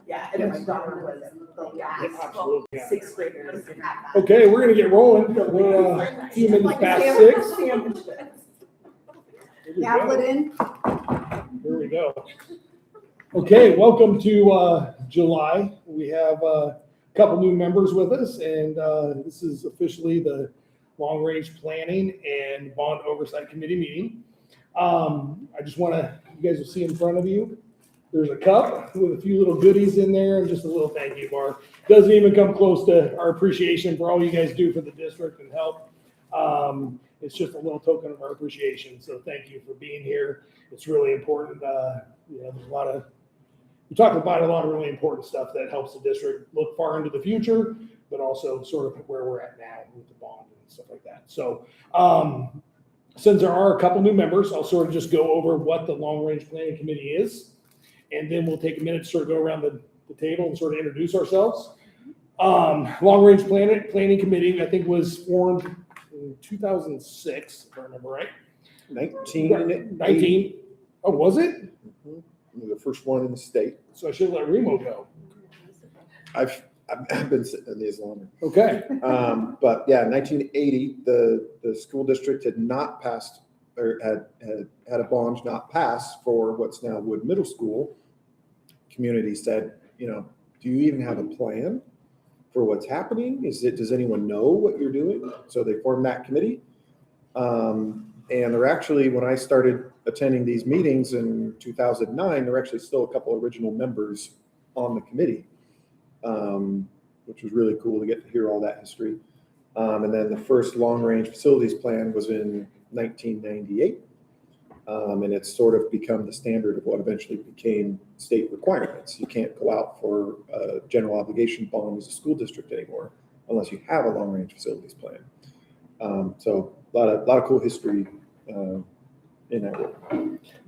Yeah, and my daughter was the last sixth graders. Okay, we're gonna get rolling. We're a few minutes past 6. Tablet in. Here we go. Okay, welcome to July. We have a couple new members with us, and this is officially the Long Range Planning and Bond Oversight Committee meeting. I just want to, you guys will see in front of you, there's a cup with a few little goodies in there and just a little thank you bar. Doesn't even come close to our appreciation for all you guys do for the district and help. It's just a little token of our appreciation. So thank you for being here. It's really important. There's a lot of, we talk about a lot of really important stuff that helps the district look far into the future, but also sort of where we're at now with the bond and stuff like that. So since there are a couple new members, I'll sort of just go over what the Long Range Planning Committee is. And then we'll take a minute to sort of go around the table and sort of introduce ourselves. Long Range Planning Committee, I think, was formed in 2006, if I remember right. 19. Oh, was it? Mm-hmm. The first one in the state. So I should let Remo go. I've been sitting in these longer. Okay. But yeah, 1980, the school district had not passed, or had a bond not pass for what's now Wood Middle School. Community said, do you even have a plan for what's happening? Does anyone know what you're doing? So they formed that committee. And there actually, when I started attending these meetings in 2009, there were actually still a couple original members on the committee, which was really cool to get to hear all that history. And then the first long-range facilities plan was in 1998. And it's sort of become the standard of what eventually became state requirements. You can't go out for a general obligation bond as a school district anymore unless you have a long-range facilities plan. So a lot of cool history in that work.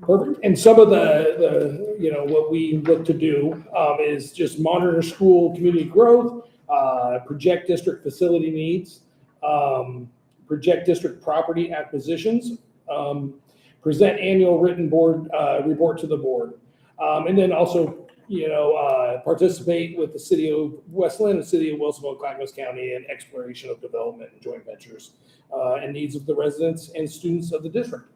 Perfect. And some of the what we look to do is just monitor school community growth, project district facility needs, project district property acquisitions, present annual written board report to the board, and then also participate with the city of West Linn, the city of Wilsonville, Clackamas County, and exploration of development and joint ventures and needs of the residents and students of the district.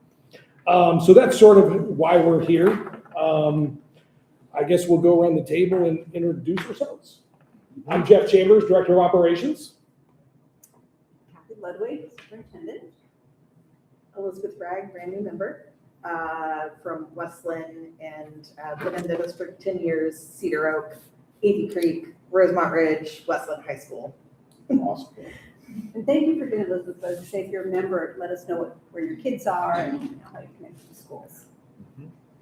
So that's sort of why we're here. I guess we'll go around the table and introduce ourselves. I'm Jeff Chambers, Director of Operations. Kathy Ludwig, Superintendent. Elizabeth Bragg, brand new member from West Linn, and been in the district 10 years, Cedar Oak, Avy Creek, Rosemont Ridge, West Linn High School. Awesome. And thank you for doing Elizabeth. As I say, if you're a member, let us know where your kids are and how you connect to the schools.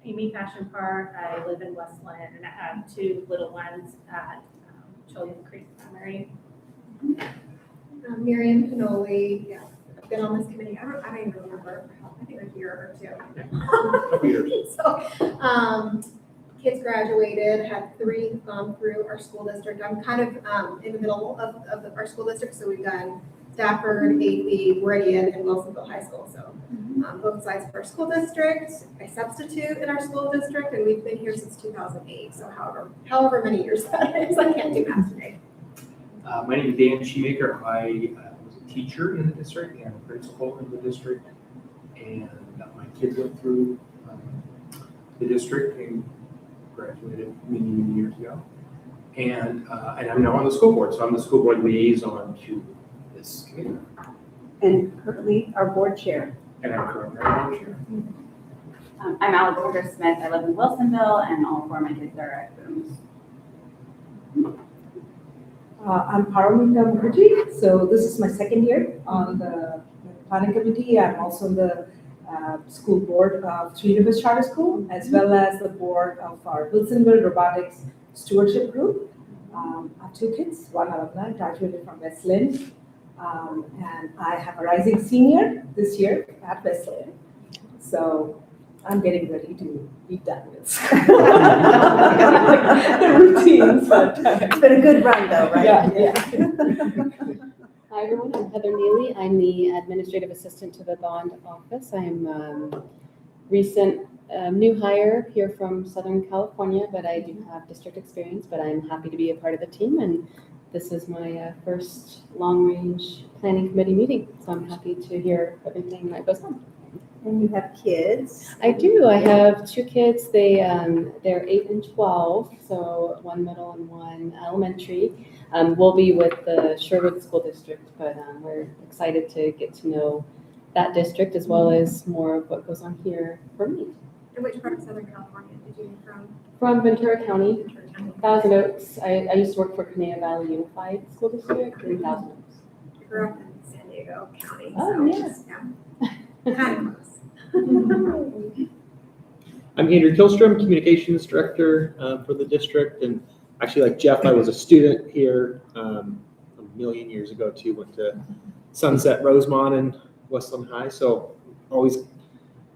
Amy Fashion Park. I live in West Linn and I have two little ones at Children's Creek Primary. Miriam Canoli. Yeah, I've been on this committee. I don't even remember. I think a year or two. So, kids graduated, had 3 gone through our school district. I'm kind of in the middle of our school district, so we've done Stafford, Avy, Meridian, and Wilsonville High School. So both sides of our school district. I substitute in our school district, and we've been here since 2008. So however many years that is, I can't do math today. My name is Dan Shoemaker. I was a teacher in the district and a principal in the district, and my kids went through the district and graduated many years ago. And I'm now on the school board, so I'm the school board liaison to this committee. And currently our board chair. And I'm currently our board chair. I'm Alexandra Smith. I live in Wilsonville, and all 4 of my kids are at Booms. I'm Paramita Mukherjee. So this is my second year on the planning committee. I'm also on the school board of Three Rivers Charter School, as well as the board of our Wilsonville Robotics Stewardship Group. I have 2 kids. One alumni graduated from West Linn, and I have a rising senior this year at West Linn. So I'm getting ready to be done with the routines. But It's been a good run though, right? yeah. Hi everyone, I'm Heather Neely. I'm the administrative assistant to the bond office. I'm recent new hire here from Southern California, but I do have district experience, but I'm happy to be a part of the team. And this is my first long-range planning committee meeting, so I'm happy to hear everything that goes on. And you have kids. I do. I have two kids. They're 8 and 12, so one middle and one elementary. We'll be with the Sherwood School District, but we're excited to get to know that district as well as more of what goes on here for me. And which part of Southern California did you move from? From Ventura County, Ventura County. Thousand Oaks. I used to work for Canea Valley Unified School District in Thousand Oaks. I grew up in San Diego County. Oh, so yeah. just, kind of close. I'm Andrew Kilstrom, Communications Director for the district. And actually, like Jeff, I was a student here a million years ago too. Went to Sunset Rosemont and Westland High. So always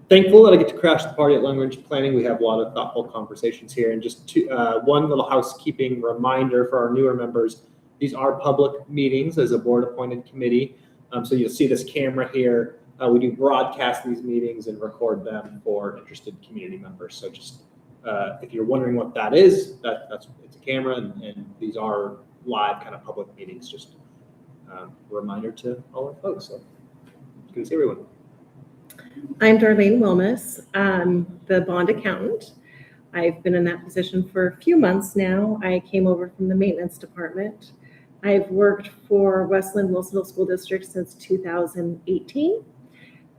thankful that I get to crash the party at Long Range Planning. We have a lot of thoughtful conversations here. And just one little housekeeping reminder for our newer members. These are public meetings as a board-appointed committee. So you'll see this camera here. We do broadcast these meetings and record them for interested community members. So just if you're wondering what that is, it's a camera, and these are live kind of public meetings. Just a reminder to all our folks. So good to see everyone. I'm Darlene Wilmus, the bond accountant. I've been in that position for a few months now. I came over from the maintenance department. I've worked for Linn-Wilsonville School District since 2018.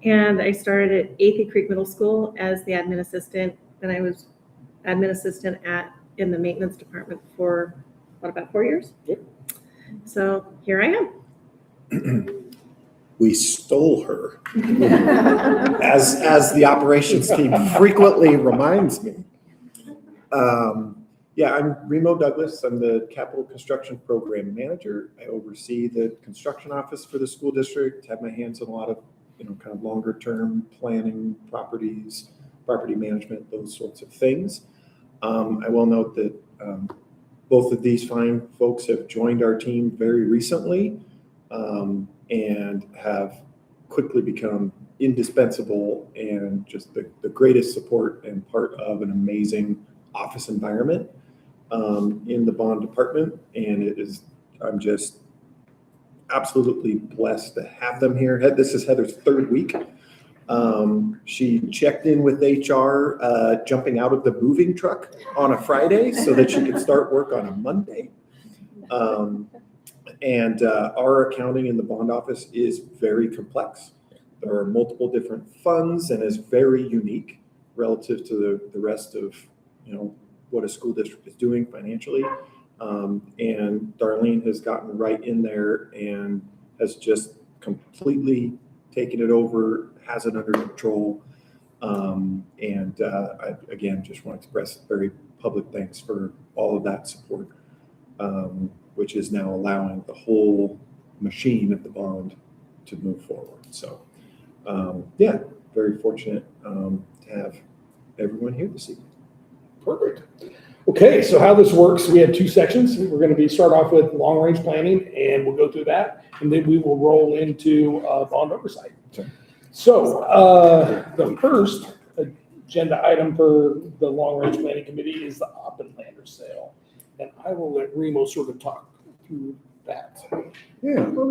And I started at Athey Creek Middle School as the admin assistant. Then I was admin assistant in the maintenance department for, about 4 years? Yep. So here I am. We stole her, as the operations team frequently reminds me. Yeah, I'm Remo Douglas. I'm the Capital Construction Program Manager. I oversee the construction office for the school district, have my hands on a lot of kind of longer term planning, properties, property management, those sorts of things. I will note that both of these fine folks have joined our team very recently and have quickly become indispensable and just the greatest support and part of an amazing office environment in the bond department. And I'm just absolutely blessed to have them here. This is Heather's third week. She checked in with HR, jumping out of the moving truck on a Friday so that she could start work on a Monday. And our accounting in the bond office is very complex. There are multiple different funds and is very unique relative to the rest of, what a school district is doing financially. And Darlene has gotten right in there and has just completely taken it over, has it under control. I, again, just want to express very public thanks for all of that support, which is now allowing the whole machine of the bond to move forward. So, yeah, very fortunate to have everyone here this evening. Perfect. Okay, so how this works, we have two sections. We're going to start off with long-range planning, and we'll go through that, and then we will roll into bond oversight. Sure. So the first agenda item for the long-range planning committee is the Oppenlander sale, and I will let Remo sort of talk through that. Yeah. Before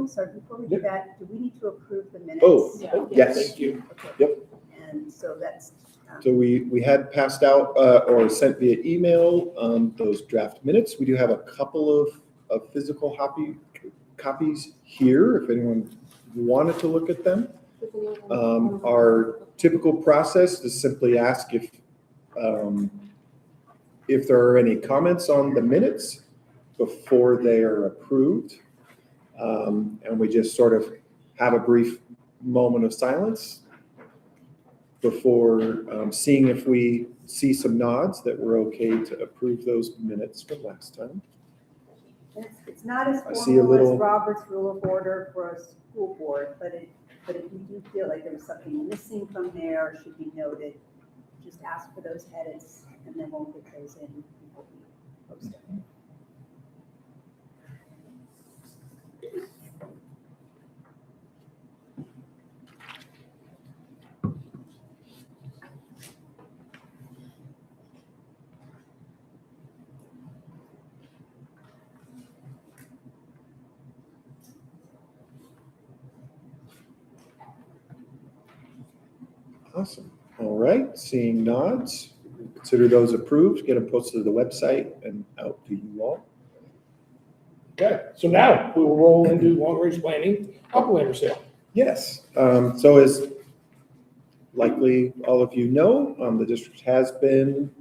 we do that, do we need to approve the minutes? Oh, yes. Thank you. Okay. Yep. And so that's. So we had passed out or sent via email those draft minutes. We do have a couple of physical copies here if anyone wanted to look at them. Our typical process is simply ask if there are any comments on the minutes before they are approved. And we just sort of have a brief moment of silence before seeing if we see some nods that we're okay to approve those minutes from last time. It's not as I see a formal as little- Robert's Rule of Order for a school board, but if you do feel like there was something missing from there or should be noted, just ask for those edits and then we'll get those in before we post it. Awesome. All right, seeing nods, consider those approved, get them posted to the website and out to you all. Okay, so now we will roll into long-range planning, Uplander sale. Yes, so as likely all of you know, the district has been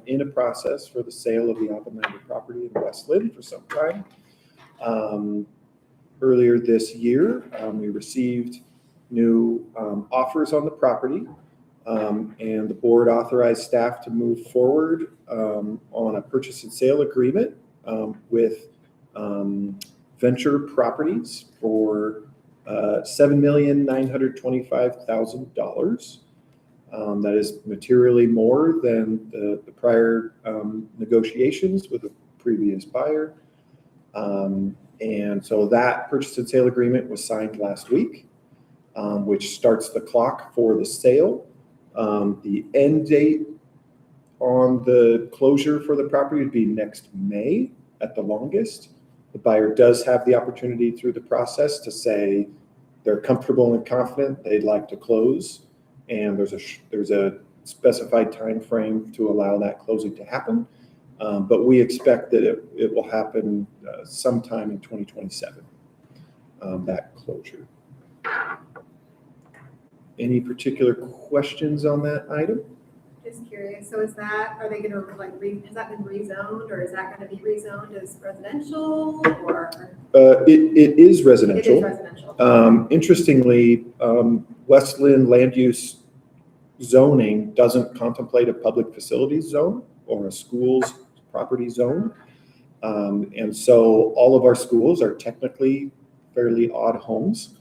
in a process for the sale of the Oppenheimer property in West Linn for some time. Earlier this year, we received new offers on the property, and the board authorized staff to move forward on a purchase and sale agreement with Venture Properties for $7,925,000. That is materially more than the prior negotiations with the previous buyer. And so that purchase and sale agreement was signed last week, which starts the clock for the sale. The end date on the closure for the property would be next May at the longest. The buyer does have the opportunity through the process to say they're comfortable and confident they'd like to close, and there's a specified time frame to allow that closing to happen. But we expect that it will happen sometime in 2027, that closure. Any particular questions on that item? Just curious, so are they gonna has that been rezoned, or is that gonna be rezoned as residential, or? It is residential. It is residential. Interestingly, West Linn land use zoning doesn't contemplate a public facilities zone or a school's property zone. And so all of our schools are technically fairly odd homes.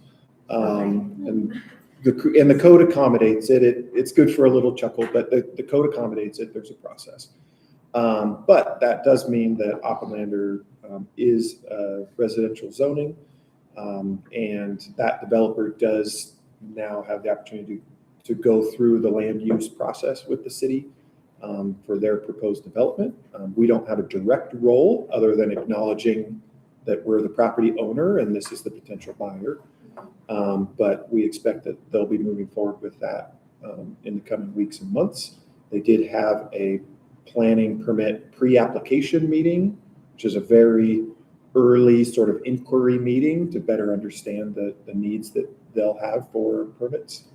And the code accommodates it. It's good for a little chuckle, but the code accommodates it. There's a process. But that does mean that Oppenheimer is residential zoning. And that developer does now have the opportunity to go through the land use process with the city for their proposed development. We don't have a direct role other than acknowledging that we're the property owner and this is the potential buyer. But we expect that they'll be moving forward with that in the coming weeks and months. They did have a planning permit pre-application meeting, which is a very early sort of inquiry meeting to better understand the needs that they'll have for permits.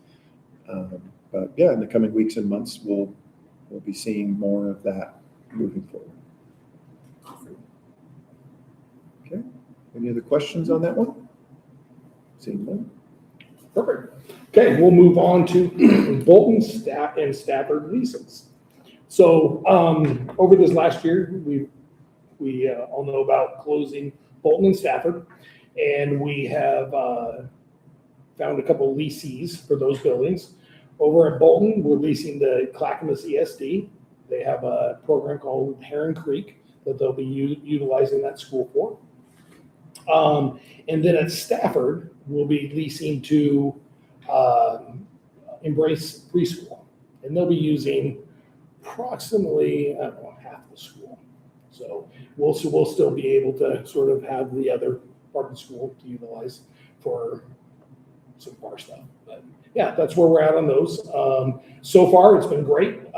But yeah, in the coming weeks and months, we'll be seeing more of that moving forward. Awesome. Okay, any other questions on that one? Seeing none. Perfect. Okay, we'll move on to Bolton and Stafford leases. So over this last year, we all know about closing Bolton and Stafford, and we have found a couple of leases for those buildings. Over at Bolton, we're leasing the Clackamas ESD. They have a program called Heron Creek that they'll be utilizing that school for. And then at Stafford, we'll be leasing to Embrace Preschool, and they'll be using approximately, I don't know, half the school. So we'll still be able to sort of have the other part of the school to utilize for some of our stuff. But yeah, that's where we're at on those. So far, it's been great.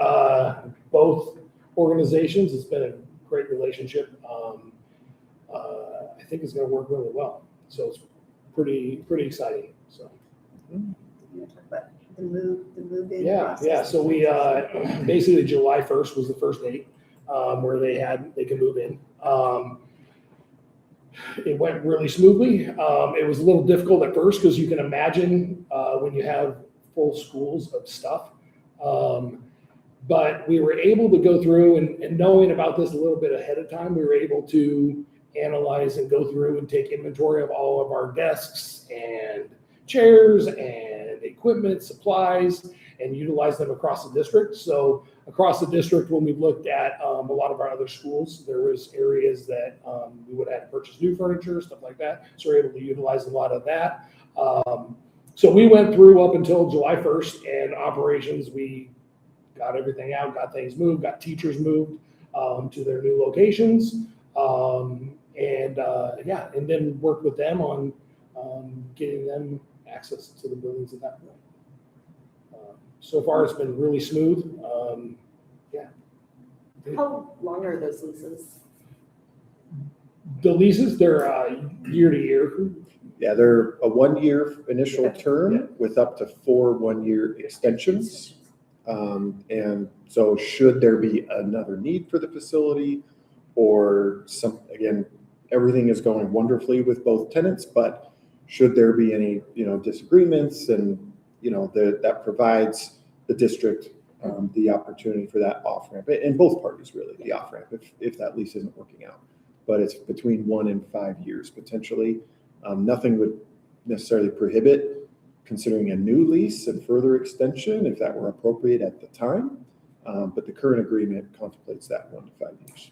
Both organizations, it's been a great relationship. I think it's going to work really well. So it's pretty exciting. So. But the move in Yeah. process. Yeah. So we basically July 1st was the first date where they can move in. It went really smoothly. It was a little difficult at first because you can imagine when you have full schools of stuff. But we were able to go through and knowing about this a little bit ahead of time, we were able to analyze and go through and take inventory of all of our desks and chairs and equipment, supplies, and utilize them across the district. So across the district, when we looked at a lot of our other schools, there was areas that we would have to purchase new furniture, stuff like that. So we're able to utilize a lot of that. So we went through up until July 1st, and operations, we got everything out, got things moved, got teachers moved to their new locations. And then worked with them on getting them access to the buildings at that point. so far it's been really smooth. How long are those leases? The leases, they're year to year. Yeah, they're a 1-year initial term with up to 4 1-year extensions. And so should there be another need for the facility or again, everything is going wonderfully with both tenants, but should there be any, disagreements and, that provides the district the opportunity for that off-ramp, and both parties really, the off-ramp, if that lease isn't working out. But it's between 1 and 5 years potentially. Nothing would necessarily prohibit considering a new lease and further extension if that were appropriate at the time. But the current agreement contemplates that 1 to 5 years.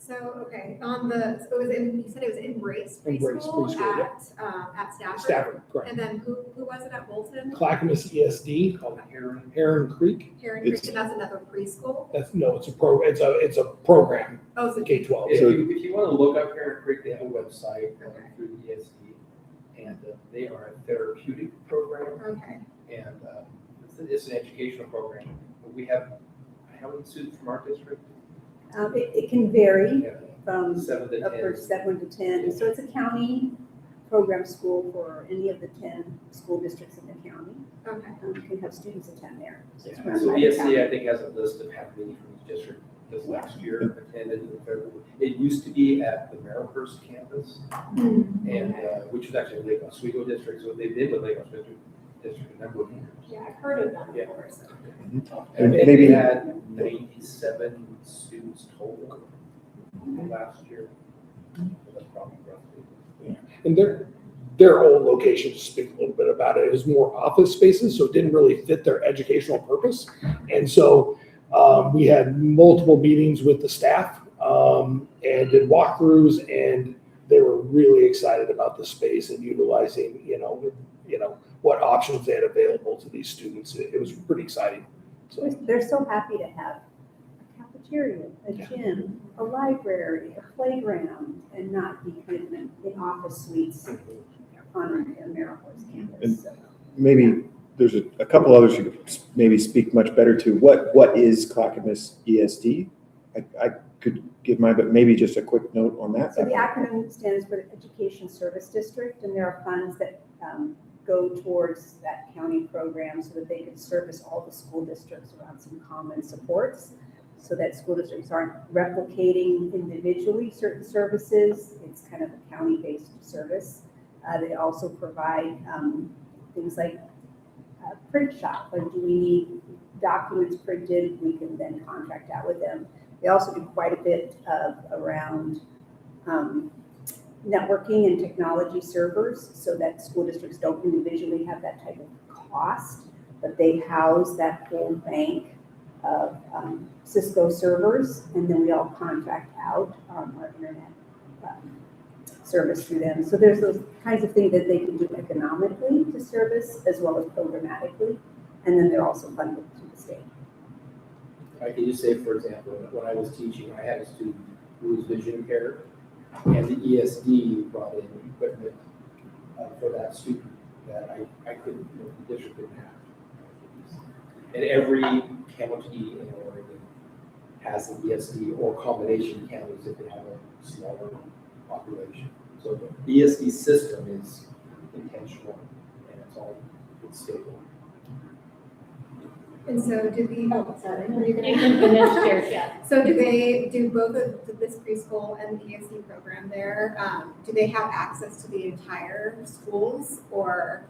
So, okay, you said it was Embrace Embrace Preschool Preschool, at Stafford? Stafford, correct. And then who was it at Bolton? Clackamas ESD called Heron Creek. Heron Creek, and that's another preschool? It's a program, Oh, so K-12. If you want to look up Heron Creek, they have a website through the ESD, and they are a therapeutic program, okay. and it's an educational program. We have, how many students from our district? It can vary Yeah, from 7 to 10. upwards 7 to 10. So it's a county program school for any of the 10 school districts in the county. Okay. You can have students attend there. So it's Yeah. run So by the ESC, county. I think, has a list of how many from each district this last year attended. It used to be at the Marylhurst campus, and which was actually Lake Oswego district. So they've been with Lake Oswego district a number of years. Yeah, I've heard of them Yeah. before, so. And And maybe- they had 97 students total last year. So that's probably roughly. And their old location, to speak a little bit about it, is more office spaces, so it didn't really fit their educational purpose. And so we had multiple meetings with the staff and did walkthroughs, and they were really excited about the space and utilizing, what options they had available to these students. It was pretty exciting. So They're so happy to have a cafeteria, a gym, a library, a playground, and not be kind of in office suites on the Marylhurst campus. So, Maybe there's a couple others you could maybe speak much better to. What is Clackamas ESD? I could give mine, but maybe just a quick note on that. So the acronym stands for Education Service District, and there are funds that go towards that county program so that they can service all the school districts around some common supports, so that school districts aren't replicating individually certain services. It's kind of a county-based service. They also provide things like print shop, like do we need documents printed, we can then contract out with them. They also do quite a bit of around networking and technology servers so that school districts don't individually have that type of cost, but they house that whole bank of Cisco servers, and then we all contract out our internet service through them. So there's those kinds of things that they can do economically to service as well as programmatically, and then they're also funded through the state. I can just say, for example, when I was teaching, I had a student who was vision impaired, and the ESD brought in equipment for that student that I couldn't, the district didn't have. And every county in Oregon has an ESD or combination counties if they have a smaller population. So the ESD system is intentional and it's stable. And so do sorry, were you You gonna? can finish yours, yeah. So do they do both of this preschool and the ESD program there? Do they have access to the entire schools or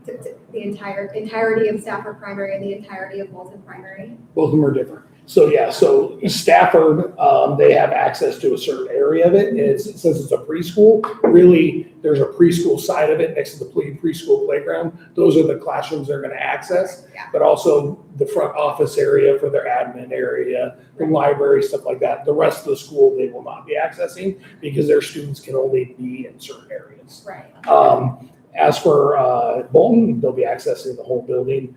to the entirety of Stafford Primary and the entirety of Bolton Primary? both of them are different. So Stafford, they have access to a certain area of it, and since it's a preschool, really, there's a preschool side of it next to the preschool playground. Those are the classrooms they're gonna access, Yeah. but also the front office area for their admin area, the library, stuff like that. The rest of the school, they will not be accessing because their students can only be in certain areas. Right. As for Bolton, they'll be accessing the whole building.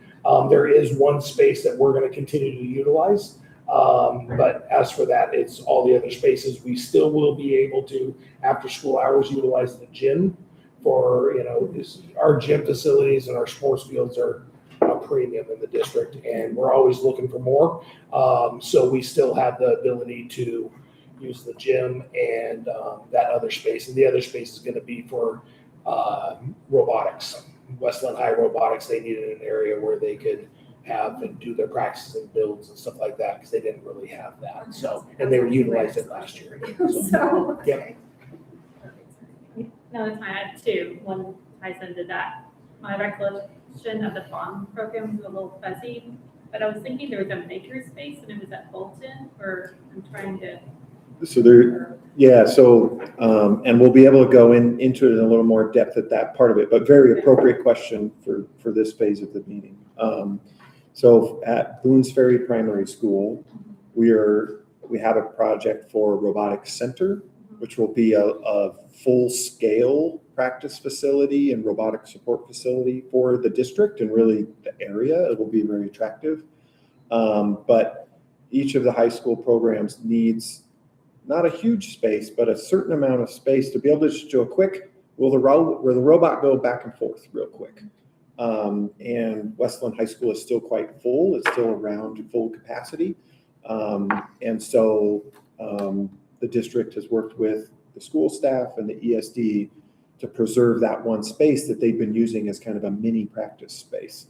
There is one space that we're gonna continue to utilize. But as for that, it's all the other spaces. We still will be able to, after school hours, utilize the gym for, our gym facilities and our sports fields are premium in the district, and we're always looking for more. So we still have the ability to use the gym and that other space. And the other space is going to be for robotics. Westland High Robotics, they needed an area where they could have and do their practices and builds and stuff like that, because they didn't really have that. So, and they were utilized it last year. So, Yep. no, it's fine. I had two. One ties into that. My recollection of the bond program was a little fuzzy, but I was thinking there was a maker space and it was at Bolton, or I'm trying to. So there, yeah, so, and we'll be able to go into it in a little more depth at that part of it, but very appropriate question for this phase of the meeting. So at Boone's Ferry Primary School, we have a project for robotics center, which will be a full-scale practice facility and robotic support facility for the district and really the area. It will be very attractive. But each of the high school programs needs not a huge space, but a certain amount of space to be able to just do a quick, will the robot go back and forth real quick? And Westland High School is still quite full. It's still around full capacity. And so the district has worked with the school staff and the ESD to preserve that one space that they've been using as kind of a mini practice space,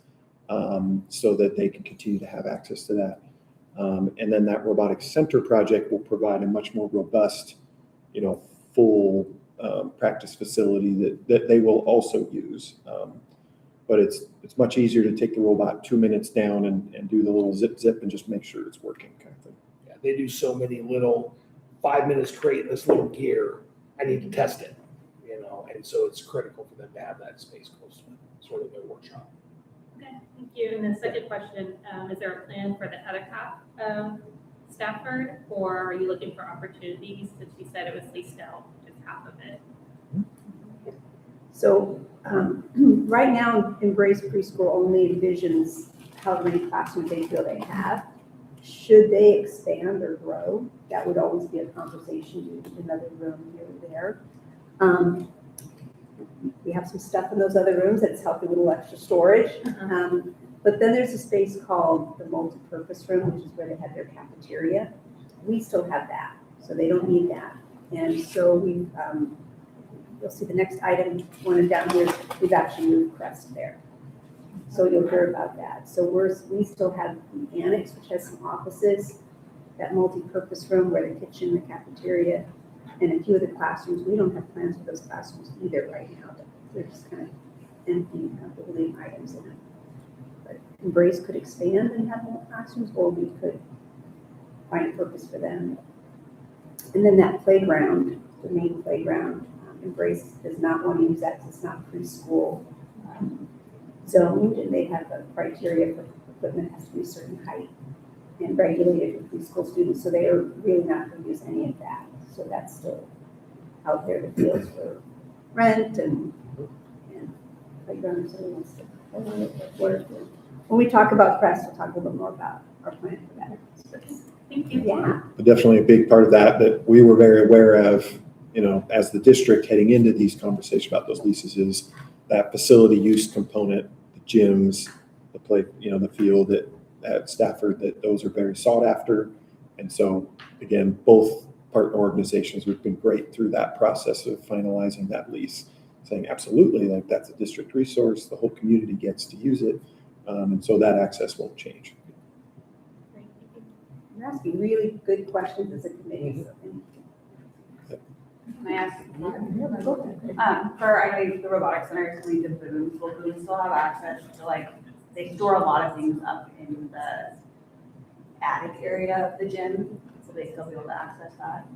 so that they can continue to have access to that. And then that robotics center project will provide a much more robust, full practice facility that they will also use. But it's much easier to take the robot 2 minutes down and do the little zip and just make sure it's working kind of thing. Yeah, they do so many little 5 minutes create this little gear. I need to test it, and so it's critical for them to have that space close to them, sort of their workshop. Okay, thank you. And the second question, is there a plan for the other half of Stafford, or are you looking for opportunities, since you said it was leased out, just half of it? So right now, Embrace Preschool only envisions how many classrooms they feel they have. Should they expand or grow, that would always be a conversation, another room here or there. We have some stuff in those other rooms that's helping with a little extra storage. But then there's a space called the multi-purpose room, which is where they have their cafeteria. We still have that, so they don't need that. And so you'll see the next item, one down here, we've actually moved Crest there. So you'll hear about that. So we still have the annex, which has some offices, that multi-purpose room where the kitchen, the cafeteria, and a few of the classrooms. We don't have plans for those classrooms either right now. They're just kind of empty, building items in it. But Embrace could expand and have more classrooms, or we could find a purpose for them. And then that playground, the main playground, Embrace does not want to use that because it's not preschool zoned, and they have a criteria for equipment has to be a certain height and regulated for preschool students, so they are really not going to use any of that. So that's still out there, the fields for rent and playgrounds and stuff. When we talk about Crest, we'll talk a little bit more about our plan for that. Thank you. Yeah. But definitely a big part of that we were very aware of, as the district heading into these conversations about those leases, is that facility use component, the gyms, the play, the field at Stafford, that those are very sought after. And so again, both partner organizations have been great through that process of finalizing that lease, saying absolutely, like that's a district resource, the whole community gets to use it. And so that access won't change. You're asking really good questions as a committee. So thank you. Can I ask? For, I know the robotics center is going to Boone, will Boone still have access to, they store a lot of things up in the attic area of the gym, so they still be able to access that?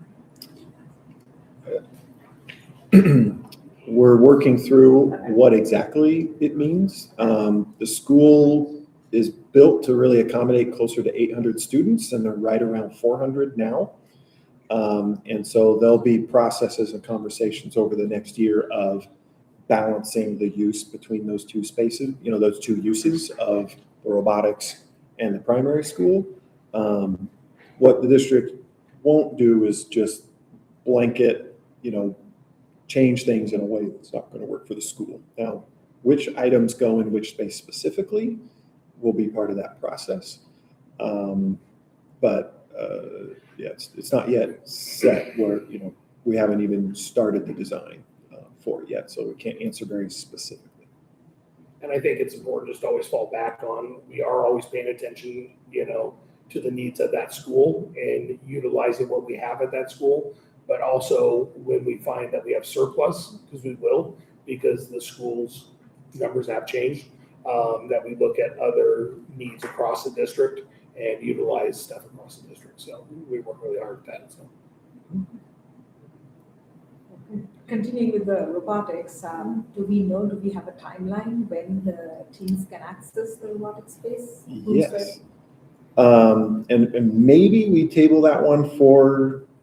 We're working through what exactly it means. The school is built to really accommodate closer to 800 students, and they're right around 400 now. And so there'll be processes and conversations over the next year of balancing the use between those two spaces, those two uses of the robotics and the primary school. What the district won't do is just blanket, change things in a way that's not going to work for the school. Now, which items go in which space specifically, will be part of that process. But yeah, it's not yet set where, we haven't even started the design for it yet, so we can't answer very specifically. And I think it's important just to always fall back on, we are always paying attention, to the needs of that school and utilizing what we have at that school. But also when we find that we have surplus, because we will, because the school's numbers have changed, that we look at other needs across the district and utilize stuff across the district. So we work really hard at that, so. Continuing with the robotics, do we have a timeline when the teams can access the robotic space? Yes. And maybe we table that one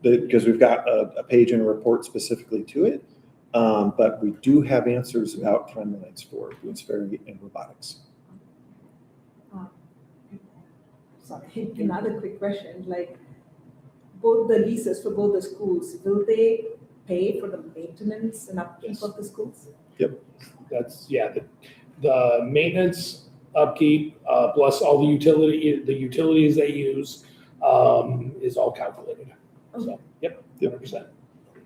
because we've got a page and a report specifically to it. But we do have answers about timelines for Boone's Ferry and robotics. Sorry, another quick question, like both the leases for both the schools, will they pay for the maintenance and upkeep of the schools? That's, the maintenance, upkeep, plus all the utilities they use, is all calculated. So, 100%.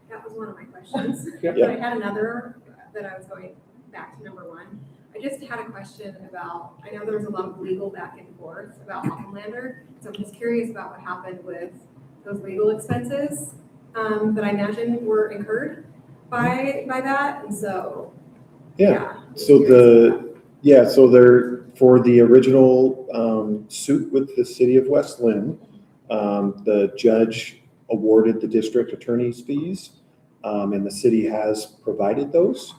That was one of my questions. Yep. But I had another that I was going back to number one. I just had a question about, I know there was a lot of legal back and forth about Hoffenlander. So I'm just curious about what happened with those legal expenses that I imagine were incurred by that. And so, So they're for the original suit with the city of West Linn. The judge awarded the district attorney's fees, and the city has provided those.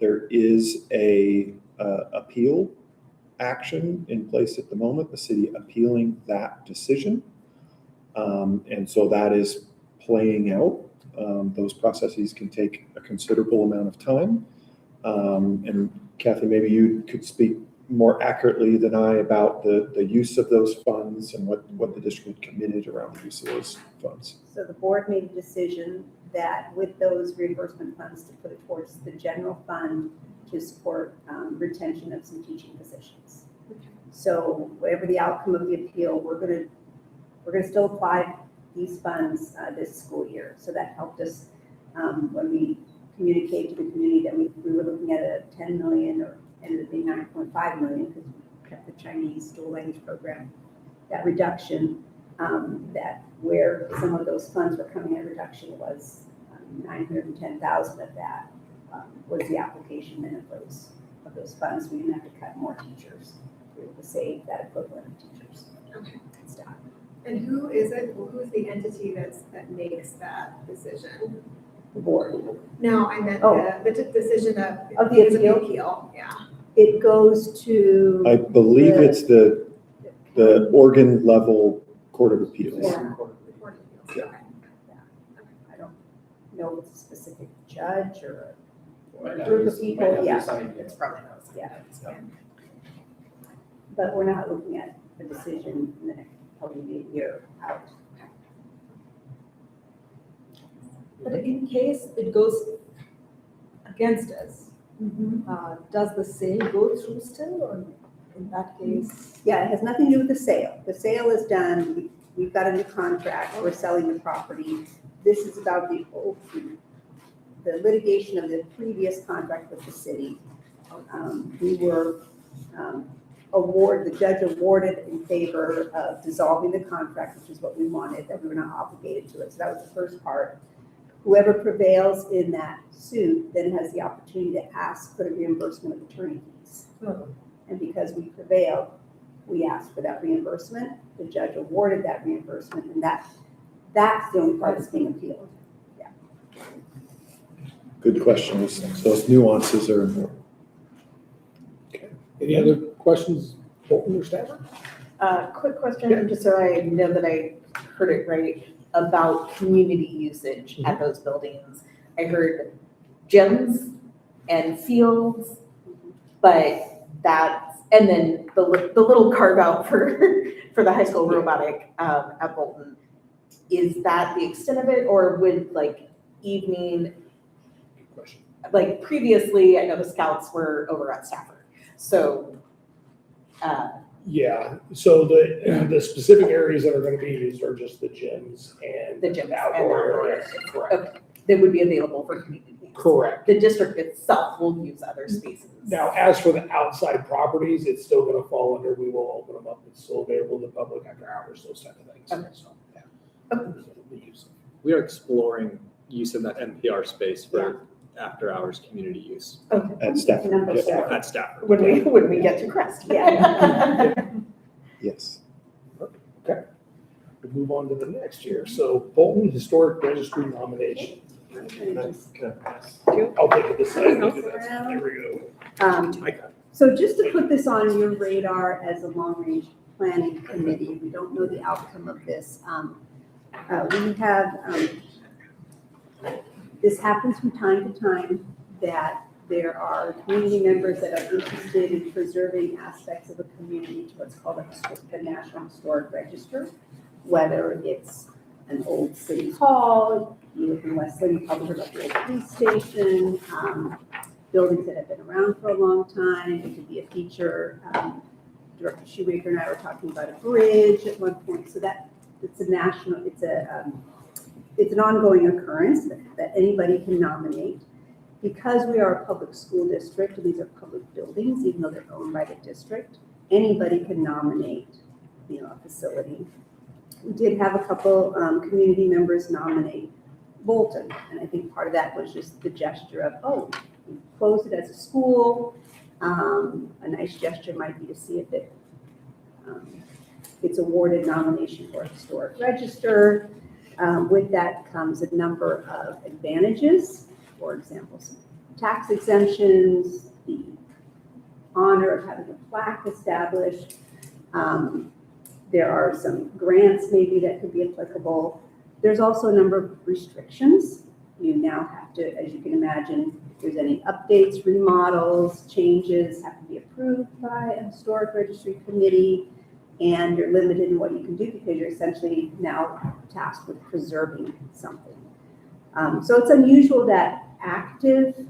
There is a appeal action in place at the moment, the city appealing that decision. And so that is playing out. Those processes can take a considerable amount of time. And Kathy, maybe you could speak more accurately than I about the use of those funds and what the district committed around the use of those funds. So the board made a decision that with those reimbursement funds to put it towards the general fund to support retention of some teaching positions. So whatever the outcome of the appeal, we're gonna still apply these funds this school year. So that helped us when we communicate to the community that we were looking at a 10 million or ended up being 9.5 million because we kept the Chinese dual language program. That reduction, that where some of those funds were coming in, reduction was 910,000 of that was the application then of those funds. We didn't have to cut more teachers. We were able to save that equivalent of teachers. Okay. And staff. And who is it? Who is the entity that makes that decision? The board. No, I meant the decision Of the is an appeal? Yeah. It goes to. I believe it's the Oregon level Court of Appeals. Yeah. Okay. I don't know if it's a specific judge or Might a not group be- of people, might not be yeah. assigned yet. It's probably not. Yeah. So, But we're not looking at a decision in the next, probably a year out. But in case it goes against us, does the sale go through still, or in that case? Yeah, it has nothing to do with the sale. The sale is done. We've got a new contract. We're selling the property. This is about the litigation of the previous contract with the city. We were the judge awarded in favor of dissolving the contract, which is what we wanted, that we were not obligated to it. So that was the first part. Whoever prevails in that suit then has the opportunity to ask for the reimbursement of attorney fees. And because we prevailed, we asked for that reimbursement. The judge awarded that reimbursement, and that's the only part that's being appealed. Good questions. Those nuances are important. Any other questions, Bolton or Stafford? Quick question, just so I know that I heard it right, about community usage at those buildings. I heard gyms and fields, but that's, and then the little carve out for the high school robotic at Bolton. Is that the extent of it, or would like evening, like previously, I know the scouts were over at Stafford. So Yeah, so the specific areas that are gonna be used are just the gyms and The gyms and outdoor outdoor areas. areas. Correct. That would be available for community use. Correct. The district itself will use other spaces. Now, as for the outside properties, it's still gonna fall under, we will open them up, it's still available to the public after hours, those type of things. Okay. So, yeah. The use. We are exploring use of that NPR space for after-hours community use At Stafford. Number Yeah. four. at Stafford. When we get to Crest. Yeah. Yes. We'll move on to the next year. So Bolton Historic Registry nomination. I'm gonna just I'll take it this side. There we go. So just to put this on your radar as a long-range planning committee, we don't know the outcome of this. We have, this happens from time to time, that there are community members that are interested in preserving aspects of a community to what's called the National Historic Register, whether it's an old city hall, you live in Westland, you probably heard about the old police station, buildings that have been around for a long time. It could be a feature. Director Shoemaker and I were talking about a bridge at one point. So that it's a national, it's an ongoing occurrence that anybody can nominate. Because we are a public school district, and these are public buildings, even though they're owned by the district, anybody can nominate, a facility. We did have a couple community members nominate Bolton, and I think part of that was just the gesture of, we closed it as a school. A nice gesture might be to see if it's awarded nomination for a historic register. With that comes a number of advantages, for example, some tax exemptions, the honor of having a plaque established. There are some grants maybe that could be applicable. There's also a number of restrictions. You now have to, as you can imagine, if there's any updates, remodels, changes, have to be approved by a historic registry committee, and you're limited in what you can do because you're essentially now tasked with preserving something. So it's unusual that active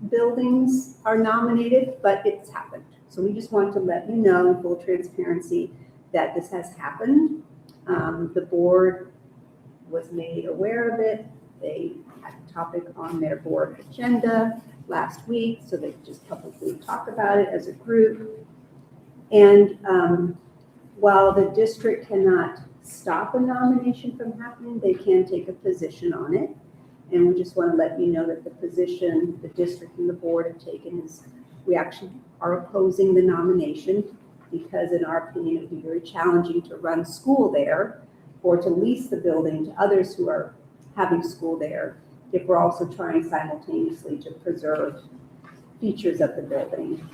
buildings are nominated, but it's happened. So we just want to let you know in full transparency that this has happened. The board was made aware of it. They had a topic on their board agenda last week, so they just publicly talked about it as a group. And while the district cannot stop a nomination from happening, they can take a position on it. And we just want to let you know that the position the district and the board have taken is we actually are opposing the nomination because in our opinion, it would be very challenging to run school there or to lease the building to others who are having school there if we're also trying simultaneously to preserve features of the building.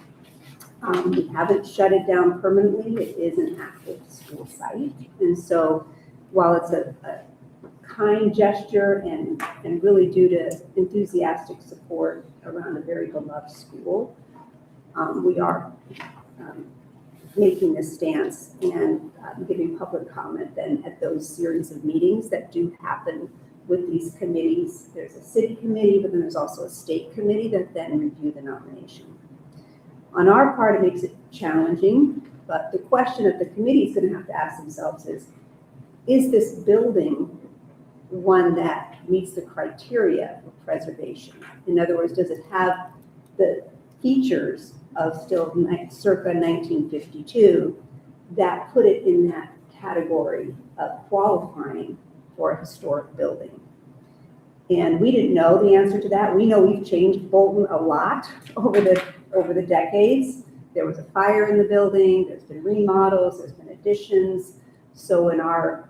We haven't shut it down permanently. It is an active school site. And so while it's a kind gesture and really due to enthusiastic support around a very beloved school, we are making this stance and giving public comment then at those series of meetings that do happen with these committees. There's a city committee, but then there's also a state committee that then review the nomination. On our part, it makes it challenging, but the question that the committee is going to have to ask themselves is this building one that meets the criteria for preservation? In other words, does it have the features of still circa 1952 that put it in that category of qualifying for a historic building? And we didn't know the answer to that. We know we've changed Bolton a lot over the decades. There was a fire in the building, there's been remodels, there's been additions. So in our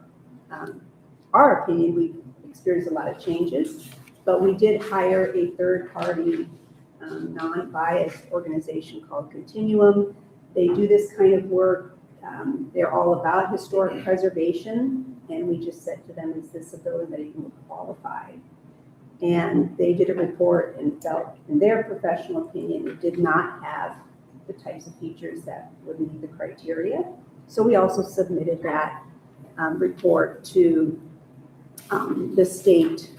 opinion, we've experienced a lot of changes, but we did hire a third-party non-biased organization called Continuum. They do this kind of work. They're all about historic preservation, and we just said to them, is this a building that even would qualify? And they did a report and felt, in their professional opinion, it did not have the types of features that would meet the criteria. So we also submitted that report to the state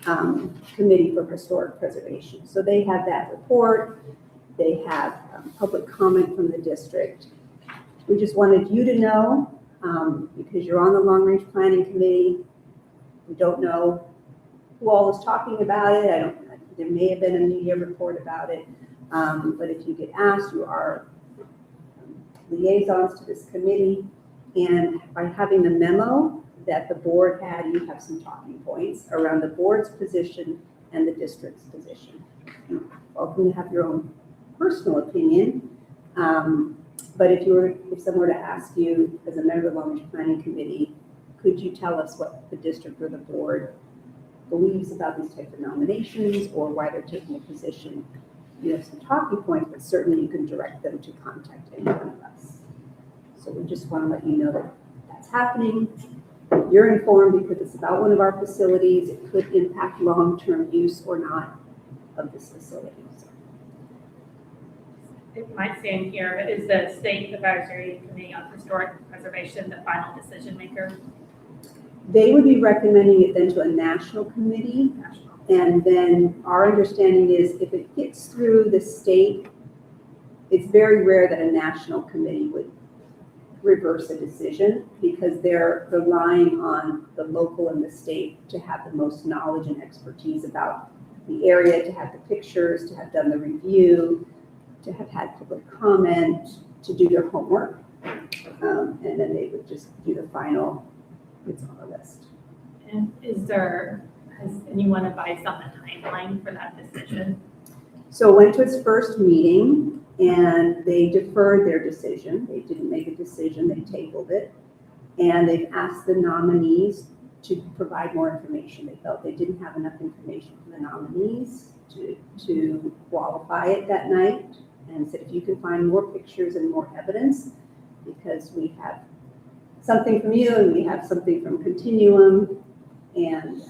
Committee for Historic Preservation. So they have that report. They have public comment from the district. We just wanted you to know, because you're on the Long Range Planning Committee. We don't know who all is talking about it. There may have been a media report about it. But if you get asked, you are liaisons to this committee. And by having the memo that the board had, you have some talking points around the board's position and the district's position. You're welcome to have your own personal opinion. But if someone were to ask you as a member of the Long Range Planning Committee, could you tell us what the district or the board believes about these types of nominations or why they're taking a position? You have some talking points, but certainly you can direct them to contact any one of us. So we just want to let you know that that's happening. You're informed because it's about one of our facilities. It could impact long-term use or not of this facility. It might say in here, is the State Advisory Committee on Historic Preservation the final decision maker? They would be recommending it then to a national committee. And then our understanding is if it gets through the state, it's very rare that a national committee would reverse a decision because they're relying on the local and the state to have the most knowledge and expertise about the area, to have the pictures, to have done the review, to have had public comment, to do their homework. And then they would just do the final, it's on the list. And has anyone advised on the timeline for that decision? So it went to its first meeting and they deferred their decision. They didn't make a decision, they tabled it. And they've asked the nominees to provide more information. They felt they didn't have enough information from the nominees to qualify it that night. And said, if you can find more pictures and more evidence, because we have something from you and we have something from Continuum. And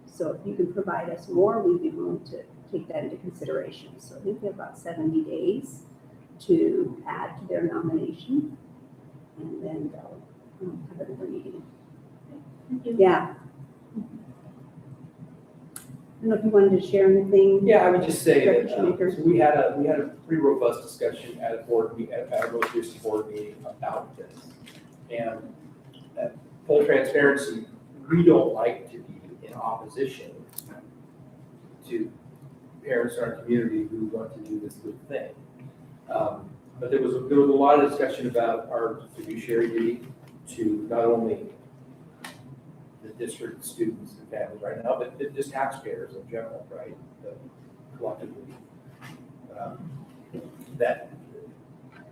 so if you can provide us more, we'd be willing to take that into consideration. So I think we have about 70 days to add to their nomination. And then they'll have another meeting. Thank you. Yeah. I don't know if you wanted to share anything. Yeah, I would just say that Director Shoemaker. so we had a pretty robust discussion at a board meeting, at our most recent board meeting about this. And full transparency, we don't like to be in opposition to parents in our community who want to do this good thing. But there was a lot of discussion about our fiduciary duty to not only the district students and families right now, but just taxpayers in general, right? Collectively. That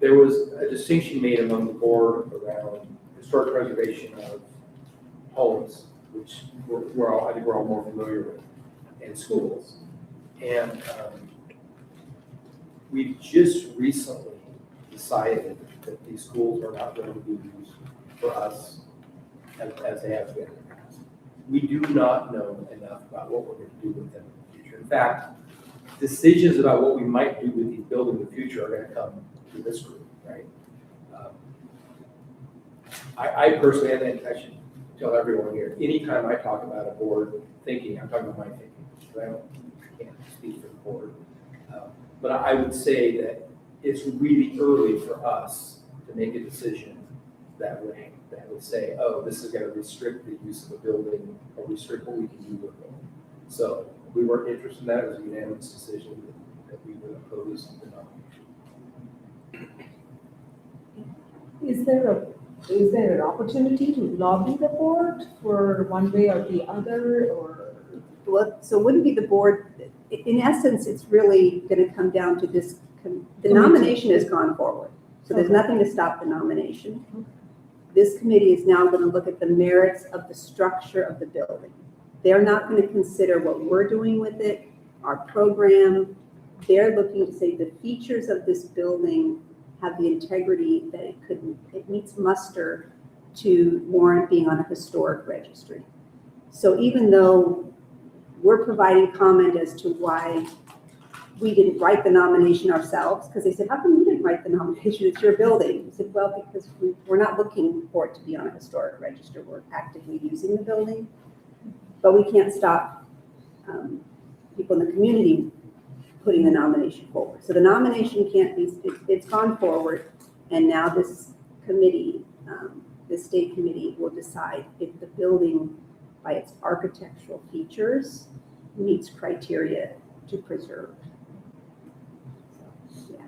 there was a distinction made among the board around historic preservation of homes, which I think we're all more familiar with, and schools. And we've just recently decided that these schools are not going to be used for us as they have been in the past. We do not know enough about what we're going to do with them in the future. In fact, decisions about what we might do with these buildings in the future are going to come to this group, right? I personally, and I should tell everyone here, anytime I talk about a board thinking, I'm talking about my thinking, because I can't speak for the board. But I would say that it's really early for us to make a decision that would say, oh, this is going to restrict the use of a building or restrict what we can do with it. So we weren't interested in that. It was a unanimous decision that we would oppose the nomination. Is there an opportunity to lobby the board for one way or the other, or? Well, so it wouldn't be the board. In essence, it's really going to come down to this. The nomination has gone forward. So there's nothing to stop the nomination. This committee is now going to look at the merits of the structure of the building. They're not going to consider what we're doing with it, our program. They're looking to say the features of this building have the integrity that it meets muster to warrant being on a historic registry. So even though we're providing comment as to why we didn't write the nomination ourselves, because they said, how come you didn't write the nomination? It's your building. We said, well, because we're not looking for it to be on a historic register. We're actively using the building, but we can't stop people in the community putting the nomination forward. So the nomination can't be, it's gone forward, and now this committee, the state committee will decide if the building by its architectural features meets criteria to preserve. Yeah.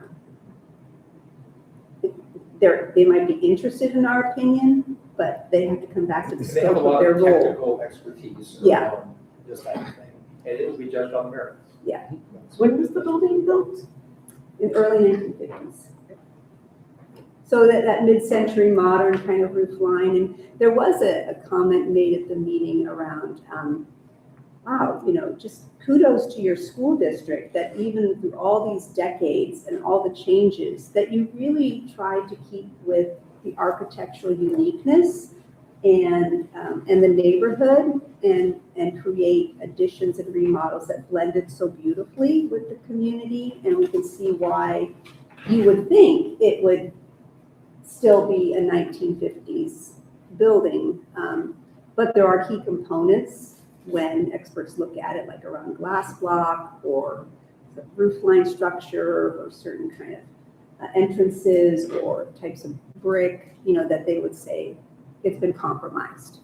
They might be interested in our opinion, but they have to come back to the Because they have a scope of lot their of role. technical expertise Yeah. around this type of thing, and it will be judged on merit. Yeah. When was the building built? In early 1950s. So that mid-century modern kind of roof line, and there was a comment made at the meeting around, wow, just kudos to your school district that even through all these decades and all the changes, that you really tried to keep with the architectural uniqueness and the neighborhood and create additions and remodels that blended so beautifully with the community. And we can see why you would think it would still be a 1950s building. But there are key components when experts look at it, like around glass block or the roof line structure or certain kind of entrances or types of brick, that they would say it's been compromised.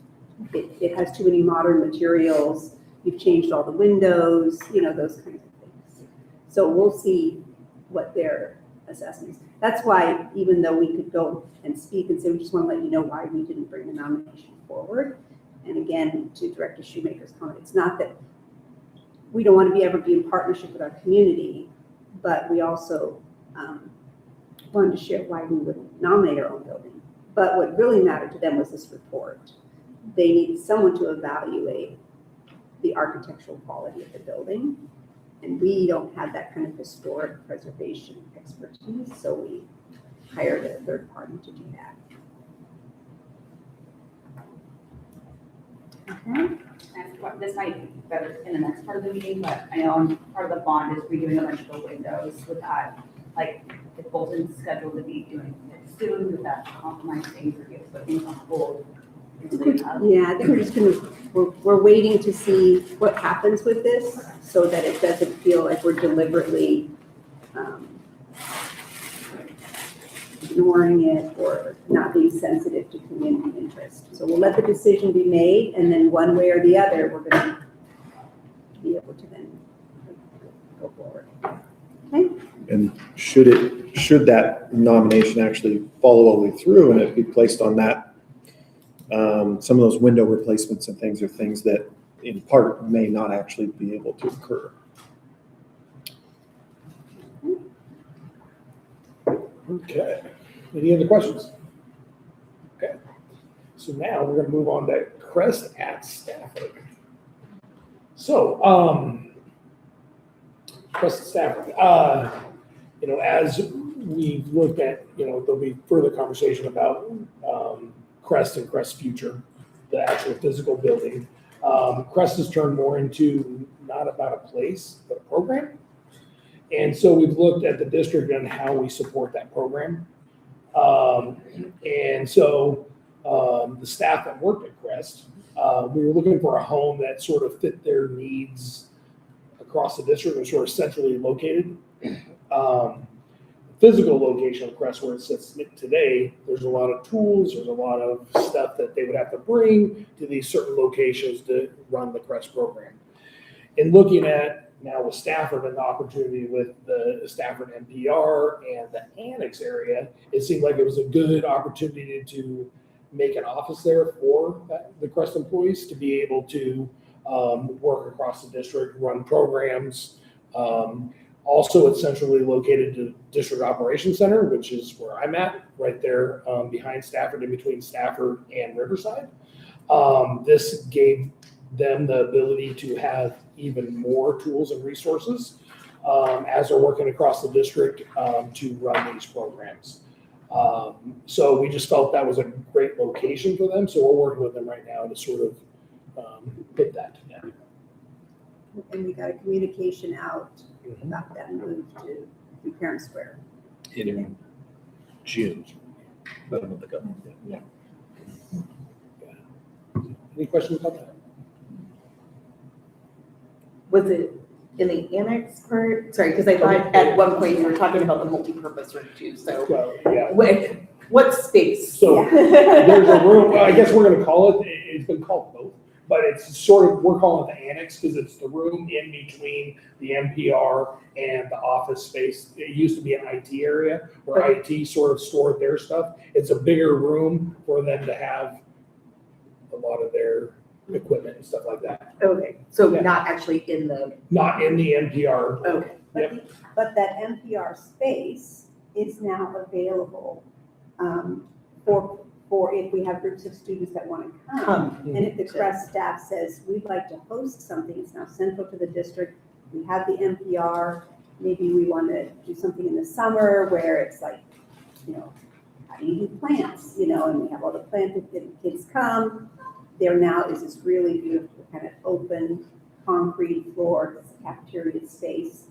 It has too many modern materials. You've changed all the windows, those kinds of things. So we'll see what their assessments. That's why, even though we could go and speak and say, we just want to let you know why we didn't bring the nomination forward. And again, to Director Shoemaker's comment, it's not that we don't want to ever be in partnership with our community, but we also wanted to share why we would nominate our own building. But what really mattered to them was this report. They needed someone to evaluate the architectural quality of the building. And we don't have that kind of historic preservation expertise, so we hired a third party to do that. Okay. And this might be better in the next part of the meeting, but I know part of the bond is redoing a bunch of the windows with that, like, if Bolton's scheduled to be doing it soon, with that compromise things or get put things on hold. Yeah, I think we're just we're waiting to see what happens with this so that it doesn't feel like we're deliberately ignoring it or not being sensitive to community interest. So we'll let the decision be made, and then one way or the other, we're going to be able to then go forward. Okay? And should that nomination actually follow all the way through and it be placed on that, some of those window replacements and things are things that in part may not actually be able to occur. Okay. Any other questions? Okay. So now we're going to move on to Crest at Stafford. So, Crest at Stafford, as we've looked at, there'll be further conversation about Crest and Crest's future, the actual physical building. Crest has turned more into not about a place, but a program. And so we've looked at the district and how we support that program. And so the staff that worked at Crest, we were looking for a home that sort of fit their needs across the district and sort of centrally located. Physical location of Crest, where it sits today, there's a lot of tools, there's a lot of stuff that they would have to bring to these certain locations to run the Crest program. In looking at now with Stafford and the opportunity with the Stafford NPR and the annex area, it seemed like it was a good opportunity to make an office there for the Crest employees to be able to work across the district, run programs. Also, it's centrally located to District Operations Center, which is where I'm at, right there behind Stafford, in between Stafford and Riverside. This gave them the ability to have even more tools and resources as they're working across the district to run these programs. So we just felt that was a great location for them. So we're working with them right now to sort of put that together. And we got a communication out about that move to Parent Square. In June. About a month ago. Yeah. Any questions about that? Was it in the annex part? Sorry, because I thought at one point you were talking about the multi-purpose room too, so. Well, yeah. Wait, What space? So there's a room, well, I guess we're gonna call it, it's been called both, but it's sort of, we're calling it the annex because it's the room in between the NPR and the office space. It used to be an IT area where IT sort of stored their stuff. It's a bigger room for them to have a lot of their equipment and stuff like that. Okay, so Yeah. not actually in the, Not in the NPR. okay. But that NPR space is now available for if we have groups of students that want to come. And if the CREST staff says, we'd like to host something, it's now central to the district, we have the NPR, maybe we want to do something in the summer where it's like, how do you do plants, and we have all the plants, the kids come. There now is this really beautiful kind of open concrete floor, cafeteria space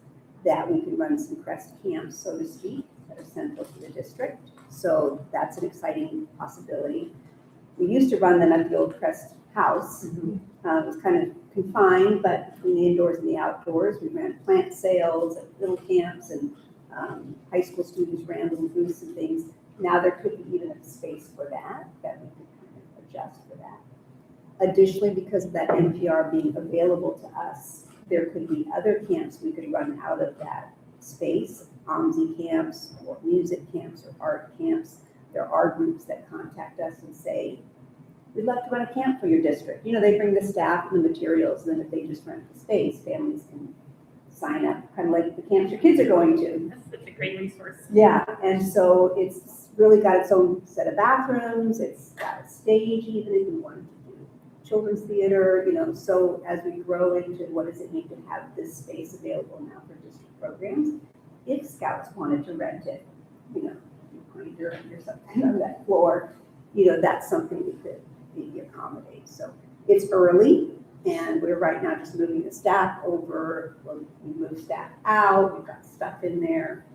that we can run some CREST camps, so to speak, that are central to the district. So that's an exciting possibility. We used to run them at the old CREST house. It was kind of confined, but between the indoors and the outdoors, we ran plant sales at little camps, and high school students ran little booths and things. Now there could be even a space for that we could kind of adjust for that. Additionally, because of that NPR being available to us, there could be other camps we could run out of that space, OMSI camps or music camps or art camps. There are groups that contact us and say, we'd love to run a camp for your district. They bring the staff and the materials, and then if they just rent the space, families can sign up, kind of like the camps your kids are going to. That's such a great resource. Yeah, and so it's really got its own set of bathrooms, it's got a stage even if you wanted to do children's theater, so as we grow into what does it mean to have this space available now for district programs, if scouts wanted to rent it, pointer or something on that floor, that's something we could maybe accommodate. So it's early, and we're right now just moving the staff over. We move staff out, we've got stuff in there.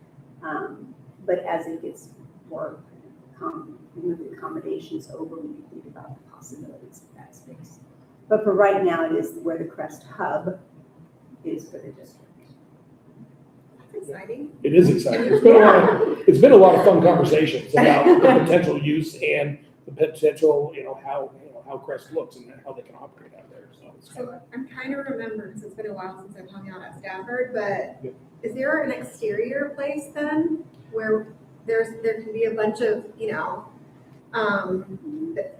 But as it gets more, we move the accommodations over, we think about the possibilities of that space. But for right now, it is where the CREST hub is for the district. That's exciting. It is exciting. It's been a lot of fun conversations about the potential use and the potential, how CREST looks and how they can operate out there. So it's kind of, So I'm trying to remember, because it's been a while since I've hung out at Stafford, but Yeah. is there an exterior place then where there can be a bunch of,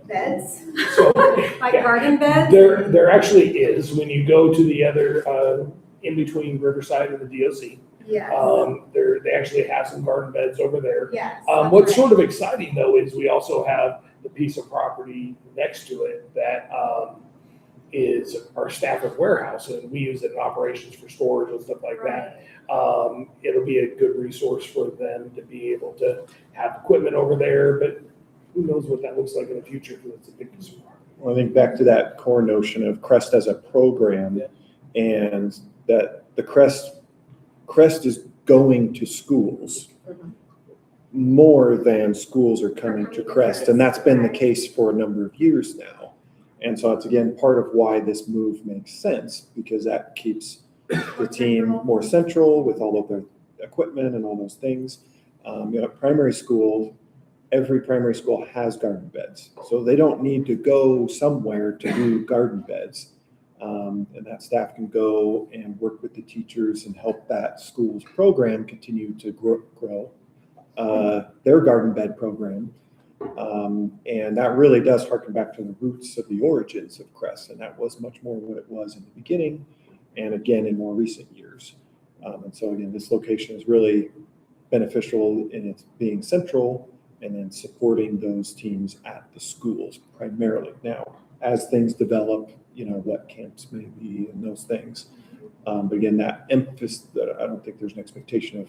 beds? So, Like yeah. garden beds? There actually is, when you go to the other, in between Riverside and the DOC, Yes. they actually have some garden beds over there. Yes. What's sort of exciting though is we also have the piece of property next to it that is our Stafford warehouse, and we use it in operations for storage and stuff like that. It'll be a good resource for them to be able to have equipment over there, but who knows what that looks like in the future, because it's a big piece of property. Well, I think back to that core notion of CREST as a program, and that the CREST is going to schools more than schools are coming to CREST, and that's been the case for a number of years now. And so it's again part of why this move makes sense, because that keeps the team more central with all of their equipment and all those things. Primary school, every primary school has garden beds, so they don't need to go somewhere to do garden beds. And that staff can go and work with the teachers and help that school's program continue to grow their garden bed program. And that really does harken back to the roots of the origins of CREST, and that was much more what it was in the beginning, and again in more recent years. And so again, this location is really beneficial in its being central and then supporting those teams at the schools primarily. Now, as things develop, what camps may be and those things. But again, that emphasis, that I don't think there's an expectation of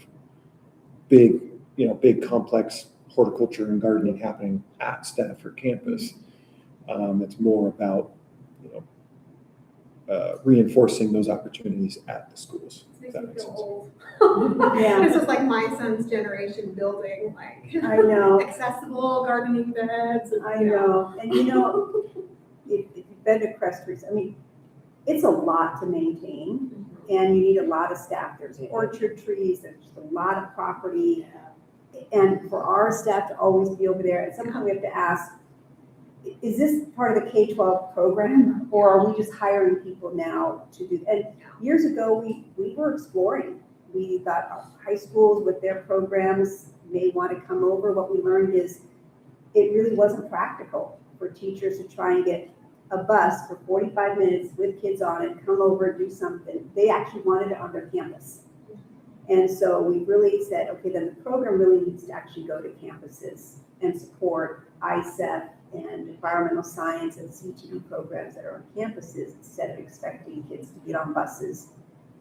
big complex horticulture and gardening happening at Stafford campus. It's more about, reinforcing those opportunities at the schools. This If that makes me makes feel sense. old. Yeah. This is like my son's generation building, like I know. accessible gardening beds. And, I know, and if you've been to CREST recently, it's a lot to maintain, and you need a lot of staff. There's orchard trees, there's just a lot of property. And for our staff to always be over there, at some point we have to ask, is this part of the K-12 program, or are we just hiring people now to do? And years ago, we were exploring. We thought high schools with their programs may want to come over. What we learned is it really wasn't practical for teachers to try and get a bus for 45 minutes with kids on it, come over, do something. They actually wanted it on their campus. And so we really said, okay, then the program really needs to actually go to campuses and support ISEF and environmental science and CTE programs that are on campuses instead of expecting kids to get on buses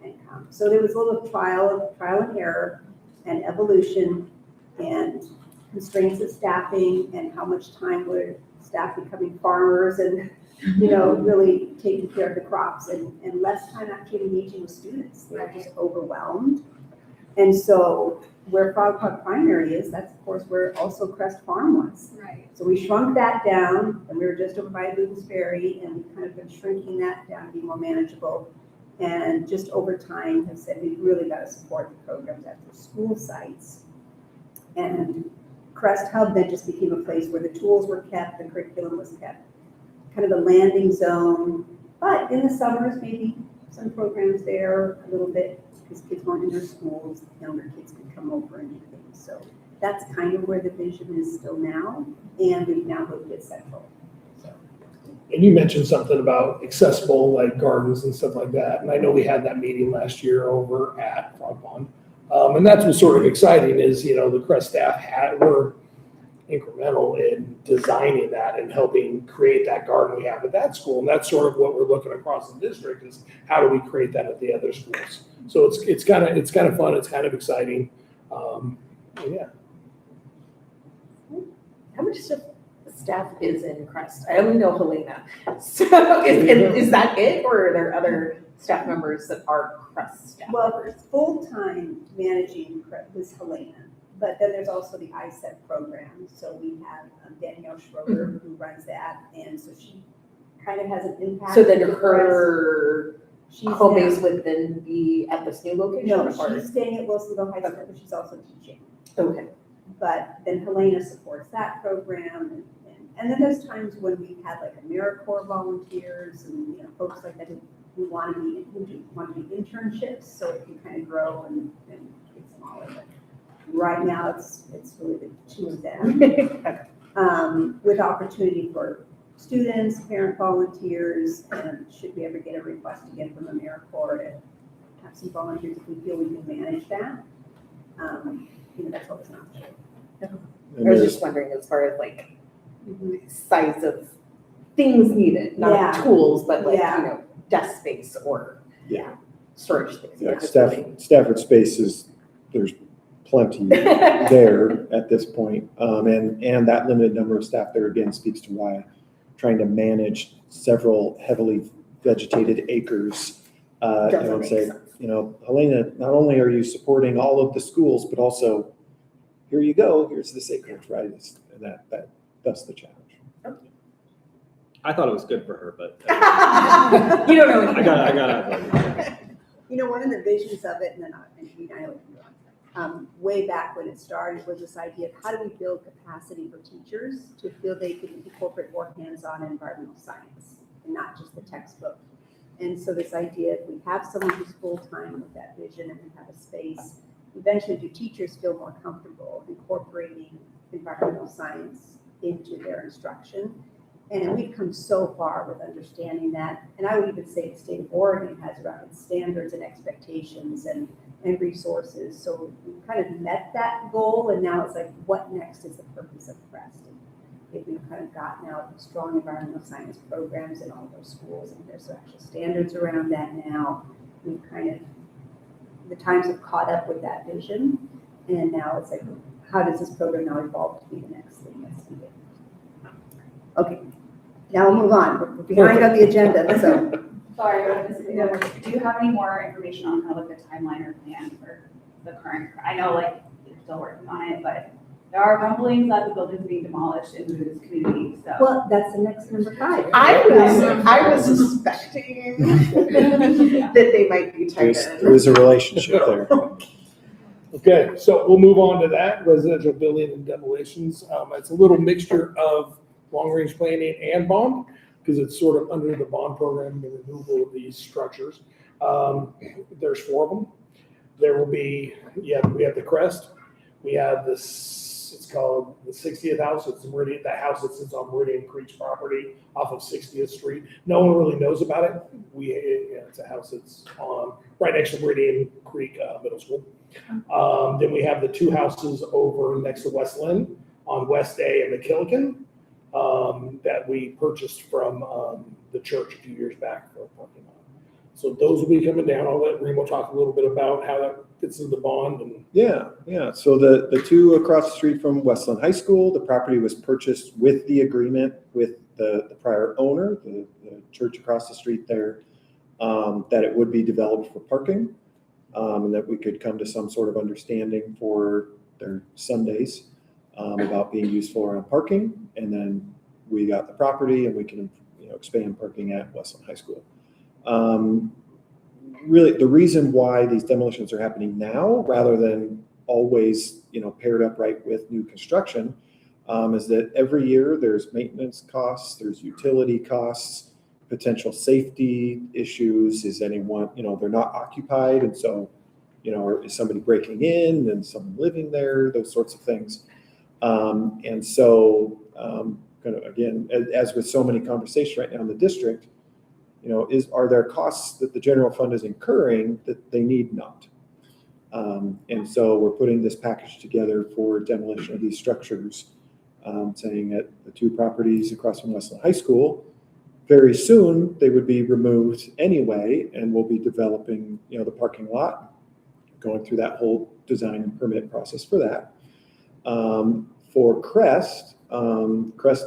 and come. So there was a little trial and error and evolution and constraints of staffing and how much time would staff becoming farmers and, you know, really taking care of the crops and less time actually engaging with students. They were just overwhelmed. And so where Frog Pond Primary is, that's of course where also Crest Farm was. Right. So we shrunk that down, and we were just over by Lucas Ferry, and we've kind of been shrinking that down to be more manageable. And just over time have said we've really got to support the programs at the school sites. And Crest Hub then just became a place where the tools were kept, the curriculum was kept, kind of the landing zone. But in the summers, maybe some programs there a little bit, because kids weren't in their schools, younger kids could come over and do things. So that's kind of where the vision is still now, and we've now moved it central. So. And you mentioned something about accessible like gardens and stuff like that. And I know we had that meeting last year over at Frog Pond. And that's what's sort of exciting is, you know, the Crest staff were incremental in designing that and helping create that garden we have at that school. And that's sort of what we're looking across the district is how do we create that at the other schools? So it's kind of fun. It's kind of exciting. Yeah. How much staff is in Crest? I only know Helena. So is that it, or are there other staff members that are Crest staff Well, members? full-time managing was Helena, but then there's also the ISEP program. So we have Danielle Schroeder who runs that, and so she kind of has an impact. So then with her She's home now- base would then be at this new location? No, or- she's staying at Wilsonville High School, but she's also teaching. Okay. But then Helena supports that program, and then there's times when we've had like AmeriCorps volunteers and, you know, folks like that who want to be internships, so it can kind of grow and get smaller. But right now, it's really the two of them, with opportunity for students, parent volunteers, and should we ever get a request again from AmeriCorps to have some volunteers if we feel we can manage that, you know, that's always an option. And I was there's- just wondering as far as like size of things needed, not Yeah. tools, but like, Yeah. you know, desk space or Yeah. storage space. Yeah, Stafford space is, there's plenty there at this point. And that limited number of staff there again speaks to why trying to manage several heavily vegetated acres, Doesn't make say, sense. you know, Helena, not only are you supporting all of the schools, but also here you go, here's this acreage, right? And that's the challenge. I thought it was good for her, but You don't know I anything. got You know, one of the visions of it, and then I know it can go on, way back when it started was this idea of how do we build capacity for teachers to feel they can incorporate more hands-on environmental science and not just the textbook. And so this idea, if we have someone who's full-time with that vision and we have a space, eventually do teachers feel more comfortable incorporating environmental science into their instruction? And we've come so far with understanding that. And I would even say the state of Oregon has around its standards and expectations and resources. So we've kind of met that goal, and now it's like, what next is the purpose of Crest? If we've kind of got now strong environmental science programs in all those schools, and there's actual standards around that now. We've kind of, the times have caught up with that vision, and now it's like, how does this program now evolve to be the next thing that's needed? Okay, now we'll move on. We're behind on the agenda, so. Sorry, but this is, do you have any more information on kind of like the timeline or plan for the current, I know like you're still working on it, but there are rumblings that the building's being demolished in this community, so. Well, that's the next number 5. I was suspecting that they might be tied in. There is a relationship there. Okay, so we'll move on to that, residential building and demolitions. It's a little mixture of long-range planning and bond, because it's sort of under the bond program, the removal of these structures. There's 4 of them. There will be, we have the crest, we have this, it's called the 60th house, it's Meridian, that house that sits on Meridian Creek's property off of 60th Street. No one really knows about it. It's a house that's on, right next to Meridian Creek Middle School. Then we have the 2 houses over next to West Linn on West A and McKillican that we purchased from the church a few years back for a parking lot. So those will be coming down. I'll let Remo talk a little bit about how that fits into the bond. And Yeah. So the 2 across the street from Westland High School, the property was purchased with the agreement with the prior owner, the church across the street there, that it would be developed for parking, and that we could come to some sort of understanding for their Sundays about being useful around parking. And then we got the property and we can expand parking at Westland High School. Really, the reason why these demolitions are happening now, rather than always, paired up right with new construction, is that every year there's maintenance costs, there's utility costs, potential safety issues. Is anyone, they're not occupied, and so, or is somebody breaking in and someone living there? Those sorts of things. And so, kind of again, as with so many conversations right now in the district, are there costs that the general fund is incurring that they need not? And so we're putting this package together for demolition of these structures, saying at the 2 properties across from Westland High School, very soon they would be removed anyway, and we'll be developing, the parking lot, going through that whole design and permit process for that. For Crest, Crest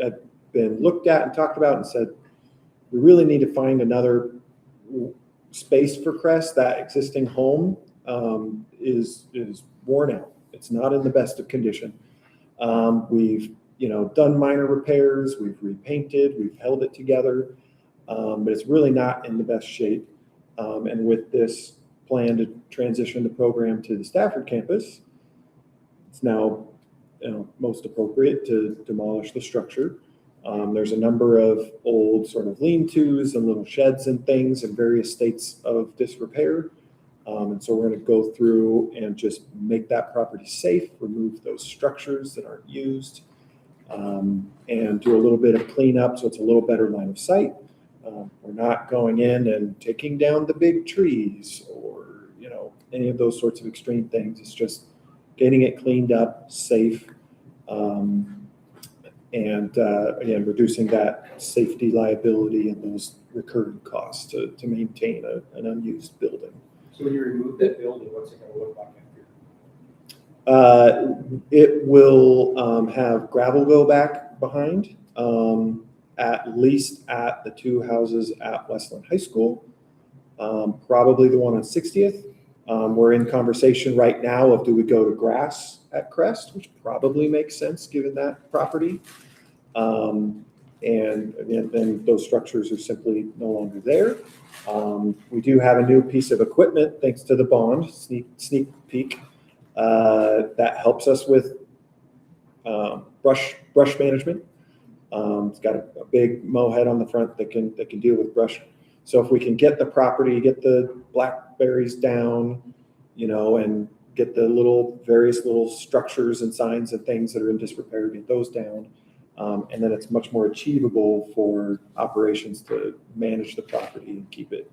had been looked at and talked about and said, we really need to find another space for Crest. That existing home is worn out. It's not in the best of condition. We've done minor repairs. We've repainted. We've held it together, but it's really not in the best shape. And with this plan to transition the program to the Stafford campus, it's now most appropriate to demolish the structure. There's a number of old sort of lean-tos and little sheds and things in various states of disrepair. And so we're going to go through and just make that property safe, remove those structures that aren't used, and do a little bit of cleanup so it's a little better line of sight. We're not going in and taking down the big trees or, any of those sorts of extreme things. It's just getting it cleaned up, safe, and again, reducing that safety liability and those recurring costs to maintain an unused building. So when you remove that building, what's it going to look like after? It will have gravel go back behind, at least at the 2 houses at Westland High School, probably the one on 60th. We're in conversation right now of do we go to grass at Crest, which probably makes sense given that property. And again, then those structures are simply no longer there. We do have a new piece of equipment thanks to the bond, sneak peek, that helps us with brush management. It's got a big mow head on the front that can deal with brush. So if we can get the property, get the blackberries down, and get the various little structures and signs and things that are in disrepair, get those down. And then it's much more achievable for operations to manage the property and keep it,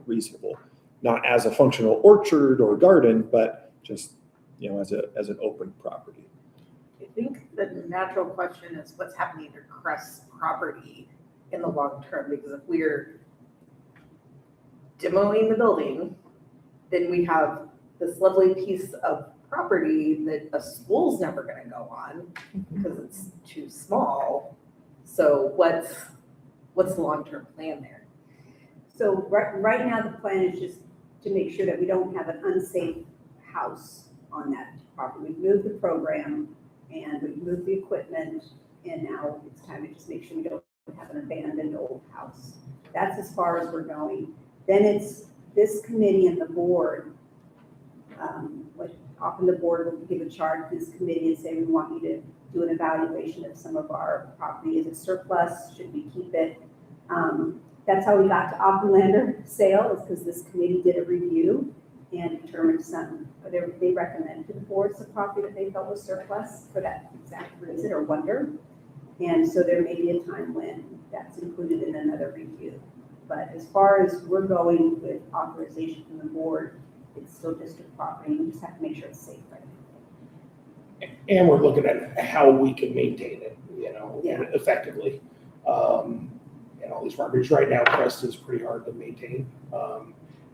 reasonable. Not as a functional orchard or garden, but just, as an open property. I think the natural question is what's happening to Crest's property in the long term, because if we're demoing the building, then we have this lovely piece of property that a school's never going to go on because it's too small. So what's the long-term plan there? So right now, the plan is just to make sure that we don't have an unsafe house on that property. We've moved the program and we've moved the equipment, and now it's time to just make sure we don't have an abandoned old house. That's as far as we're going. Then it's this committee and the board, often the board will give a charge to this committee and say, we want you to do an evaluation of some of our property. Is it surplus? Should we keep it? That's how we got to Oppenlander sale, is because this committee did a review and determined they recommended to the board some property that they felt was surplus for that exact reason or wonder. And so there may be a time when that's included in another review. But as far as we're going with authorization from the board, it's still district property. We just have to make sure it's safe, right? And we're looking at how we can maintain it, Yeah. effectively. And all these properties right now, Crest is pretty hard to maintain.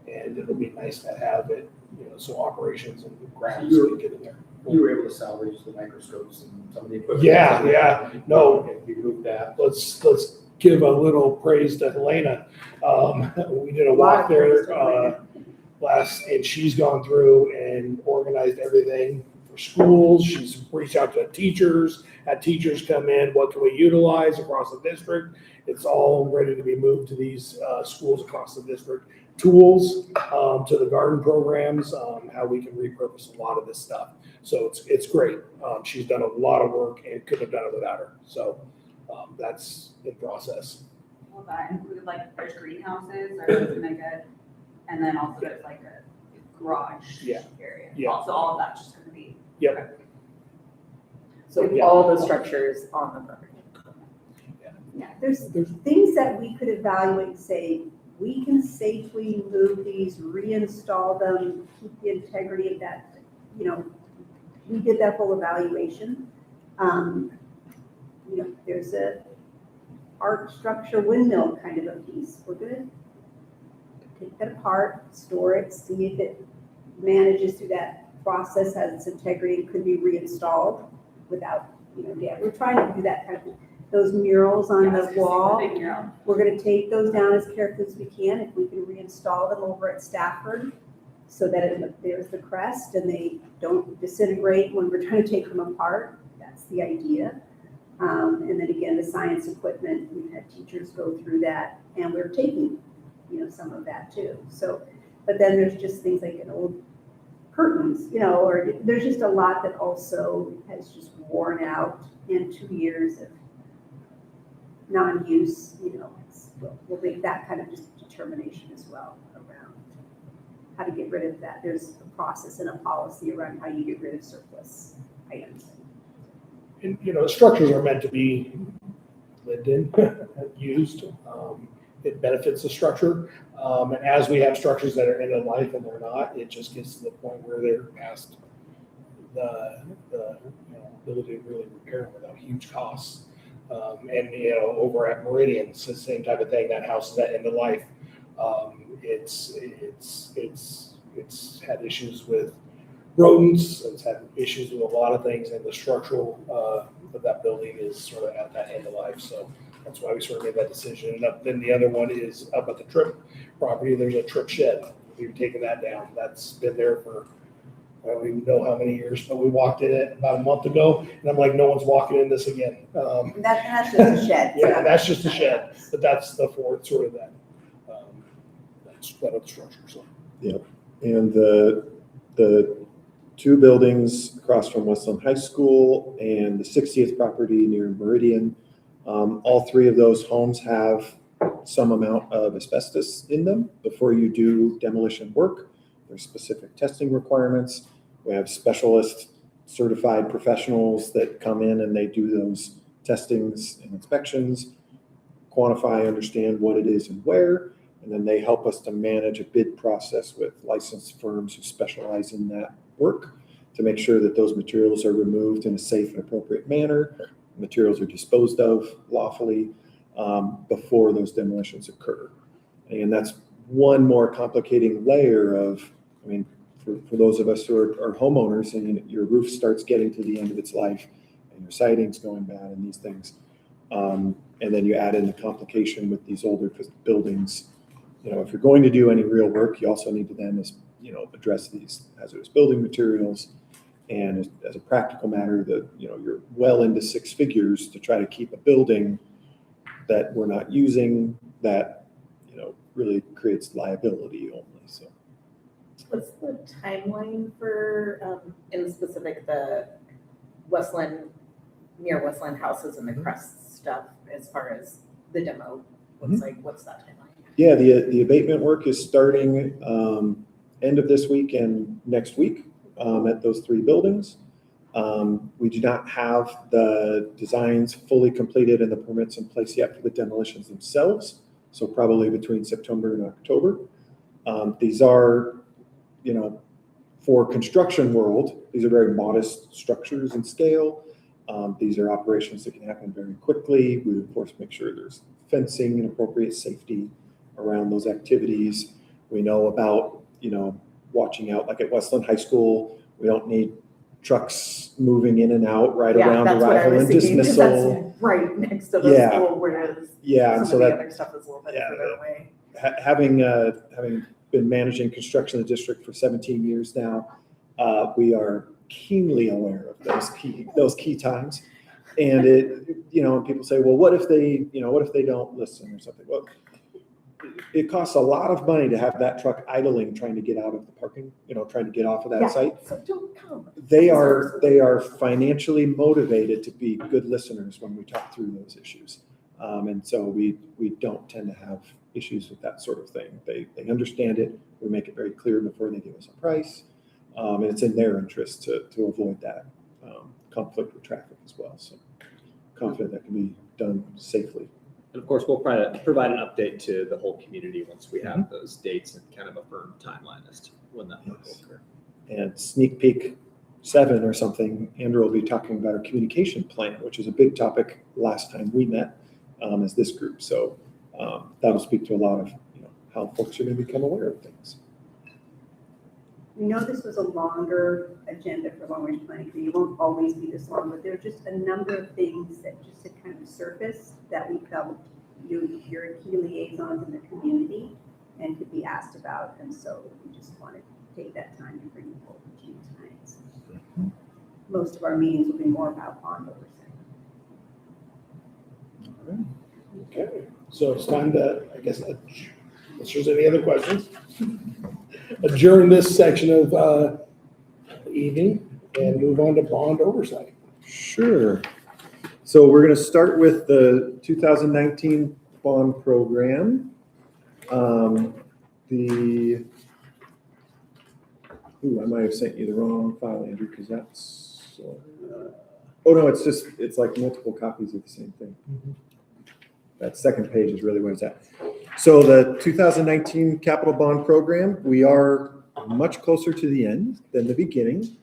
And it'll be nice to have it, so operations and grounds can get in there. You were able to salvage the microscopes and some of the equipment. Yeah. No. And we moved that. Let's give a little praise to Helena. We did a walk there and she's gone through and organized everything for schools. She's reached out to teachers, had teachers come in, what can we utilize across the district? It's all ready to be moved to these schools across the district. Tools to the garden programs, how we can repurpose a lot of this stuff. So it's great. She's done a lot of work and couldn't have done it without her. So that's in process. Will that include like there's greenhouses or something like that? And then also there's like a garage area. Yeah. Also all of that's just gonna be. Yep. So Yeah. all the structures on the property. Yeah, there's things that we could evaluate and say, we can safely move these, reinstall them, keep the integrity of that. We did that full evaluation. There's a art structure windmill kind of a piece. We're gonna take that apart, store it, see if it manages through that process, has its integrity, and could be reinstalled without, we're trying to do that kind of thing. Those murals on the wall, Big mural. we're gonna take those down as carefully as we can. If we can reinstall them over at Stafford so that there's the crest and they don't disintegrate when we're trying to take them apart, that's the idea. And then again, the science equipment, we've had teachers go through that and we're taking, some of that too. So, but then there's just things like an old curtains, or there's just a lot that also has just worn out in 2 years of non-use, we'll make that kind of just determination as well around how to get rid of that. There's a process and a policy around how you get rid of surplus items. And, structures are meant to be lived in, used. It benefits the structure. And as we have structures that are end of life and they're not, it just gets to the point where they're past the ability to really repair them without huge costs. And over at Meridian, it's the same type of thing. That house is at end of life. It's had issues with rodents. It's had issues with a lot of things, and the structural of that building is sort of at that end of life. So that's why we sort of made that decision. And then the other one is up at the Trip property. There's a Trip shed. We've taken that down. That's been there for I don't even know how many years, but we walked in it about a month ago, and I'm like, no one's walking in this again. That's just a shed. Yeah, that's just a shed, but that's the fourth sort of that other structure. So. Yeah, and the two buildings across from Westland High School and the 60th property near Meridian, all three of those homes have some amount of asbestos in them. Before you do demolition work, there's specific testing requirements. We have specialist certified professionals that come in and they do those testings and inspections, quantify, understand what it is and where, and then they help us to manage a bid process with licensed firms who specialize in that work to make sure that those materials are removed in a safe and appropriate manner, materials are disposed of lawfully before those demolitions occur. And that's one more complicating layer of, for those of us who are homeowners, and your roof starts getting to the end of its life and your siding's going bad and these things. And then you add in the complication with these older buildings. If you're going to do any real work, you also need to then, address these hazardous building materials. And as a practical matter, you're well into six figures to try to keep a building that we're not using that, really creates liability only. So What's the timeline for, in specific, the Westland, near Westland houses and the crest stuff as far as the demo? What's that timeline? Yeah, the abatement work is starting end of this week and next week at those 3 buildings. We do not have the designs fully completed and the permits in place yet for the demolitions themselves, so probably between September and October. These are, for construction world, these are very modest structures in scale. These are operations that can happen very quickly. We, of course, make sure there's fencing and appropriate safety around those activities. We know about, watching out, like at Westland High School, we don't need trucks moving in and out right around arrival and dismissal. That's right next to the school, whereas and some of the other stuff is a little bit further away. Having been managing construction in the district for 17 years now, we are keenly aware of those key times. And and people say, well, what if they don't listen or something? Well, it costs a lot of money to have that truck idling, trying to get out of the parking, trying to get off of that site. So don't come. They are financially motivated to be good listeners when we talk through those issues. And so we don't tend to have issues with that sort of thing. They understand it. We make it very clear before they give us a price. And it's in their interest to avoid that conflict with traffic as well. So confident that can be done safely. And of course, we'll provide an update to the whole community once we have those dates and kind of a firm timeline as to when that work will occur. And sneak peek 7 or something, Andrew will be talking about our communication plan, which is a big topic last time we met as this group. So that'll speak to a lot of how folks are going to become aware of things. We know this was a longer agenda for long range planning, so you won't always be this long, but there are just a number of things that just had kind of surfaced that we felt you're key liaisons in the community and could be asked about. And so we just wanted to take that time to bring you forward to you tonight. So most of our meetings will be more about bond oversight. Okay, so it's time to, I guess, unless there's any other questions, adjourn this section of the evening and move on to bond oversight. Sure. So we're going to start with the 2019 bond program. I might have sent you the wrong file, Andrew, because that's, oh no, it's like multiple copies of the same thing. That second page is really where it's at. So the 2019 capital bond program, we are much closer to the end than the beginning.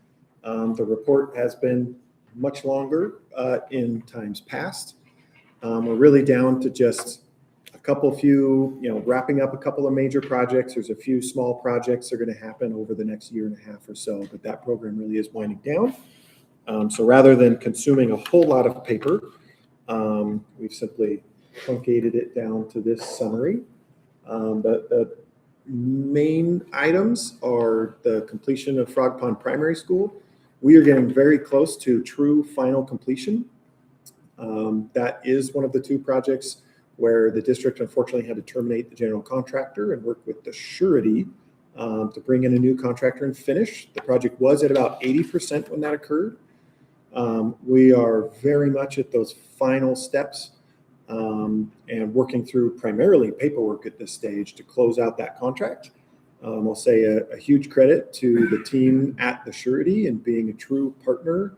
The report has been much longer in times past. We're really down to just wrapping up a couple of major projects. There's a few small projects that are going to happen over the next year and a half or so, but that program really is winding down. So rather than consuming a whole lot of paper, we've simply truncated it down to this summary. The main items are the completion of Frog Pond Primary School. We are getting very close to true final completion. That is one of the 2 projects where the district unfortunately had to terminate the general contractor and work with the surety to bring in a new contractor and finish. The project was at about 80% when that occurred. We are very much at those final steps and working through primarily paperwork at this stage to close out that contract. I'll say a huge credit to the team at the surety and being a true partner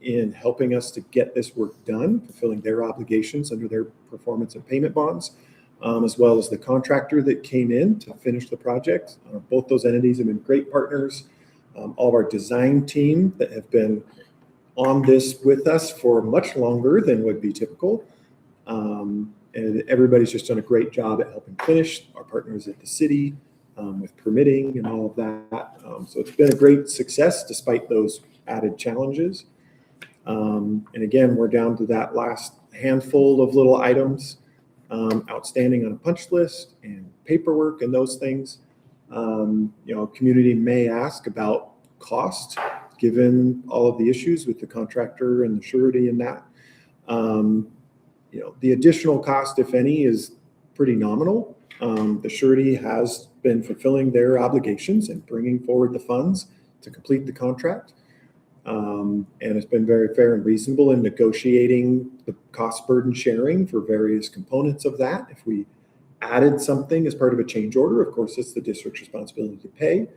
in helping us to get this work done, fulfilling their obligations under their performance and payment bonds, as well as the contractor that came in to finish the project. Both those entities have been great partners. All of our design team that have been on this with us for much longer than would be typical. And everybody's just done a great job at helping finish. Our partners at the city with permitting and all of that. So it's been a great success despite those added challenges. And again, we're down to that last handful of little items outstanding on a punch list and paperwork and those things. Community may ask about cost given all of the issues with the contractor and the surety and that. The additional cost, if any, is pretty nominal. The surety has been fulfilling their obligations and bringing forward the funds to complete the contract. And it's been very fair and reasonable in negotiating the cost burden sharing for various components of that. If we added something as part of a change order, of course, it's the district's responsibility to pay.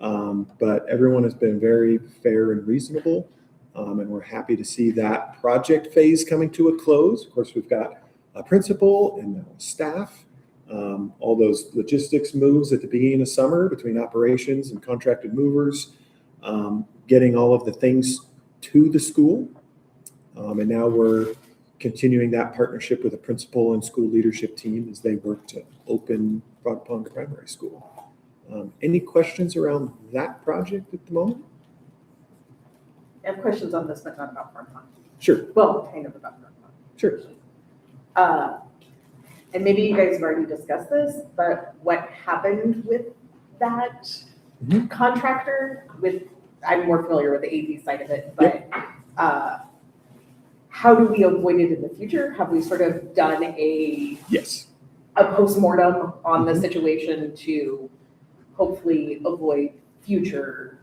But everyone has been very fair and reasonable. And we're happy to see that project phase coming to a close. Of course, we've got a principal and now staff. All those logistics moves at the beginning of summer between operations and contracted movers, getting all of the things to the school. And now we're continuing that partnership with the principal and school leadership team as they work to open Frog Pond Primary School. Any questions around that project at the moment? I have questions on this, but not about Farm Pond. Sure, Well, kind of about Farm Pond. sure. And maybe you guys have already discussed this, but what happened with that Mhm. contractor with, I'm more familiar with the AV side of it, but how do we avoid it in the future? Have we sort of done a Yes. postmortem on the Mhm. situation to hopefully avoid future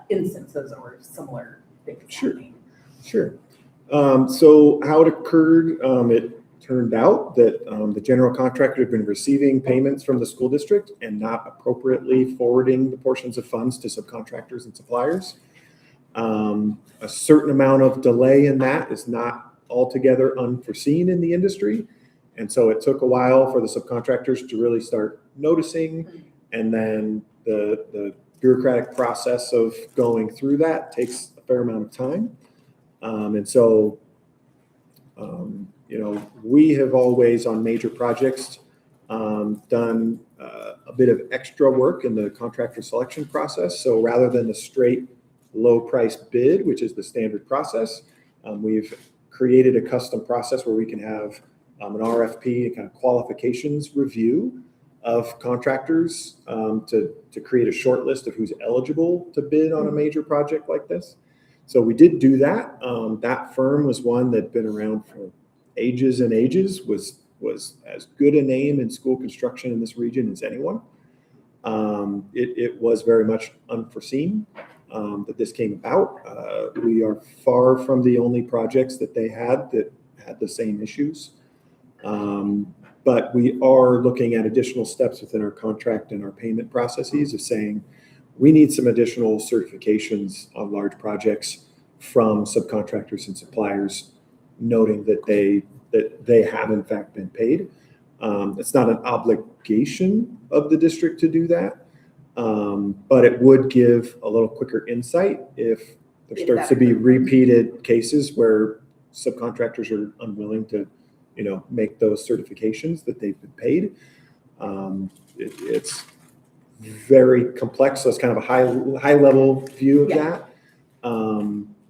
instances or similar things Sure. happening? Sure. So how it occurred, it turned out that the general contractor had been receiving payments from the school district and not appropriately forwarding the portions of funds to subcontractors and suppliers. A certain amount of delay in that is not altogether unforeseen in the industry. And so it took a while for the subcontractors to really start noticing. And then the bureaucratic process of going through that takes a fair amount of time. And so, we have always on major projects done a bit of extra work in the contractor selection process. So rather than the straight low price bid, which is the standard process, we've created a custom process where we can have an RFP and kind of qualifications review of contractors to create a short list of who's eligible to bid on a major project like this. So we did do that. That firm was one that'd been around for ages and ages, was as good a name in school construction in this region as anyone. It was very much unforeseen that this came about. We are far from the only projects that they had that had the same issues. But we are looking at additional steps within our contract and our payment processes of saying, we need some additional certifications on large projects from subcontractors and suppliers, noting that they have in fact been paid. It's not an obligation of the district to do that, but it would give a little quicker insight if there starts to be repeated cases where subcontractors are unwilling to, make those certifications that they've been paid. It's very complex, so it's kind of a high level view of that.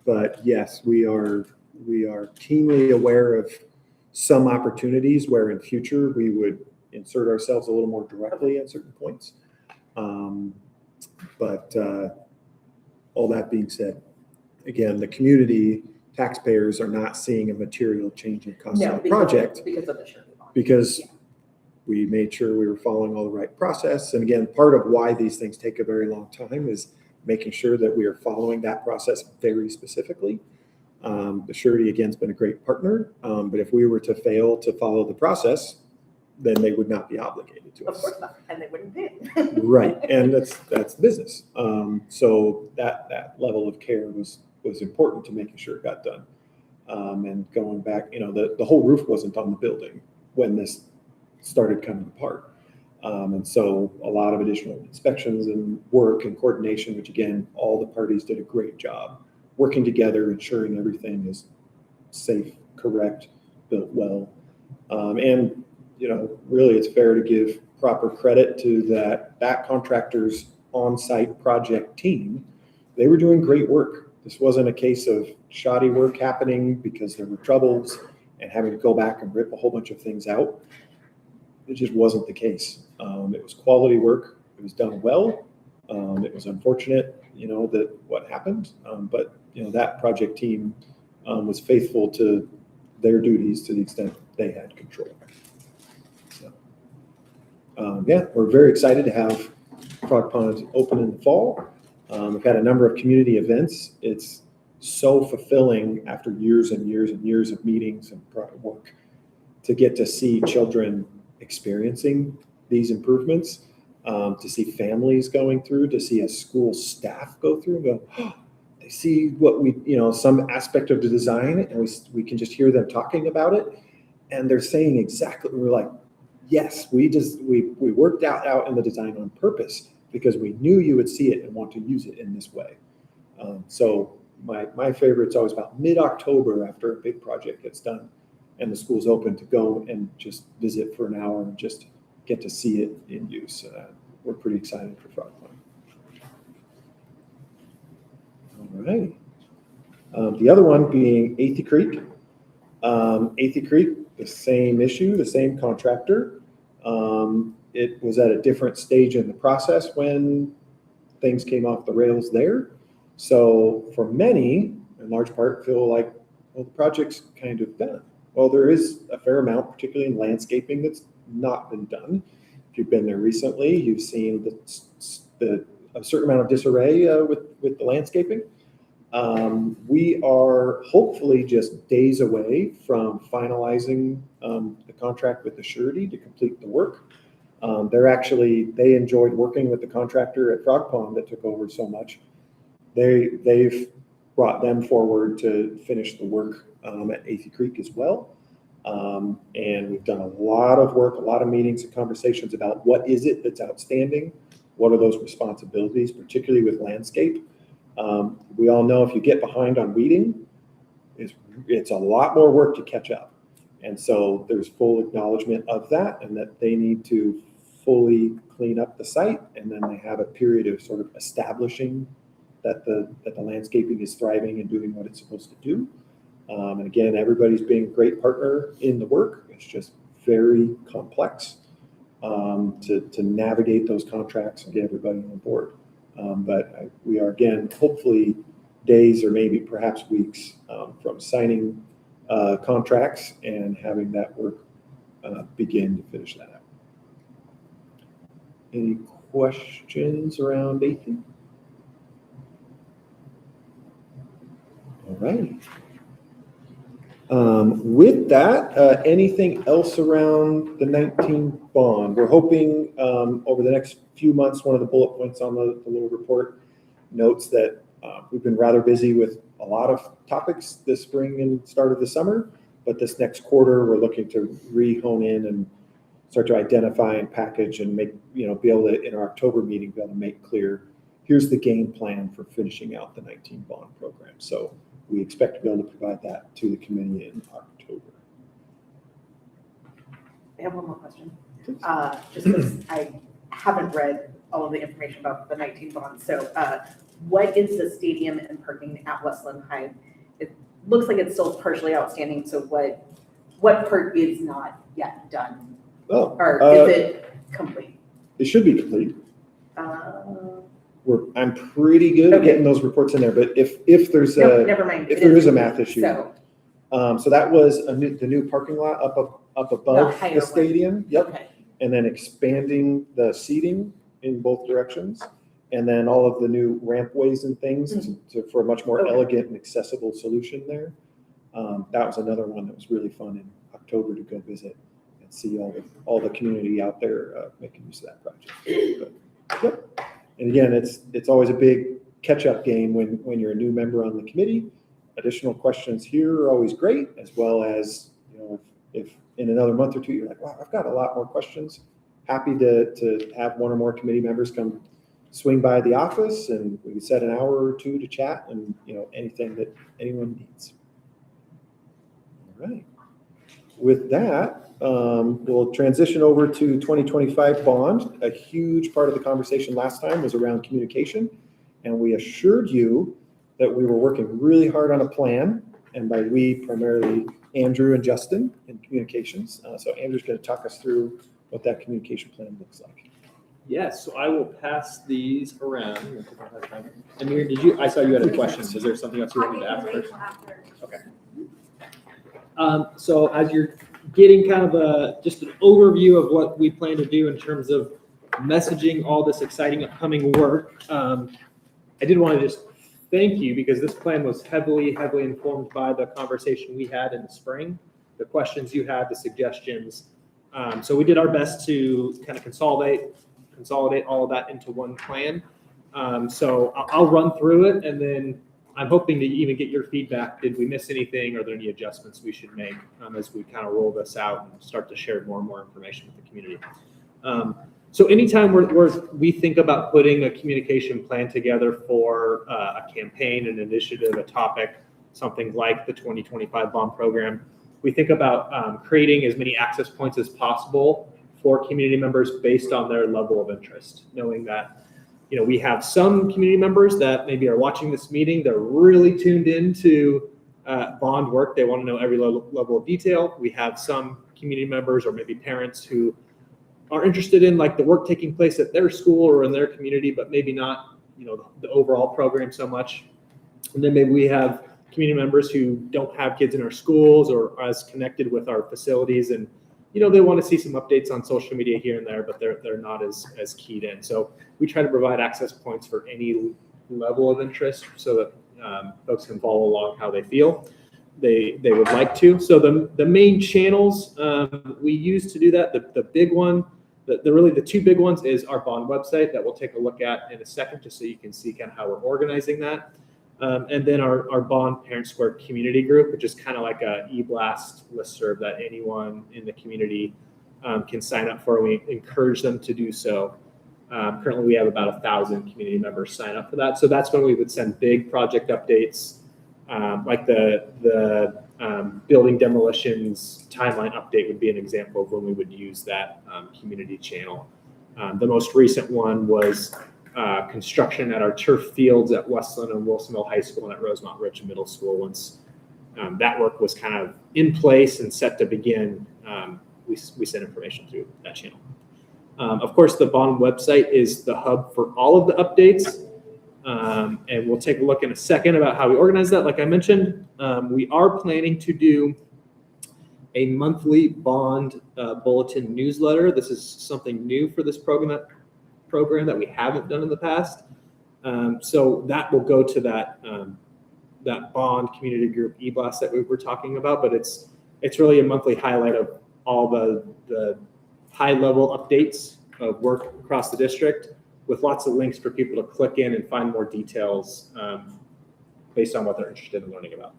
But yes, we are keenly aware of some opportunities where in future we would insert ourselves a little more directly at certain points. But all that being said, again, the community taxpayers are not seeing a material change in cost of the project Because of the surety bond. because we made sure we were following all the right process. And again, part of why these things take a very long time is making sure that we are following that process very specifically. The surety, again, has been a great partner, but if we were to fail to follow the process, then they would not be obligated to us. Of course not, and they wouldn't pay. Right, and that's business. So that level of care was important to making sure it got done. And going back, the whole roof wasn't on the building when this started coming apart. And so a lot of additional inspections and work and coordination, which again, all the parties did a great job working together, ensuring everything is safe, correct, built well. And, really it's fair to give proper credit to that contractor's on-site project team. They were doing great work. This wasn't a case of shoddy work happening because there were troubles and having to go back and rip a whole bunch of things out. It just wasn't the case. It was quality work. It was done well. It was unfortunate, that what happened. But, that project team was faithful to their duties to the extent they had control. So, yeah, we're very excited to have Frog Pond open in the fall. We've had a number of community events. It's so fulfilling after years and years and years of meetings and work to get to see children experiencing these improvements, to see families going through, to see a school staff go through and go, oh, they see what we, some aspect of the design, and we can just hear them talking about it. And they're saying exactly, we're like, yes, we worked out in the design on purpose because we knew you would see it and want to use it in this way. So my favorite's always about mid-October after a big project gets done and the school's open to go and just visit for an hour and just get to see it in use. We're pretty excited for Frog Pond. All right. The other one being Athey Creek. Athey Creek, the same issue, the same contractor. It was at a different stage in the process when things came off the rails there. So for many, in large part, feel like, well, the project's kind of done. Well, there is a fair amount, particularly in landscaping, that's not been done. If you've been there recently, you've seen a certain amount of disarray with the landscaping. We are hopefully just days away from finalizing the contract with the surety to complete the work. They enjoyed working with the contractor at Frog Pond that took over so much. They've brought them forward to finish the work at Athey Creek as well. And we've done a lot of work, a lot of meetings and conversations about what is it that's outstanding, what are those responsibilities, particularly with landscape. We all know if you get behind on weeding, it's a lot more work to catch up. And so there's full acknowledgement of that and that they need to fully clean up the site. And then they have a period of sort of establishing that the landscaping is thriving and doing what it's supposed to do. And again, everybody's being a great partner in the work. It's just very complex to navigate those contracts and get everybody on board. But we are, again, hopefully days or maybe perhaps weeks from signing contracts and having that work begin to finish that out. Any questions around Athey? All right. With that, anything else around the 19 bond? We're hoping over the next few months, one of the bullet points on the little report notes that we've been rather busy with a lot of topics this spring and start of the summer, but this next quarter, we're looking to re-hone in and start to identify and package and make, be able to, in our October meeting, be able to make clear, here's the game plan for finishing out the 19 bond program. So we expect to be able to provide that to the committee in October. I have one more question. Just because I haven't read all of the information about the 19 bonds. So what is the stadium and parking at Westland High? It looks like it's still partially outstanding. So what part is not yet done? Oh, Or is it complete? It should be complete. I'm pretty good at getting those reports in there, but if there's Never mind. if there is a math issue. So that was the new parking lot up above the stadium. One. Yep. Okay. And then expanding the seating in both directions. And then all of the new rampways and things for a much more elegant and accessible solution there. That was another one that was really fun in October to go visit and see all the community out there making use of that project. But, yep. And again, it's always a big catch-up game when you're a new member on the committee. Additional questions here are always great, as well as, if in another month or two, you're like, wow, I've got a lot more questions. Happy to have one or more committee members come swing by the office and we can set an hour or two to chat and, anything that anyone needs. All right. With that, we'll transition over to 2025 bond. A huge part of the conversation last time was around communication. And we assured you that we were working really hard on a plan. And by we, primarily Andrew and Justin in communications. So Andrew's going to talk us through what that communication plan looks like. Yes, so I will pass these around. Amir, I saw you had a question. Is there something else you wanted to ask first? Okay. So as you're getting kind of just an overview of what we plan to do in terms of messaging all this exciting upcoming work. I did want to just thank you because this plan was heavily informed by the conversation we had in the spring, the questions you had, the suggestions. So we did our best to kind of consolidate all of that into one plan. So I'll run through it, and then I'm hoping to even get your feedback. Did we miss anything? Are there any adjustments we should make as we kind of roll this out and start to share more and more information with the community? So anytime we think about putting a communication plan together for a campaign, an initiative, a topic, something like the 2025 bond program, we think about creating as many access points as possible for community members based on their level of interest, knowing that we have some community members that maybe are watching this meeting. They're really tuned into bond work. They want to know every level of detail. We have some community members or maybe parents who are interested in like the work taking place at their school or in their community, but maybe not, the overall program so much. And then maybe we have community members who don't have kids in our schools or as connected with our facilities, and they want to see some updates on social media here and there, but they're not as keyed in. So we try to provide access points for any level of interest so that folks can follow along how they feel they would like to. So the main channels we use to do that, the big one, really the two big ones is our bond website that we'll take a look at in a second, just so you can see kind of how we're organizing that. And then our Bond Parent Square community group, which is kind of like a e-blast listserv that anyone in the community can sign up for. We encourage them to do so. Currently, we have about 1,000 community members sign up for that. So that's when we would send big project updates, like the building demolitions timeline update would be an example of when we would use that community channel. The most recent one was construction at our turf fields at Westland and Wilsonville High School and at Rosemont Ridge Middle School. Once that work was kind of in place and set to begin, we sent information through that channel. Of course, the bond website is the hub for all of the updates, and we'll take a look in a second about how we organize that. Like I mentioned, we are planning to do a monthly bond bulletin newsletter. This is something new for this program that we haven't done in the past. So that will go to that bond community group e-blast that we were talking about, but it's really a monthly highlight of all the high level updates of work across the district, with lots of links for people to click in and find more details based on what they're interested in learning about.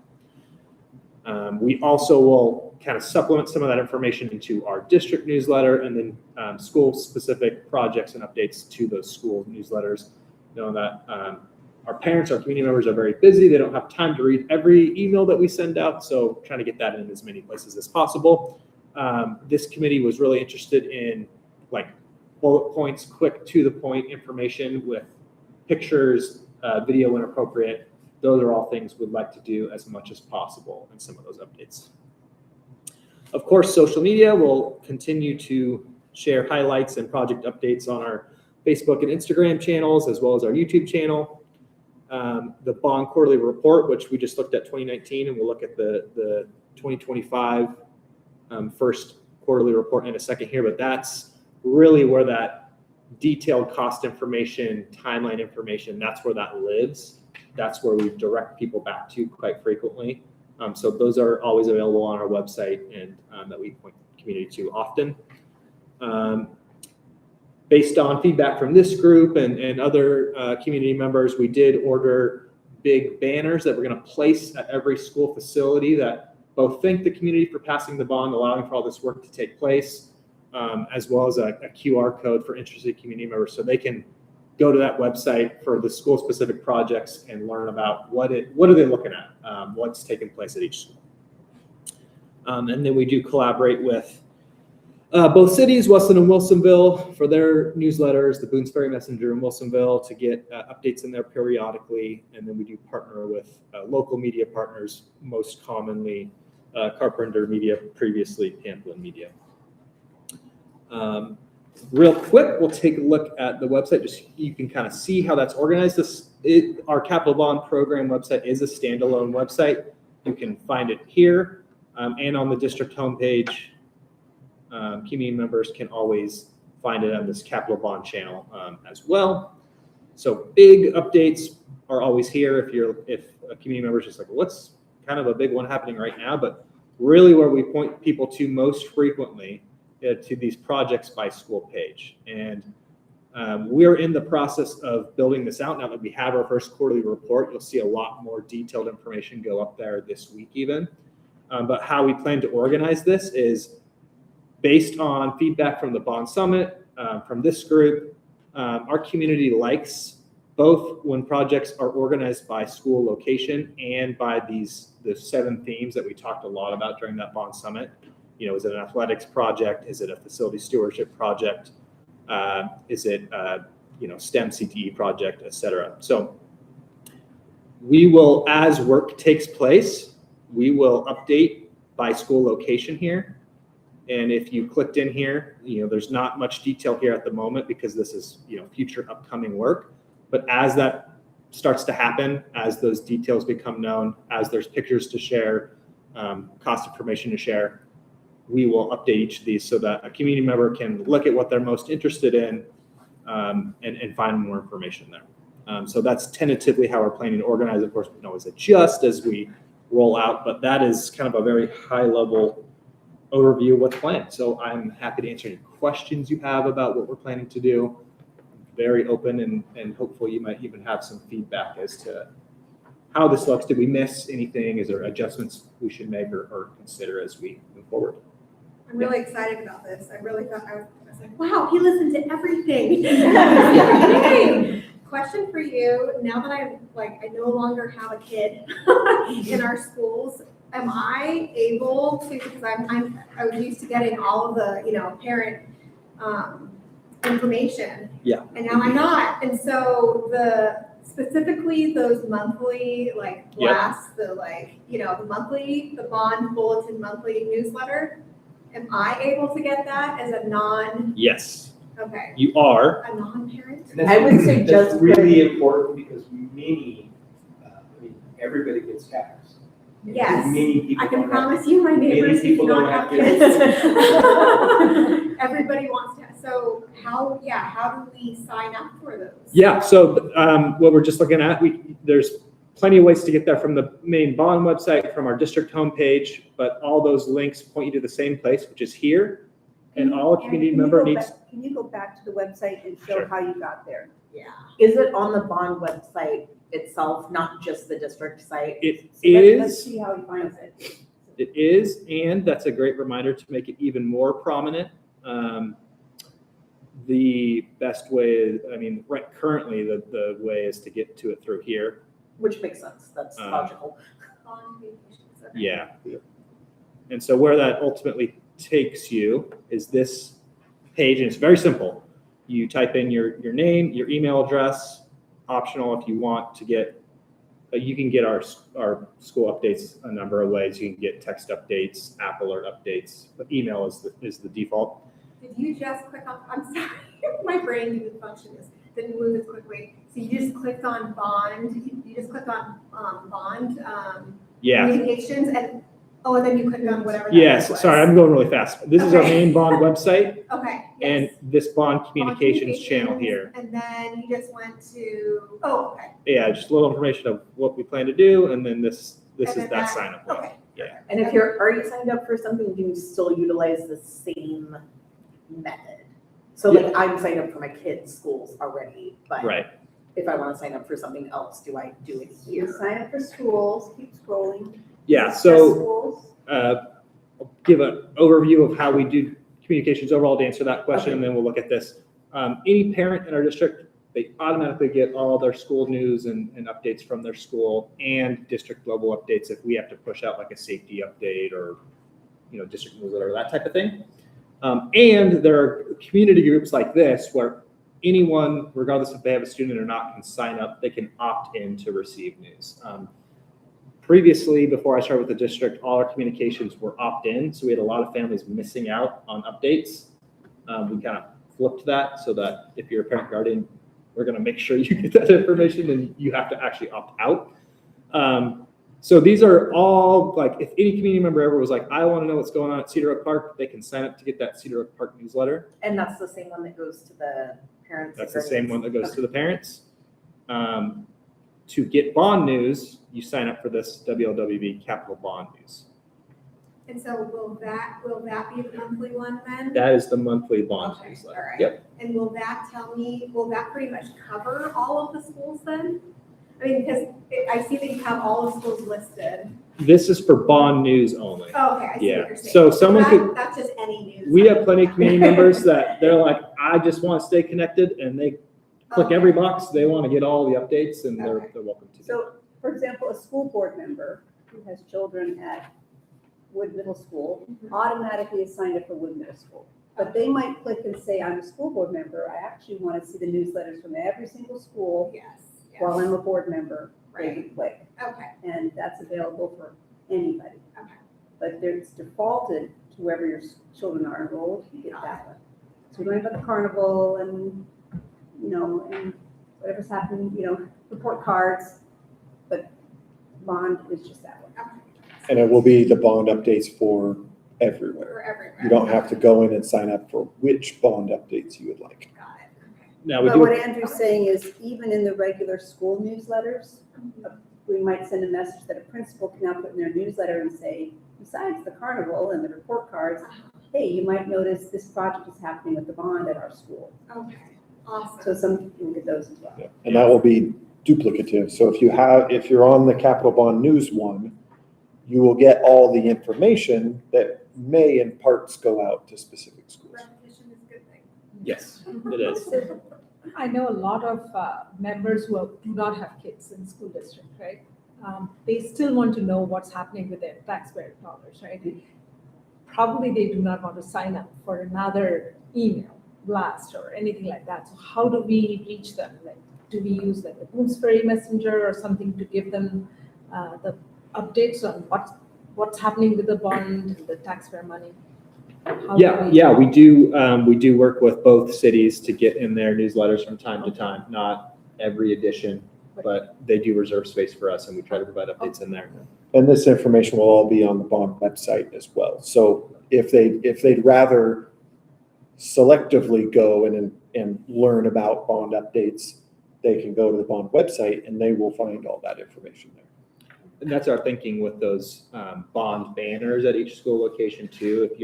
We also will kind of supplement some of that information into our district newsletter, and then school-specific projects and updates to those school newsletters, knowing that our parents, our community members are very busy. They don't have time to read every email that we send out, so trying to get that in as many places as possible. This committee was really interested in like bullet points, quick to-the-point information with pictures, video when appropriate. Those are all things we'd like to do as much as possible in some of those updates. Of course, social media will continue to share highlights and project updates on our Facebook and Instagram channels, as well as our YouTube channel. The bond quarterly report, which we just looked at 2019, and we'll look at the 2025 first quarterly report in a second here, but that's really where that detailed cost information, timeline information, that's where that lives. That's where we direct people back to quite frequently. So those are always available on our website, and that we point the community to often. Based on feedback from this group and other community members, we did order big banners that we're going to place at every school facility that both thank the community for passing the bond, allowing for all this work to take place, as well as a QR code for interested community members, so they can go to that website for the school-specific projects and learn about what are they looking at, what's taking place at each school. And then we do collaborate with both cities, Westland and Wilsonville, for their newsletters, the Boones Ferry Messenger in Wilsonville, to get updates in there periodically. And then we do partner with local media partners, most commonly Carpenter Media, previously Pamplin Media. Real quick, we'll take a look at the website, just so you can kind of see how that's organized. Our Capital Bond Program website is a standalone website. You can find it here and on the district homepage. community members can always find it on this capital bond channel as well. So big updates are always here if a community member is just like, what's kind of a big one happening right now? But really where we point people to most frequently to these projects by school page. And we're in the process of building this out. Now that we have our first quarterly report, you'll see a lot more detailed information go up there this week even. But how we plan to organize this is based on feedback from the Bond Summit, from this group. Our community likes both when projects are organized by school location and by the 7 themes that we talked a lot about during that Bond Summit. You know, is it an athletics project? Is it a facility stewardship project? Is it STEM CTE project, et cetera? So we will, as work takes place, we will update by school location here. And if you clicked in here, there's not much detail here at the moment because this is, future upcoming work. But as that starts to happen, as those details become known, as there's pictures to share, cost information to share, we will update each of these so that a community member can look at what they're most interested in and find more information there. So that's tentatively how we're planning to organize. Of course, we can always adjust as we roll out, but that is kind of a very high level overview of what's planned. So I'm happy to answer any questions you have about what we're planning to do. Very open and hopefully you might even have some feedback as to how this looks. Did we miss anything? Is there adjustments we should make or consider as we move forward? I'm really excited about this. I really thought, I was like, wow, he listened to everything. Hey, question for you. Now that I no longer have a kid in our schools, am I able to, because I was used to getting all of the, parent information. Yeah. And now I'm not. And so specifically those monthly blasts, the monthly, the bond bulletin monthly newsletter, am I able to get that as a Yes, okay, you are. a non-parent? I would say That's just really important because everybody gets taxed. Yes. Many people I can don't have- promise you my neighbors people do don't not have have kids. Everybody wants to, so how do we sign up for those? Yeah, so what we're just looking at, there's plenty of ways to get there from the main bond website, from our district homepage, but all those links point you to the same place, which is here. And all a community member needs. Can you go back to the website and show Sure. how you got there? Yeah. Is it on the bond website itself, not just the district site? It Let's is. see how he finds it. It is, and that's a great reminder to make it even more prominent. The best way is, currently the way is to get to it through here. Which makes sense, that's logical. Bond communications, okay. Yeah. And so where that ultimately takes you is this page, and it's very simple. You type in your name, your email address, optional if you want to get, you can get our school updates a number of ways. You can get text updates, app alert updates, but email is the default. Did you just click on, I'm sorry, my brain didn't move as quickly. So you just clicked on bond, you just clicked on bond Yeah. communications and then you clicked on whatever that Yes, was. sorry, I'm going really fast. This is our Okay. main bond website Okay, and yes. this bond Bond communications channel here. And then you just went to, okay. Yeah, just a little information of what we plan to do, and then this And is then that sign up link. Okay. Yeah. And if you're already signed up for something, you can still utilize the same method. So I'm signed up for my kids' schools already, but Right. if I want to sign up for something else, do I do it You here? sign up for schools, keep scrolling. Yeah, Just so schools. I'll give an overview of how we do communications overall to answer that question, and then we'll look at this. Any parent in our district, they automatically get all their school news and updates from their school and district level updates if we have to push out like a safety update or, district newsletter, that type of thing. And there are community groups like this where anyone, regardless if they have a student or not, can sign up. They can opt in to receive news. Previously, before I started with the district, all our communications were opt-in, so we had a lot of families missing out on updates. We kind of flipped that so that if you're a parent guardian, we're going to make sure you get that information and you have to actually opt out. So these are all, like, if any community member ever was like, I want to know what's going on at Cedar Oak Park, they can sign up to get that Cedar Oak Park newsletter. And that's the same one that goes to the parents? That's the same one that goes to the parents. To get bond news, you sign up for this WLWB Capital Bond News. And so will that be the monthly one then? That is the monthly bond Okay, newsletter. all right. Yep. And will that pretty much cover all of the schools then? I mean, because I see that you have all the schools listed. This is for bond news only. Oh, okay, I see Yeah. what you're saying. So someone could, That's just any news. we have plenty of community members that they're like, I just want to stay connected, and they click every box. They want to get all the updates, and they're welcome to. So, for example, a school board member who has children at Wood Middle School automatically is signed up for Wood Middle School. But they might click and say, I'm a school board member, I actually want to see the newsletters from every single school Yes. while I'm a board member. They Right. would click, Okay, and that's available for anybody. okay. But it's defaulted to wherever your children are enrolled, you get that one. So we don't have about the carnival and, and whatever's happening, report cards, but bond is just that one. And it will be the bond updates for everywhere. For everywhere. You don't have to go in and sign up for which bond updates you would like. Got it. Okay. Now we But do. what Andrew's saying is, even in the regular school newsletters, we might send a message that a principal can now put in their newsletter and say, besides the carnival and the report cards, hey, you might notice this project is happening with the bond at our school. Okay, awesome. So some people will get those as well. Yeah. And that will be duplicative. So if you're on the Capital Bond News one, you will get all the information that may in parts go out to specific schools. Repetition is a good thing. Yes, it is. I know a lot of members who do not have kids in school district, right? They still want to know what's happening with their taxpayer dollars, right? Probably they do not want to sign up for another email blast or anything like that. So how do we reach them? Like, do we use like the Bloomsbury Messenger or something to give them the updates on what's happening with the bond, the taxpayer money? We do work with both cities to get in their newsletters from time to time. Not every edition, but they do reserve space for us, and we try to provide updates in there. And this information will all be on the bond website as well. So if they'd rather selectively go and learn about bond updates, they can go to the bond website and they will find all that information there. And that's our thinking with those bond banners at each school location too. If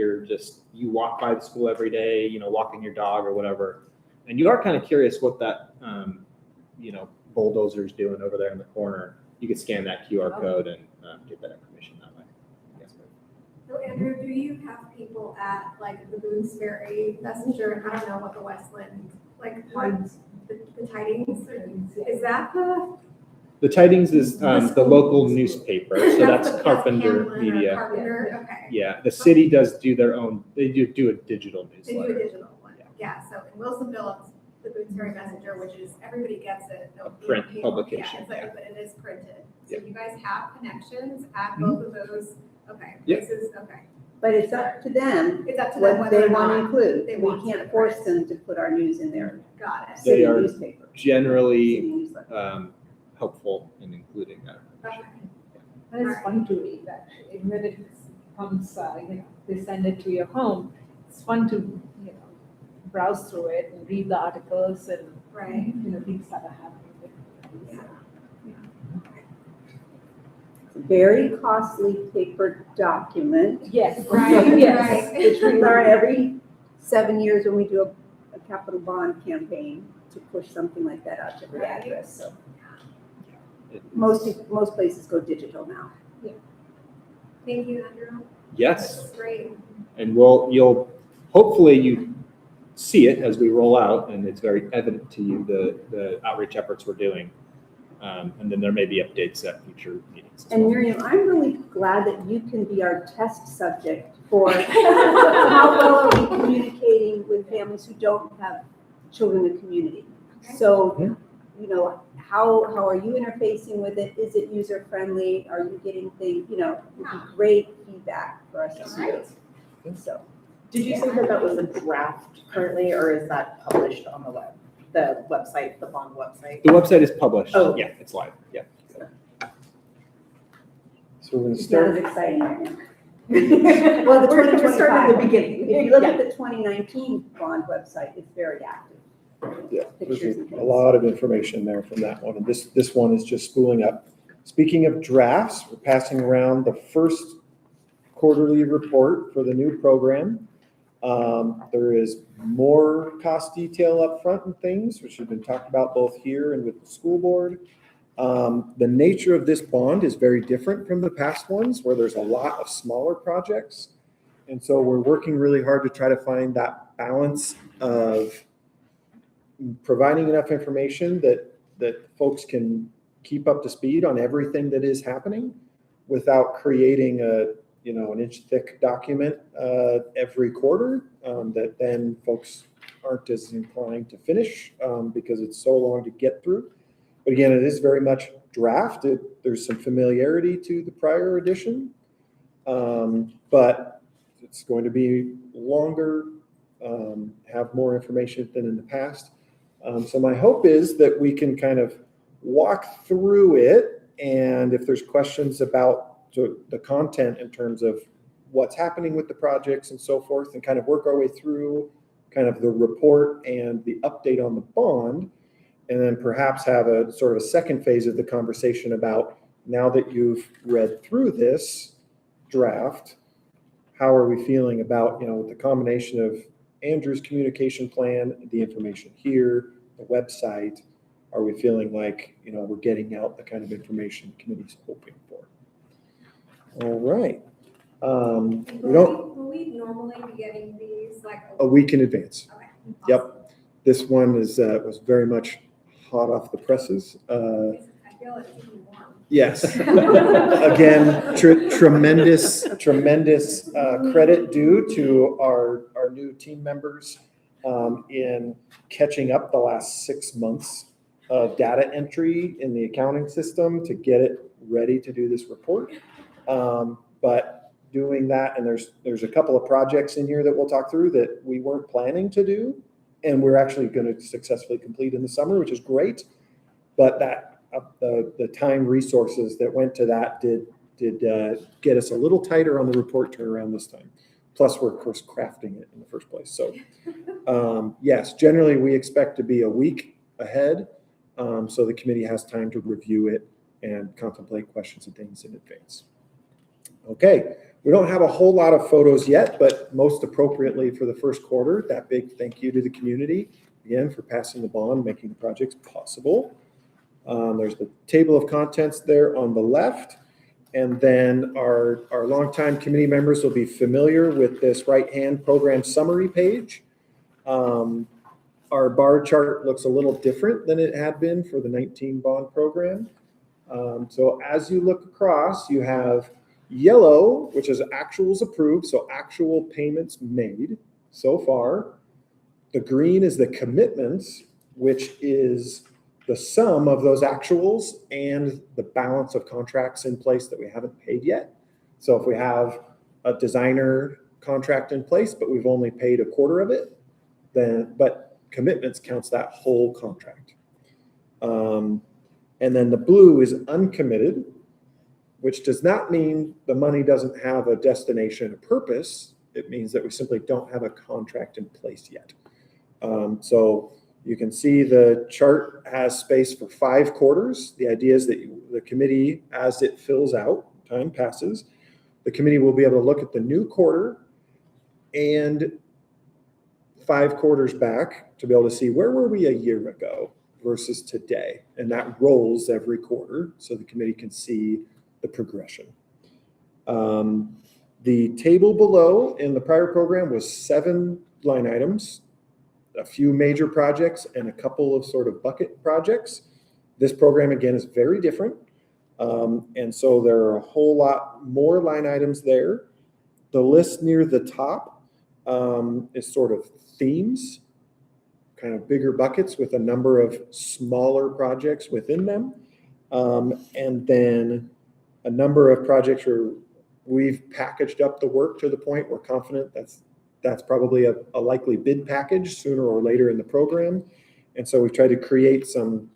you walk by the school every day, walking your dog or whatever, and you are kind of curious what that, bulldozer's doing over there in the corner, you could scan that QR code and get that information that way. Yes, ma'am. So Andrew, do you have people at like the Bloomsbury Messenger, and I don't know what the Westland, like what, the Tidings, is that The Tidings is the local newspaper, so that's Carpenter Hamlin or Media. Carpenter, okay. Yeah, the city does do their own, they do a digital They do a newsletter. digital one, yeah, so in Wilsonville, it's the Bloomsbury Messenger, which is, everybody gets it. A print Yeah, publication, it's like, but it is printed. So Yeah. you guys have connections at both of those, okay, Yeah. places, okay. But it's up to them It's up to them what whether they or want to not include. they We want can't to force print. them to put our news in their Got it. city are newspaper. Generally city newsletter. helpful in including that. Okay. And it's fun to read actually. When it comes, they send it to your home. It's fun to, browse through it and read the articles and, Right. things that are happening. Yeah. Very costly paper document. Yes, Right, yes. right. Which we learn every 7 years when we do a capital bond campaign to push something like that out to every Right. address, so. It- Most places go digital now. Thank you, Andrew. Yes, That's great. and hopefully you see it as we roll out, and it's very evident to you the outreach efforts we're doing. And then there may be updates at future meetings. as And well. Miriam, I'm really glad that you can be our test subject for how well are we communicating with families who don't have children in the community. So, how are you interfacing with it? Is it user friendly? Are you getting things, it would be great feedback for us to Right. do. So, Did you say that was a draft currently, or is that published on the website, the bond website? The website is published. Oh. Yeah, it's live. Yeah. we're going to It's not start. as exciting right now. Well, the We're starting at 2025. the beginning. If you look at the 2019 bond website, it's very active. Yeah, there's Pictures and a things. lot of information there from that one, and this one is just spooling up. Speaking of drafts, we're passing around the first quarterly report for the new program. There is more cost detail up front and things, which have been talked about both here and with the school board. The nature of this bond is very different from the past ones, where there's a lot of smaller projects. And so we're working really hard to try to find that balance of providing enough information that folks can keep up to speed on everything that is happening without creating an inch thick document every quarter that then folks aren't as inclined to finish because it's so long to get through. But again, it is very much drafted. There's some familiarity to the prior edition, but it's going to be longer, have more information than in the past. So my hope is that we can kind of walk through it, and if there's questions about the content in terms of what's happening with the projects and so forth, and kind of work our way through kind of the report and the update on the bond, and then perhaps have a sort of a second phase of the conversation about, now that you've read through this draft, how are we feeling about, with the combination of Andrew's communication plan, the information here, the website, are we feeling like, we're getting out the kind of information the committee's hoping for? All right. Will we normally be getting these like A week in advance. Okay. Yep. This one was very much hot off the presses. I feel it's even warm. Yes. Again, tremendous credit due to our new team members in catching up the last 6 months of data entry in the accounting system to get it ready to do this report. But doing that, and there's a couple of projects in here that we'll talk through that we weren't planning to do, and we're actually going to successfully complete in the summer, which is great. But that the time resources that went to that did get us a little tighter on the report turnaround this time. Plus, we're of course crafting it in the first place. So yes, generally we expect to be a week ahead, so the committee has time to review it and contemplate questions and things in advance. Okay, we don't have a whole lot of photos yet, but most appropriately for the first quarter, that big thank you to the community, again, for passing the bond, making the projects possible. There's the table of contents there on the left, and then our longtime committee members will be familiar with this right-hand program summary page. Our bar chart looks a little different than it had been for the 19 bond program. So as you look across, you have yellow, which is actuals approved, so actual payments made so far. The green is the commitments, which is the sum of those actuals and the balance of contracts in place that we haven't paid yet. So if we have a designer contract in place, but we've only paid a quarter of it, but commitments counts that whole contract. And then the blue is uncommitted, which does not mean the money doesn't have a destination, a purpose. It means that we simply don't have a contract in place yet. So you can see the chart has space for 5 quarters. The idea is that the committee, as it fills out, time passes, the committee will be able to look at the new quarter and 5 quarters back to be able to see where were we a year ago versus today. And that rolls every quarter so the committee can see the progression. The table below in the prior program was 7 line items, a few major projects and a couple of sort of bucket projects. This program, again, is very different. And so there are a whole lot more line items there. The list near the top is sort of themes, kind of bigger buckets with a number of smaller projects within them. And then a number of projects where we've packaged up the work to the point we're confident that's probably a likely bid package sooner or later in the program. And so we've tried to create some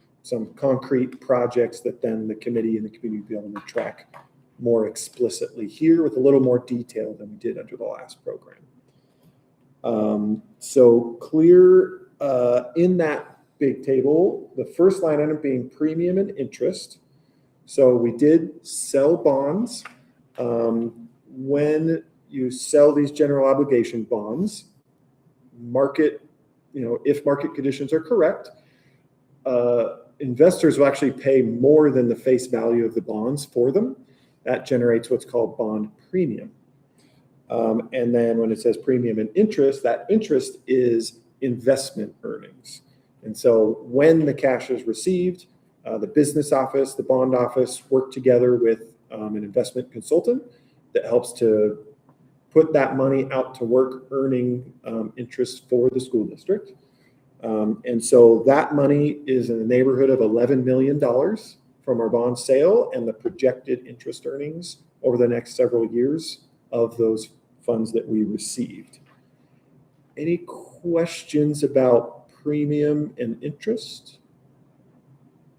concrete projects that then the committee and the community will be able to track more explicitly here with a little more detail than we did under the last program. So clear in that big table, the first line item being premium and interest. So we did sell bonds. When you sell these general obligation bonds, if market conditions are correct, investors will actually pay more than the face value of the bonds for them. That generates what's called bond premium. And then when it says premium and interest, that interest is investment earnings. And so when the cash is received, the business office, the bond office work together with an investment consultant that helps to put that money out to work earning interest for the school district. And so that money is in the neighborhood of $11 million from our bond sale and the projected interest earnings over the next several years of those funds that we received. Any questions about premium and interest?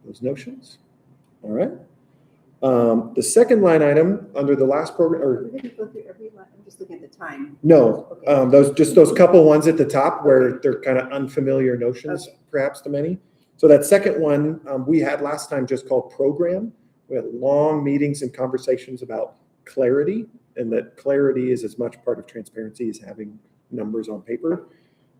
Those notions? All right. The second line item under the last program, or We didn't go through every line, I'm just looking at the time. no, those couple ones at the top where they're kind of unfamiliar notions, perhaps to many. So that second one we had last time just called program. We had long meetings and conversations about clarity, and that clarity is as much part of transparency as having numbers on paper.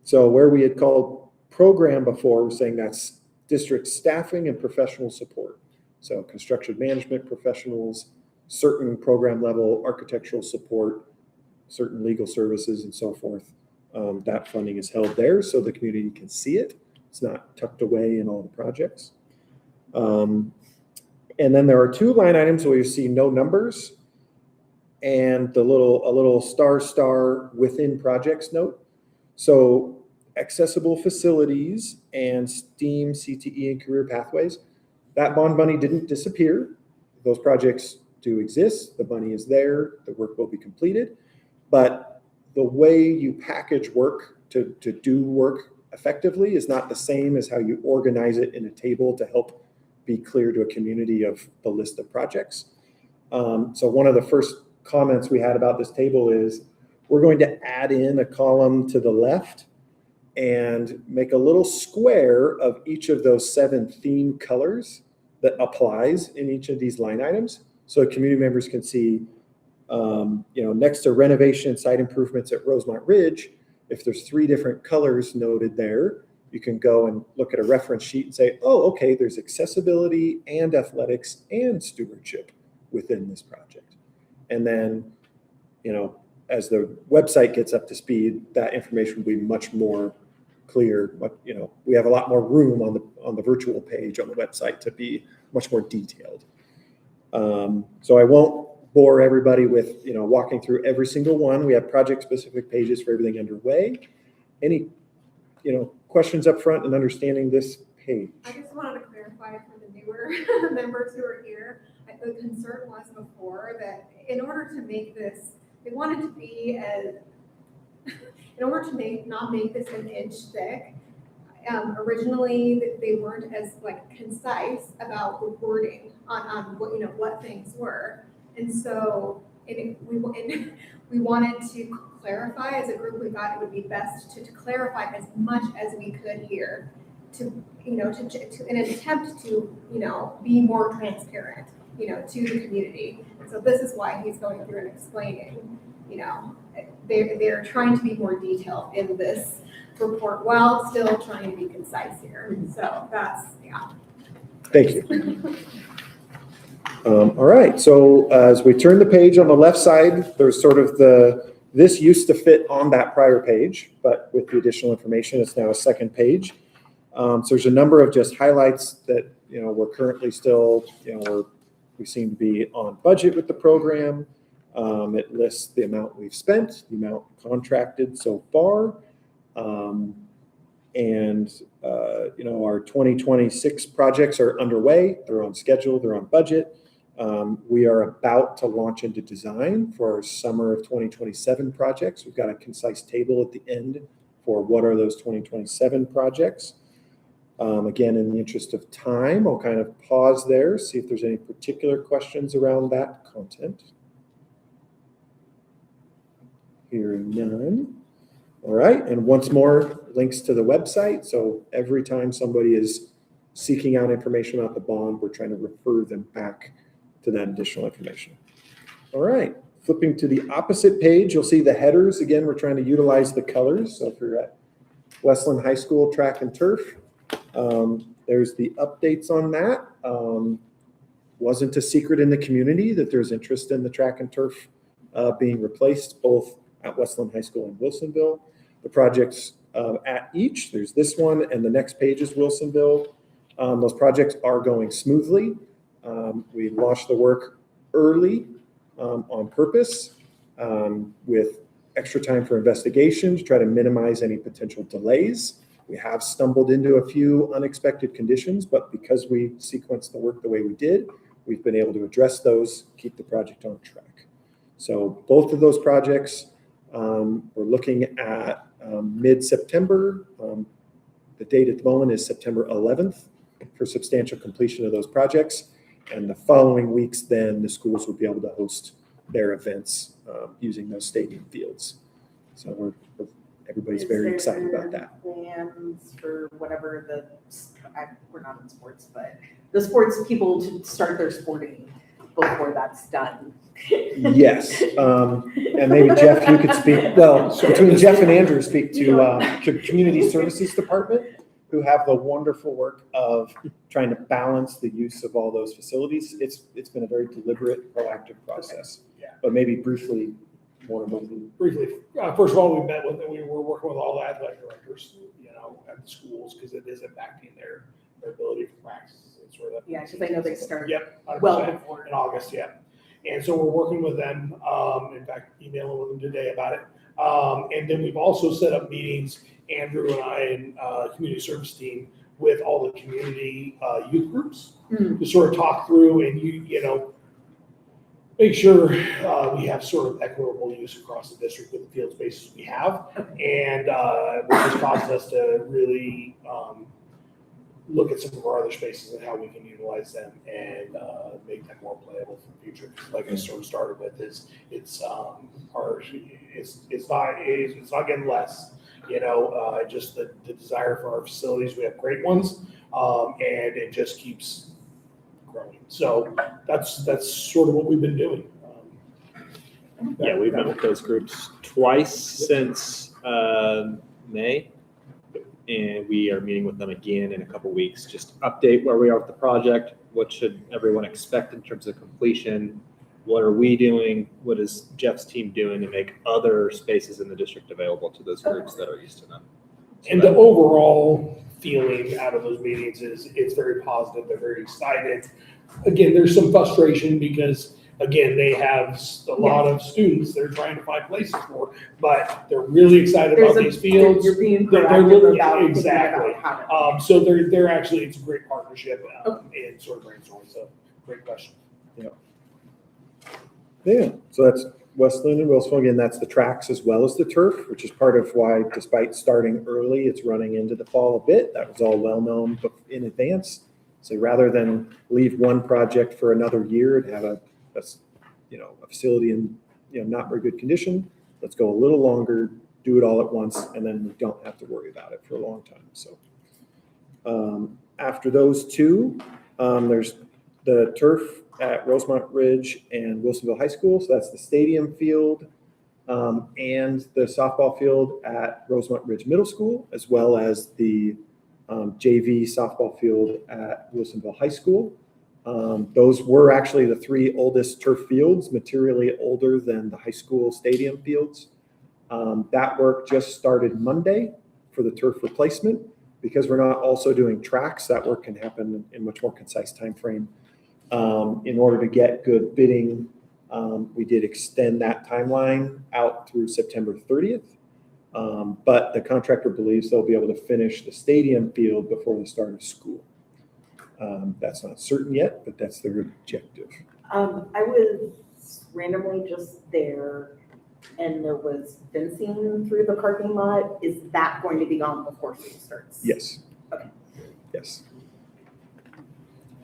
So where we had called program before, we're saying that's district staffing and professional support. So construction management professionals, certain program level architectural support, certain legal services and so forth. That funding is held there so the community can see it. It's not tucked away in all the projects. And then there are two line items where you see no numbers and a little star within projects note. So accessible facilities and STEAM, CTE, and career pathways. That bond money didn't disappear. Those projects do exist. The money is there. The work will be completed. But the way you package work to do work effectively is not the same as how you organize it in a table to help be clear to a community of the list of projects. So one of the first comments we had about this table is we're going to add in a column to the left and make a little square of each of those 7 theme colors that applies in each of these line items. So community members can see, next to renovation site improvements at Rosemont Ridge, if there's 3 different colors noted there, you can go and look at a reference sheet and say, oh, okay, there's accessibility and athletics and stewardship within this project. And then, as the website gets up to speed, that information will be much more clear. But, we have a lot more room on the virtual page on the website to be much more detailed. So I won't bore everybody with, walking through every single one. We have project-specific pages for everything underway. Any, questions up front and understanding this page? I just wanted to clarify for the newer members who are here, the concern was before that in order to make this, they wanted to be as, in order to not make this an inch thick, originally they weren't as concise about the wording on what things were. And so we wanted to clarify as a group. We thought it would be best to clarify as much as we could here to in an attempt to be more transparent to the community. And so this is why he's going through and explaining they're trying to be more detailed in this report while still trying to be concise here. So that's Thank you. All right, so as we turn the page on the left side, there's sort of this used to fit on that prior page, but with the additional information, it's now a second page. So there's a number of just highlights that, we're currently still, we seem to be on budget with the program. It lists the amount we've spent, the amount contracted so far. Our 2026 projects are underway. They're on schedule, they're on budget. We are about to launch into design for our summer of 2027 projects. We've got a concise table at the end for what are those 2027 projects. Again, in the interest of time, I'll kind of pause there, see if there's any particular questions around that content. Hearing none. All right, and once more, links to the website. So every time somebody is seeking out information about the bond, we're trying to refer them back to that additional information. All right, flipping to the opposite page, you'll see the headers. Again, we're trying to utilize the colors. So if you're at Westland High School Track and Turf, there's the updates on that. Wasn't a secret in the community that there's interest in the track and turf being replaced both at Westland High School and Wilsonville. The projects at each, there's this one and the next page is Wilsonville. Those projects are going smoothly. We launched the work early on purpose with extra time for investigation to try to minimize any potential delays. We have stumbled into a few unexpected conditions, but because we sequenced the work the way we did, we've been able to address those, keep the project on track. So both of those projects, we're looking at mid-September. The date at the moment is September 11th for substantial completion of those projects. And the following weeks, then the schools will be able to host their events using those stadium fields. So everybody's very excited about that. Plans for whatever we're not in sports, but the sports people to start their sporting before that's done. Yes, and maybe Jeff, you could speak, well, between Jeff and Andrew, speak to Community Services Department, who have the wonderful work of trying to balance the use of all those facilities. It's been a very deliberate, proactive process. Yeah. But maybe briefly, Briefly, first of all, we were working with all the athletic directors, at the schools, because it is impacting their ability to practice. Yeah, because I know they started Yep, well 100% before. in August, yeah. And so we're working with them, in fact, emailing with them today about it. And then we've also set up meetings, Andrew and I and community service team, with all the community youth groups to sort of talk through and make sure we have sort of equitable use across the district with the field spaces we have. And which has caused us to really look at some of our other spaces and how we can utilize them and make them more playable for the future. Like I sort of started with, it's not getting less. Just the desire for our facilities. We have great ones, and it just keeps growing. So that's sort of what we've been doing. Yeah, we've met with those groups twice since May, and we are meeting with them again in a couple weeks. Just update where we are with the project. What should everyone expect in terms of completion? What are we doing? What is Jeff's team doing to make other spaces in the district available to those groups that are used to them? So And the overall feeling out of those meetings is it's very positive. They're very excited. Again, there's some frustration because, again, they have a lot of students they're trying to find places for, but they're really excited about these fields. You're being They're proactive about exactly. thinking about how to. So they're actually, it's a great partnership and sort of brainstorming. So great question. Yeah, so that's Westland and Wilsonville. Again, that's the tracks as well as the turf, which is part of why, despite starting early, it's running into the fall a bit. That was all well known in advance. So rather than leave one project for another year and have a facility in not very good condition, let's go a little longer, do it all at once, and then we don't have to worry about it for a long time. So after those two, there's the turf at Rosemont Ridge and Wilsonville High School. So that's the stadium field and the softball field at Rosemont Ridge Middle School, as well as the JV softball field at Wilsonville High School. Those were actually the three oldest turf fields, materially older than the high school stadium fields. That work just started Monday for the turf replacement. Because we're not also doing tracks, that work can happen in much more concise time frame. In order to get good bidding, we did extend that timeline out through September 30th. But the contractor believes they'll be able to finish the stadium field before the start of school. That's not certain yet, but that's their objective. I was randomly just there and there was fencing through the parking lot. Is that going to be gone before school starts? Yes. Okay. Yes.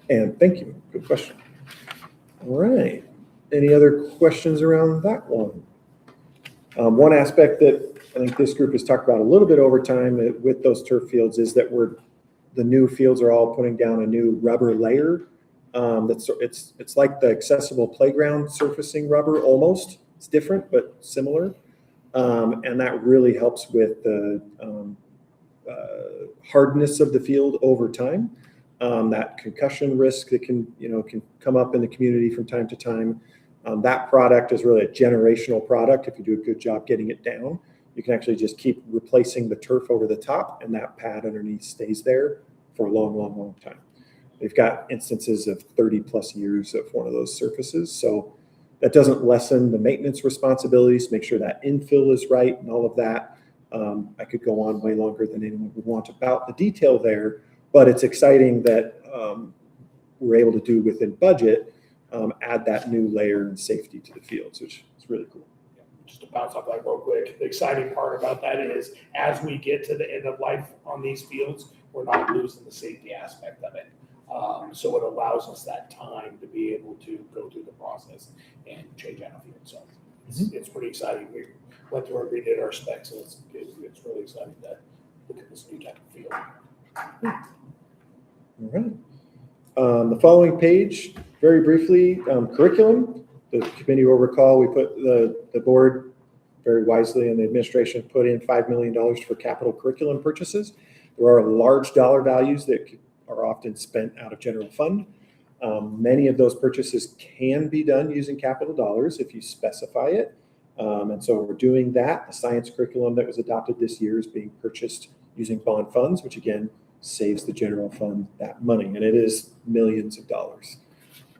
And thank you. Good question. All right. Any other questions around that one? One aspect that I think this group has talked about a little bit over time with those turf fields is that the new fields are all putting down a new rubber layer. It's like the accessible playground surfacing rubber almost. It's different but similar, and that really helps with the hardness of the field over time. That concussion risk that can come up in the community from time to time. That product is really a generational product. If you do a good job getting it down, you can actually just keep replacing the turf over the top, and that pad underneath stays there for a long, long, long time. They've got instances of 30 plus years of one of those surfaces. So that doesn't lessen the maintenance responsibilities, make sure that infill is right and all of that. I could go on way longer than anyone would want about the detail there, but it's exciting that we're able to do within budget, add that new layer and safety to the fields, which is really cool. Just to bounce off that real quick, the exciting part about that is as we get to the end of life on these fields, we're not losing the safety aspect of it. So it allows us that time to be able to go through the process and change out a field. So it's pretty exciting. We went through and redid our specs, and it's really exciting to look at this new type of field. All right. The following page, very briefly, curriculum. The committee will recall we put the board very wisely and the administration put in $5 million for capital curriculum purchases. There are large dollar values that are often spent out of general fund. Many of those purchases can be done using capital dollars if you specify it. And so we're doing that. The science curriculum that was adopted this year is being purchased using bond funds, which again saves the general fund that money. And it is millions of dollars.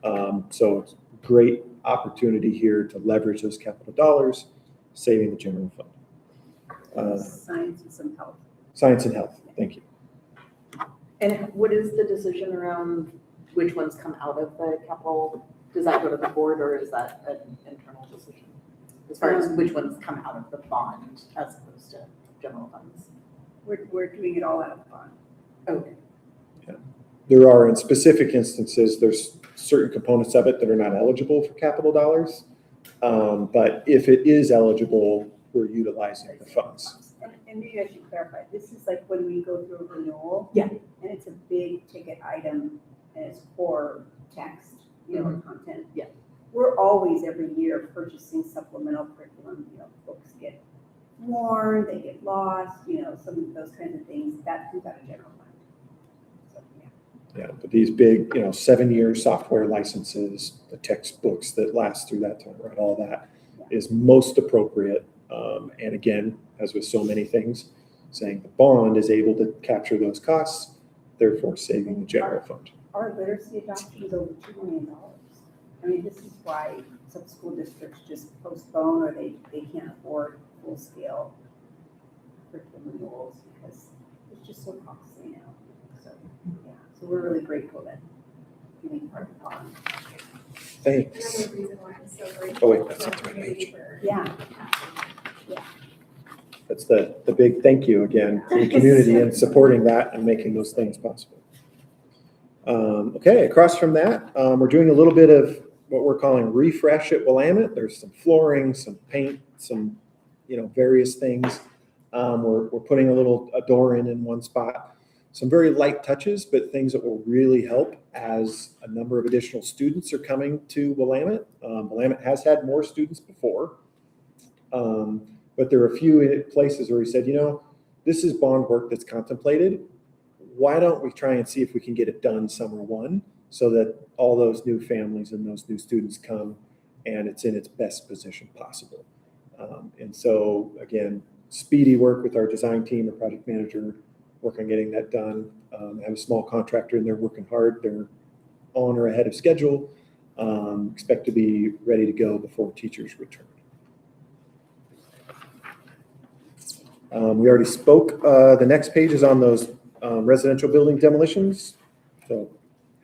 So it's a great opportunity here to leverage those capital dollars, saving the general fund. Science and some health. Science and health. Thank you. And what is the decision around which ones come out of the capital? Does that go to the board, or is that an internal decision? As far as which ones come out of the bond as opposed to general funds? We're doing it all out of bond. Okay. Yeah. There are, in specific instances, there's certain components of it that are not eligible for capital dollars. But if it is eligible, we're utilizing the funds. And maybe I should clarify, this is like when we go through a renewal. Yeah. And it's a big ticket item and it's core text, or content. Yeah. We're always every year purchasing supplemental curriculum, books get worn, they get lost, some of those kinds of things, that comes out of general fund. So, Yeah, but these big, 7-year software licenses, the textbooks that last through that time, right, all that is most appropriate. And again, as with so many things, saying the bond is able to capture those costs, therefore saving the general fund. Our literacy adoption is over $2 million. I mean, this is why some school districts just postpone or they can't afford full-scale curriculum renewals because it's just so costly now. So, so we're really grateful that being part of the bond. Thanks. Another reason why I'm so grateful. Oh, wait, that's not the right page. Yeah. That's the big thank you again to the community and supporting that and making those things possible. Okay, across from that, we're doing a little bit of what we're calling refresh at Willamette. There's some flooring, some paint, some various things. We're putting a door in one spot. Some very light touches, but things that will really help as a number of additional students are coming to Willamette. Willamette has had more students before. But there are a few places where we said, this is bond work that's contemplated. Why don't we try and see if we can get it done summer 1 so that all those new families and those new students come and it's in its best position possible. And so again, speedy work with our design team and project manager, work on getting that done. I have a small contractor and they're working hard. They're on or ahead of schedule. Expect to be ready to go before teachers return. We already spoke. The next page is on those residential building demolitions. So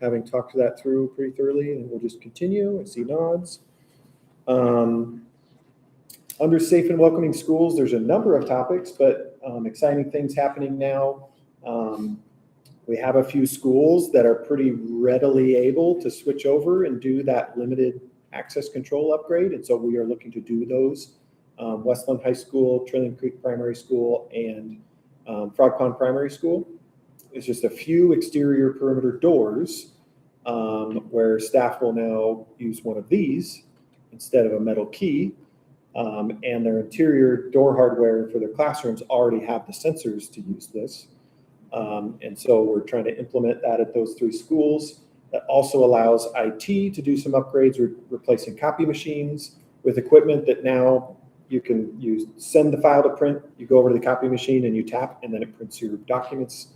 having talked that through pretty thoroughly, and we'll just continue. I see nods. Under safe and welcoming schools, there's a number of topics, but exciting things happening now. We have a few schools that are pretty readily able to switch over and do that limited access control upgrade. And so we are looking to do those. Westland High School, Trillium Creek Primary School, and Frog Pond Primary School. It's just a few exterior perimeter doors where staff will now use one of these instead of a metal key. And their interior door hardware for their classrooms already have the sensors to use this. And so we're trying to implement that at those 3 schools. That also allows IT to do some upgrades, replacing copy machines with equipment that now you send the file to print, you go over to the copy machine and you tap, and then it prints your documents.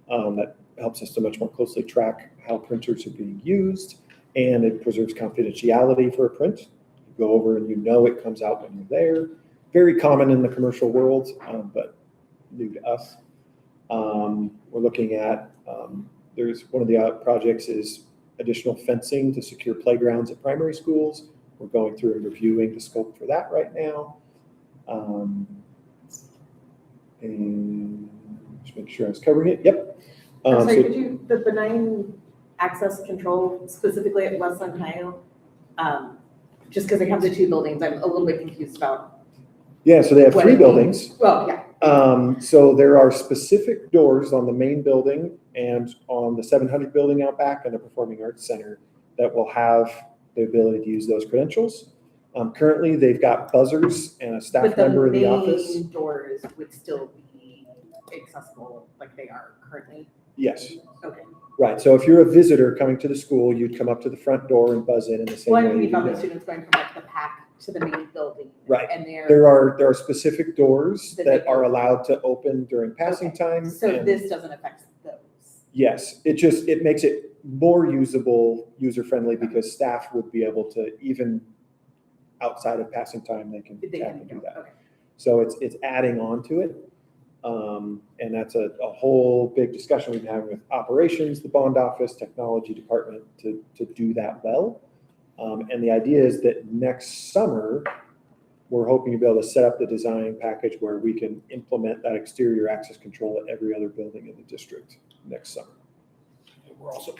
That helps us to much more closely track how printers are being used, and it preserves confidentiality for a print. You go over and you know it comes out when you're there. Very common in the commercial world, but new to us. We're looking at, there's one of the projects is additional fencing to secure playgrounds at primary schools. We're going through and reviewing the scope for that right now. And just make sure I was covering it. Yep. I'm sorry, So- could you, the benign access control specifically at Westland High, just because they have the 2 buildings, I'm a little bit confused about. Yeah, so they have what 3 it means. buildings. Well, yeah. So there are specific doors on the main building and on the 700 building out back and the Performing Arts Center that will have the ability to use those credentials. Currently, they've got buzzers and a staff member in the office. But the main doors would still be accessible like they are currently? Yes. Okay. Right. So if you're a visitor coming to the school, you'd come up to the front door and buzz in the same Well, way. I'm you thinking do about the now. students going from like the PAC to the main building. Right. And they're. There are specific doors That that they are can- allowed to open during passing time. So and- this doesn't affect those? Yes, it makes it more usable, user-friendly, because staff would be able to, even outside of passing time, they can They tap can and do go, that. okay. So it's adding on to it. And that's a whole big discussion we've been having with operations, the bond office, technology department to do that well. And the idea is that next summer, we're hoping to be able to set up the design package where we can implement that exterior access control at every other building in the district next summer. We're also,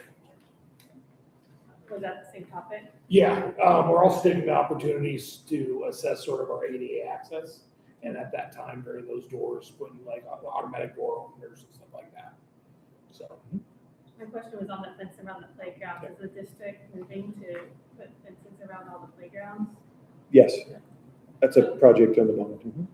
Was that the same topic? yeah, we're also taking the opportunities to assess sort of our ADA access. And at that time, during those doors, putting like automatic door openers and stuff like that. So. My question was on the fence around the playground. Is the district moving to put fences around all the playgrounds? Yes, that's a project on the moment. Mhm.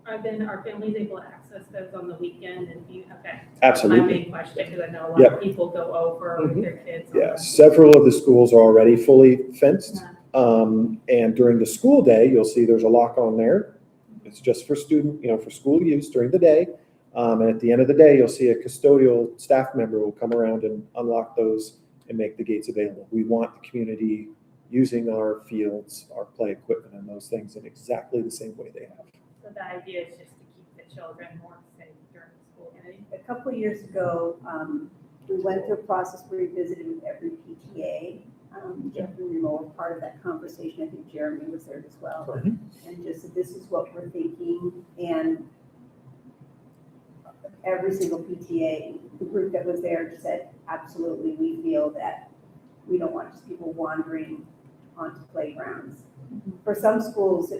Are families able to access those on the weekend and do you have that? Absolutely. My main question, because I know a lot Yep. of people go over with their kids. on Yeah, the- several of the schools are already fully fenced. And during the school day, you'll see there's a lock on there. It's just for for school use during the day. And at the end of the day, you'll see a custodial staff member will come around and unlock those and make the gates available. We want the community using our fields, our play equipment and those things in exactly the same way they have. So the idea is just to keep the children more safe during the school day. A couple of years ago, we went through a process where we visited with every PTA. Jeff and Remo were part of that conversation. I think Jeremy was there as well. Mhm. And just said, this is what we're thinking. And every single PTA, the group that was there said, absolutely, we feel that we don't want just people wandering onto playgrounds. For some schools,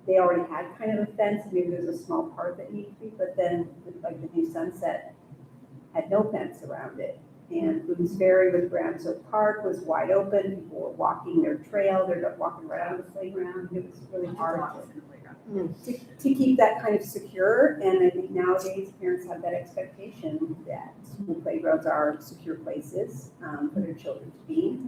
they already had kind of a fence, maybe there's a small part that needs to be, but then like the new Sunset had no fence around it. And Boone's Ferry with Gramso Park was wide open, people were walking their trail, they're walking right out of the playground, it was really hard to keep that kind of secure. And I think nowadays parents have that expectation that school playgrounds are secure places for their children to be.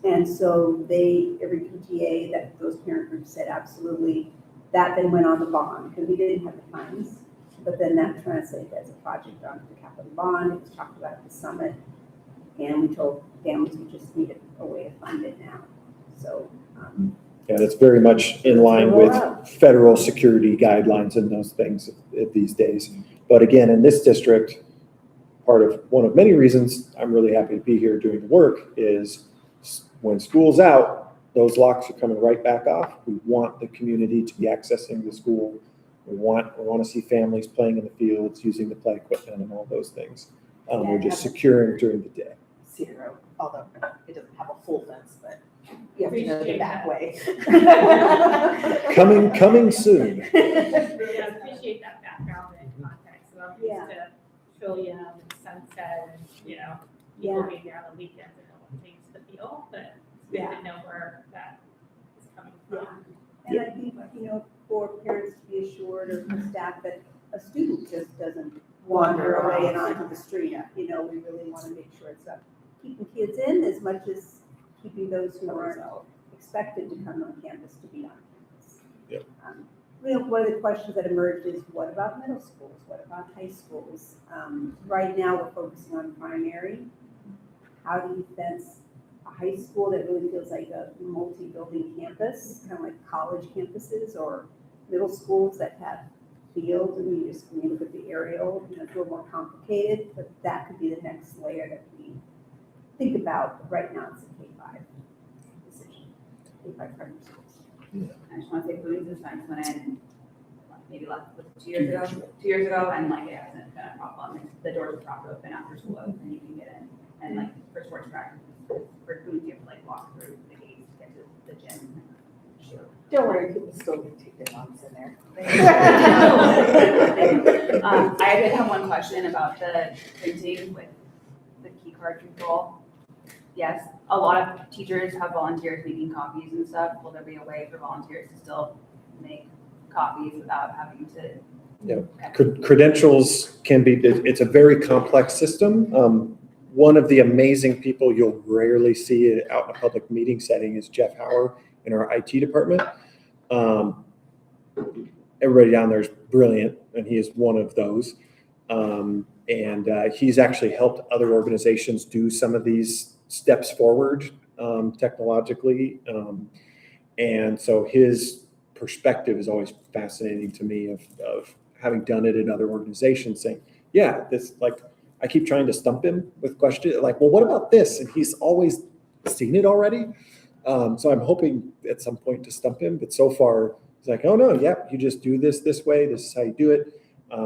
And so every PTA that those parent groups said absolutely, that then went on the bond, because we didn't have the funds. But then that translated as a project onto the capital bond. It was talked about at the summit. And we told families we just needed a way to fund it now. So. Yeah, that's very much in line with federal security guidelines and those things these days. But again, in this district, one of many reasons I'm really happy to be here doing the work is when school's out, those locks are coming right back off. We want the community to be accessing the school. We want to see families playing in the fields, using the play equipment and all those things. We're just securing during the day. Cedar Road, although it doesn't have a full fence, but you have to know the back way. Coming soon. Yeah, I appreciate that background and context, so I'm Yeah. used to Trillium and Sunset and, people being there on the weekends and know what things to feel, but it's good to know where that is coming from. And I think, for parents to be assured or for staff that a student just doesn't wander away and onto the street. We really want to make sure it's keeping kids in as much as keeping those who aren't expected to come on campus to be on campus. Yep. One of the questions that emerged is, what about middle schools? What about high schools? Right now, we're focusing on primary. How do you fence a high school that really feels like a multi-building campus, kind of like college campuses, or middle schools that have fields, and you just, when you look at the aerial, it's a little more complicated, but that could be the next layer that we think about. Right now, it's a K-5 decision, K-5 primary schools. I just want to say Boone's this time went in maybe last 2 years ago, and like it hasn't been a problem. The doors are propped open after school, and you can get in. And like for sports practice, for Boone's, you have to like walk through the gates to get to the gym. Don't worry, people still take their moms in there. I did have one question about the printing with the key card control. Yes, a lot of teachers have volunteers making copies and stuff. Will there be a way for volunteers to still make copies without having to? Yeah, credentials can be, it's a very complex system. One of the amazing people you'll rarely see out in a public meeting setting is Jeff Hauer in our IT department. Everybody down there is brilliant, and he is one of those. He's actually helped other organizations do some of these steps forward technologically. And so his perspective is always fascinating to me of having done it in other organizations, saying, yeah, this, like, I keep trying to stump him with questions like, well, what about this? And he's always seen it already. So I'm hoping at some point to stump him, but so far he's like, oh no, yeah, you just do this way. This is how you do it.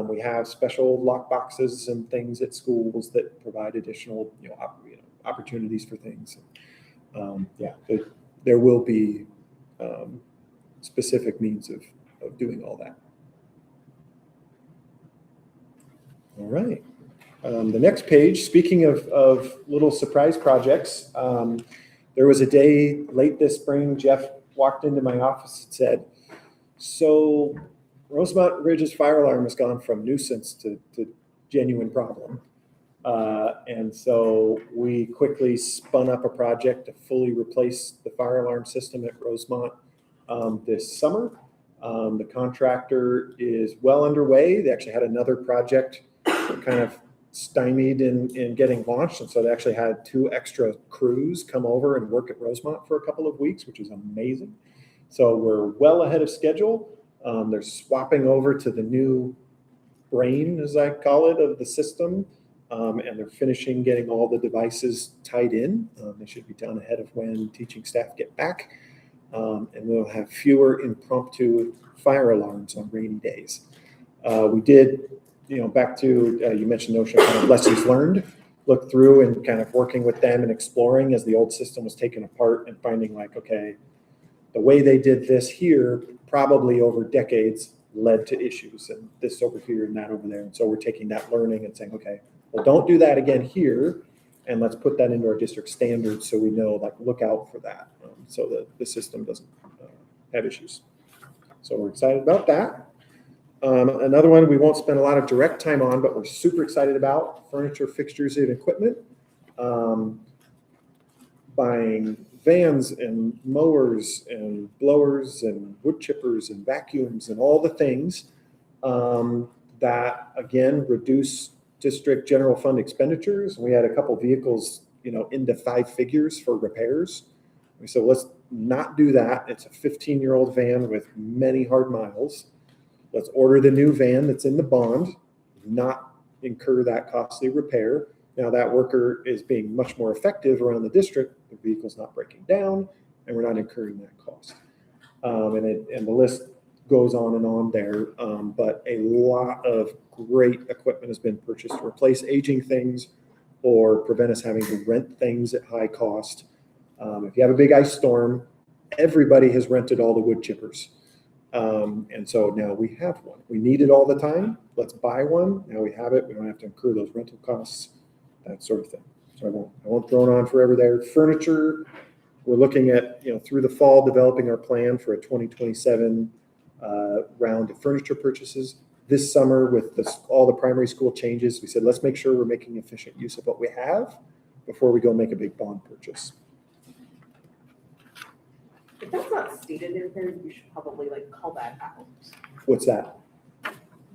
We have special lock boxes and things at schools that provide additional, opportunities for things. There will be specific means of doing all that. All right. The next page, speaking of little surprise projects, there was a day late this spring, Jeff walked into my office and said, so Rosemont Ridge's fire alarm has gone from nuisance to genuine problem. And so we quickly spun up a project to fully replace the fire alarm system at Rosemont this summer. The contractor is well underway. They actually had another project kind of stymied in getting launched. And so they actually had 2 extra crews come over and work at Rosemont for a couple of weeks, which is amazing. So we're well ahead of schedule. They're swapping over to the new brain, as I call it, of the system. And they're finishing getting all the devices tied in. They should be done ahead of when teaching staff get back. And we'll have fewer impromptu fire alarms on rainy days. We did, back to, you mentioned notion of kind of lessons learned, look through and kind of working with them and exploring as the old system was taken apart and finding like, okay, the way they did this here probably over decades led to issues, and this over here and that over there. And so we're taking that learning and saying, okay, well, don't do that again here, and let's put that into our district standards so we know, like, look out for that, so that the system doesn't have issues. So we're excited about that. Another one we won't spend a lot of direct time on, but we're super excited about: furniture, fixtures, and equipment. Buying vans and mowers and blowers and wood chippers and vacuums and all the things that, again, reduce district general fund expenditures. We had a couple vehicles, into 5 figures for repairs. We said, let's not do that. It's a 15-year-old van with many hard miles. Let's order the new van that's in the bond, not incur that costly repair. Now that worker is being much more effective around the district. The vehicle's not breaking down, and we're not incurring that cost. And the list goes on and on there. But a lot of great equipment has been purchased to replace aging things or prevent us having to rent things at high cost. If you have a big ice storm, everybody has rented all the wood chippers. And so now we have one. We need it all the time. Let's buy one. Now we have it. We don't have to incur those rental costs, that sort of thing. So I won't throw it on forever there. Furniture, we're looking at, through the fall, developing our plan for a 2027 round of furniture purchases. This summer, with all the primary school changes, we said, let's make sure we're making efficient use of what we have before we go make a big bond purchase. If that's not stated in here, you should probably call that out. What's that?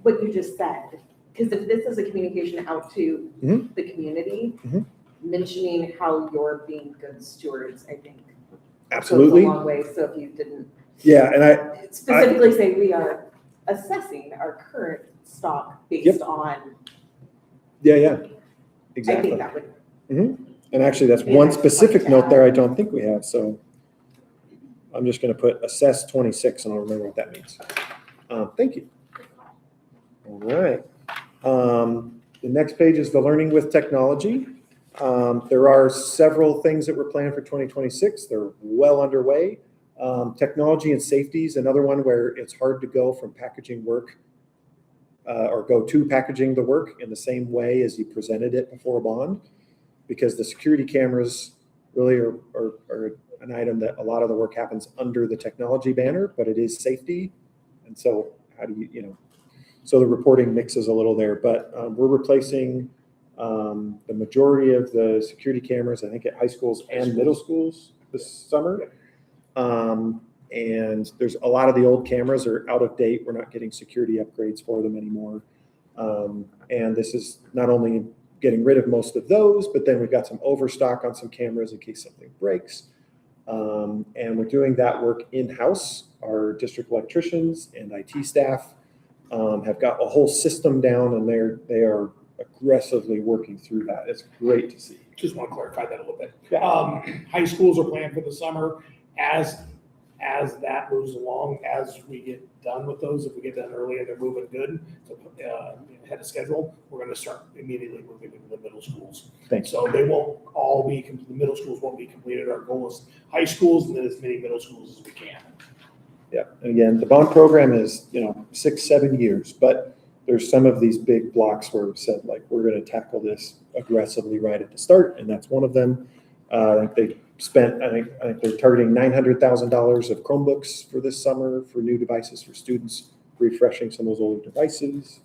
What you just said, because if this is a communication out to the community, mentioning how you're being good stewards, I think Absolutely. goes a long way. So if you didn't Yeah, and specifically say we are assessing our current stock based on, yeah, I exactly. think that would. And actually, that's Yeah, one that's specific like note that. there I don't think we have, so I'm just gonna put assess 26 and I'll remember what that means. Thank you. All right. The next page is the learning with technology. There are several things that we're planning for 2026. They're well underway. Technology and safety is another one where it's hard to go from packaging work or go to packaging the work in the same way as you presented it before a bond, because the security cameras really are an item that a lot of the work happens under the technology banner, but it is safety. And so how do so the reporting mixes a little there, but we're replacing the majority of the security cameras, I think at high schools and middle schools this summer. And there's a lot of the old cameras are out of date. We're not getting security upgrades for them anymore. And this is not only getting rid of most of those, but then we've got some overstock on some cameras in case something breaks. And we're doing that work in-house. Our district electricians and IT staff have got a whole system down, and they are aggressively working through that. It's great to see. Just want to clarify that a little bit. Yeah. High schools are planned for the summer. As that moves along, as we get done with those, if we get done early and they're moving good, so ahead of schedule, we're going to start immediately moving into the middle schools. Thanks. So they won't all be, the middle schools won't be completed. Our goal is high schools and then as many middle schools as we can. Yeah, and again, the bond program is, 6-7 years, but there's some of these big blocks where we've said, we're going to tackle this aggressively right at the start, and that's one of them. They spent, I think they're targeting $900,000 of Chromebooks for this summer for new devices for students, refreshing some of those older devices.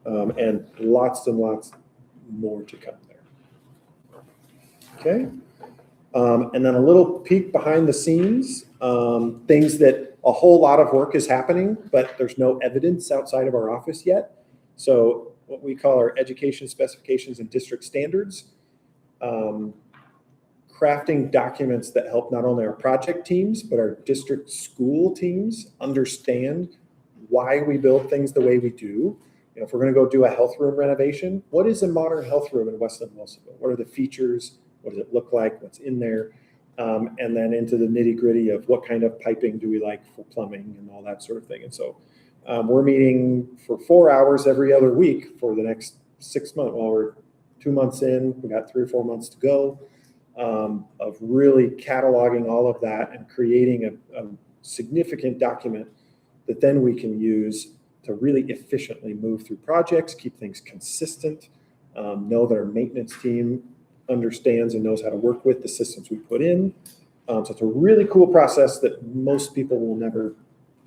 And lots more to come there. Okay. And then a little peek behind the scenes, things that a whole lot of work is happening, but there's no evidence outside of our office yet. So what we call our education specifications and district standards, crafting documents that help not only our project teams, but our district school teams understand why we build things the way we do. If we're going to go do a health room renovation, what is a modern health room in Linn-Wilsonville? What are the features? What does it look like? What's in there? And then into the nitty gritty of what kind of piping do we like for plumbing and all that sort of thing. And so we're meeting for 4 hours every other week for the next 6 months. Well, we're 2 months in, we got 3 or 4 months to go of really cataloging all of that and creating a significant document that then we can use to really efficiently move through projects, keep things consistent, know that our maintenance team understands and knows how to work with the systems we put in. So it's a really cool process that most people will never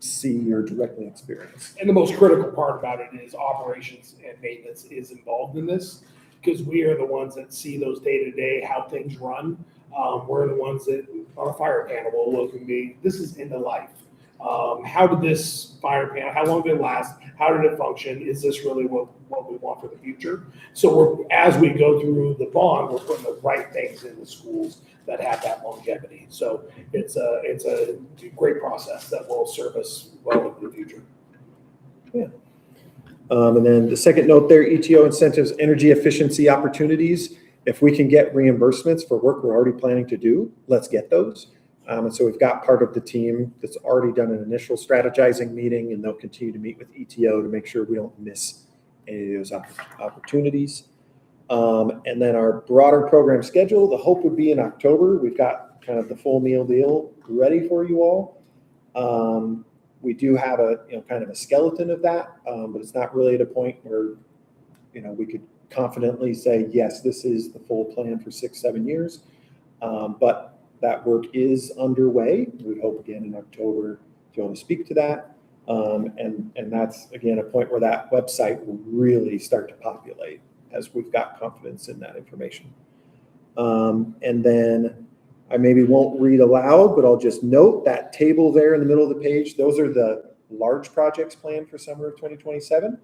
see or directly experience. And the most critical part about it is operations and maintenance is involved in this, because we are the ones that see those day-to-day, how things run. We're the ones that on a fire panel will look and be, this is end of life. How did this fire panel, how long did it last? How did it function? Is this really what we want for the future? So as we go through the bond, we're putting the right things in the schools that have that longevity. So it's a great process that will serve us well in the future. Yeah. And then the second note there, ETO incentives, energy efficiency opportunities. If we can get reimbursements for work we're already planning to do, let's get those. And so we've got part of the team that's already done an initial strategizing meeting, and they'll continue to meet with ETO to make sure we don't miss any of those opportunities. And then our broader program schedule, the hope would be in October. We've got kind of the full meal deal ready for you all. We do have a, kind of a skeleton of that, but it's not really at a point where, we could confidently say, yes, this is the full plan for 6-7 years. But that work is underway. We hope again in October to be able to speak to that. And that's again a point where that website will really start to populate as we've got confidence in that information. And then I maybe won't read aloud, but I'll just note that table there in the middle of the page. Those are the large projects planned for summer of 2027.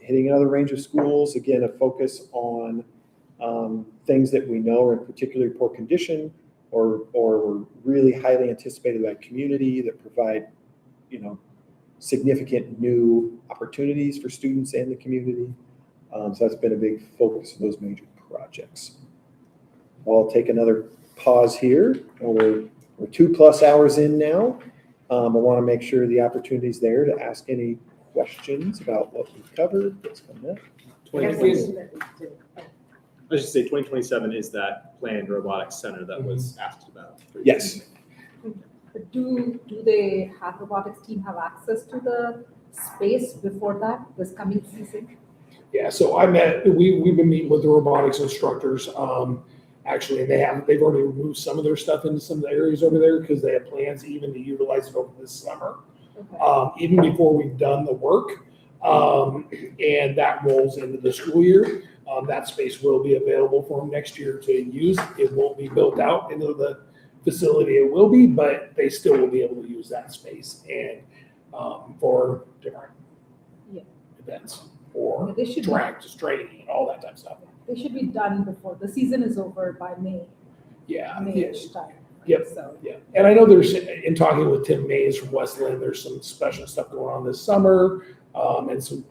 Hitting another range of schools, again, a focus on things that we know are in particularly poor condition or really highly anticipated by community that provide, significant new opportunities for students and the community. So that's been a big focus of those major projects. I'll take another pause here. We're 2+ hours in now. I want to make sure the opportunity is there to ask any questions about what we've covered. What's coming up? I should say 2027 is that planned robotics center that was asked about. Yes. Do they have robotics team have access to the space before that, this coming season? Yeah, so we've been meeting with the robotics instructors. Actually, they've already removed some of their stuff into some of the areas over there because they have plans even to utilize it over this summer. Okay. Even before we've done the work. And that rolls into the school year. That space will be available for them next year to use. It won't be built out into the facility it will be, but they still will be able to use that space and for different events or They should just training and all that type of stuff. They should be done before the season is over by May. Yeah. May-ish time. Yep. So Yeah, and I know there's, in talking with Tim Mays from West Linn, there's some special stuff going on this summer, and some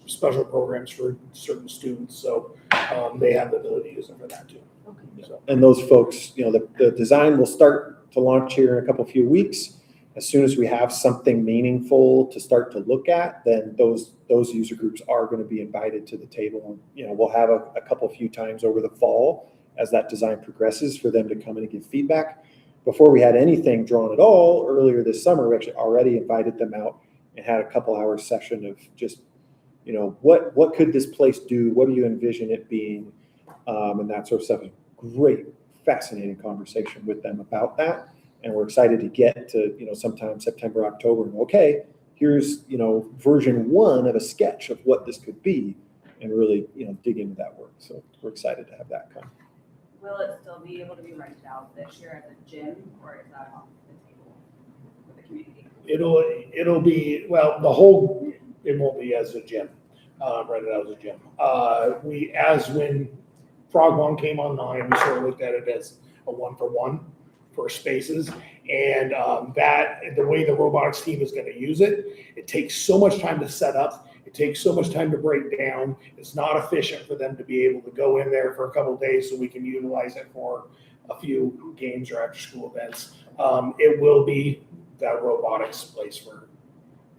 special programs for certain students, so they have the ability to use them for that too. Okay. So, And those folks, the design will start to launch here in a few weeks. As soon as we have something meaningful to start to look at, then those user groups are going to be invited to the table. We'll have a few times over the fall as that design progresses for them to come in and give feedback. Before we had anything drawn at all, earlier this summer, we actually already invited them out and had a couple hours session of just, what could this place do? What do you envision it being? And that sort of stuff. Great, fascinating conversation with them about that. And we're excited to get to, sometime September, October, and okay, here's, version 1 of a sketch of what this could be and really, dig into that work. So we're excited to have that come. Will it still be able to be rented out this year as a gym, or is that off the table with the community? it'll be, it won't be as a gym, rented out as a gym. When Frog One came online, we sort of looked at it as a 1-for-1 for spaces. And the way the robotics team is going to use it, it takes so much time to set up. It takes so much time to break down. It's not efficient for them to be able to go in there for a couple of days so we can utilize it for a few games or after school events. It will be that robotics place for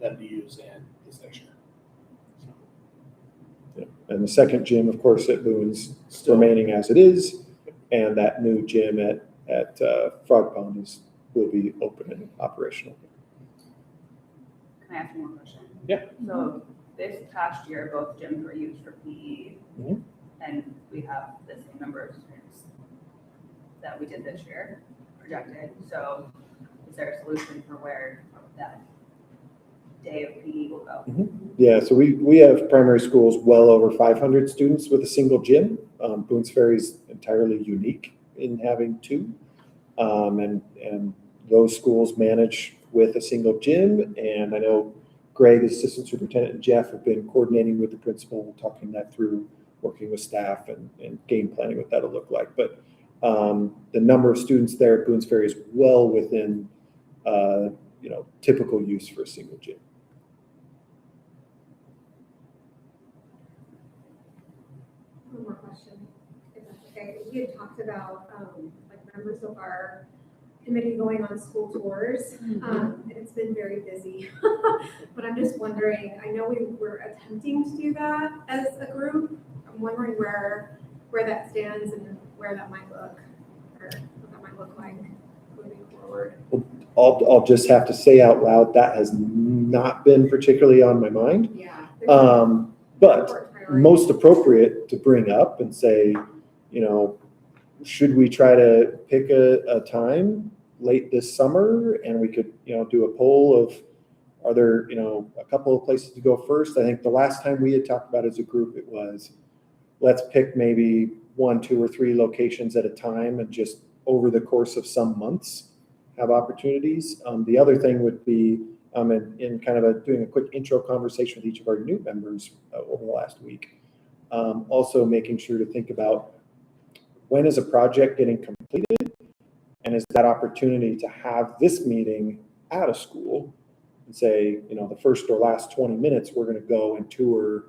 them to use in this next year. Yeah. And the second gym, of course, at Boon's still remaining as it is. And that new gym at Frog Pond will be open and operational. Can I ask one more question? Yeah. So this past year, both gyms were used for PE, Mhm. and we have the same number of students that we did this year projected. So is there a solution for where that day of PE will go? Yeah, so we have primary schools well over 500 students with a single gym. Boone's Ferry is entirely unique in having two. And those schools manage with a single gym. And I know Greg, assistant superintendent, and Jeff have been coordinating with the principal, talking that through, working with staff and game planning what that'll look like. But the number of students there at Boone's Ferry is well within typical use for a single gym. One more question, if that's okay. We had talked about, members of our committee going on school tours, and it's been very busy. But I'm just wondering, I know we were attempting to do that as a group. I'm wondering where that stands and where that might look, or what that might look like moving forward. I'll just have to say out loud, that has not been particularly on my mind. Yeah. But most appropriate to bring up and say, should we try to pick a time late this summer and we could, do a poll of, are there, a couple of places to go first? I think the last time we had talked about as a group, it was, let's pick maybe 1, 2, or 3 locations at a time and just over the course of some months have opportunities. The other thing would be, in kind of doing a quick intro conversation with each of our new members over the last week, also making sure to think about when is a project getting completed, and is that opportunity to have this meeting at a school and say, the first or last 20 minutes, we're going to go and tour,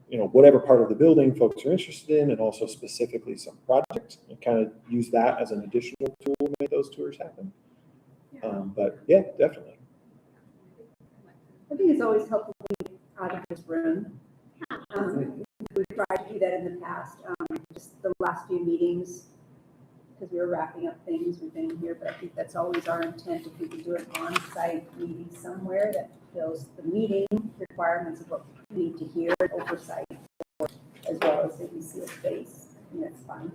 whatever part of the building folks are interested in, and also specifically some projects, and kind of use that as an additional tool to make those tours happen. But yeah, definitely. I think it's always helpful to be out of this room. We tried to do that in the past, just the last few meetings, because we were wrapping up things, we've been here, but I think that's always our intent, if we could do an on-site meeting somewhere that fulfills the meeting requirements of what we need to hear, oversight, as well as if we see a space, and that's fine.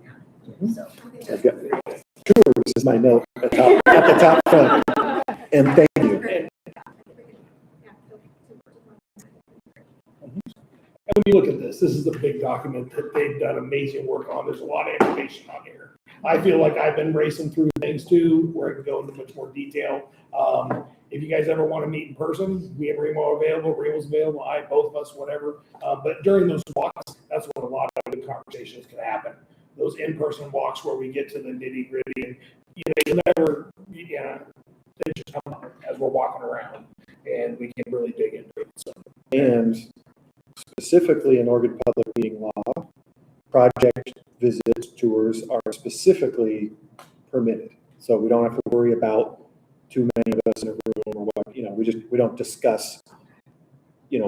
So, I've got tours is my note at the top front, and thank you. And when you look at this is a big document that they've done amazing work on. There's a lot of information on here. I feel like I've been racing through things too, where I can go into much more detail. If you guys ever want to meet in person, we have Remo available, Remo's available, both of us, whatever. But during those walks, that's when a lot of good conversations can happen. Those in-person walks where we get to the nitty gritty, and they just come up as we're walking around, and we can really dig into it. So. And specifically in Oregon Public Meeting Law, project visits, tours are specifically permitted. So we don't have to worry about too many of us in a room or what, we don't discuss,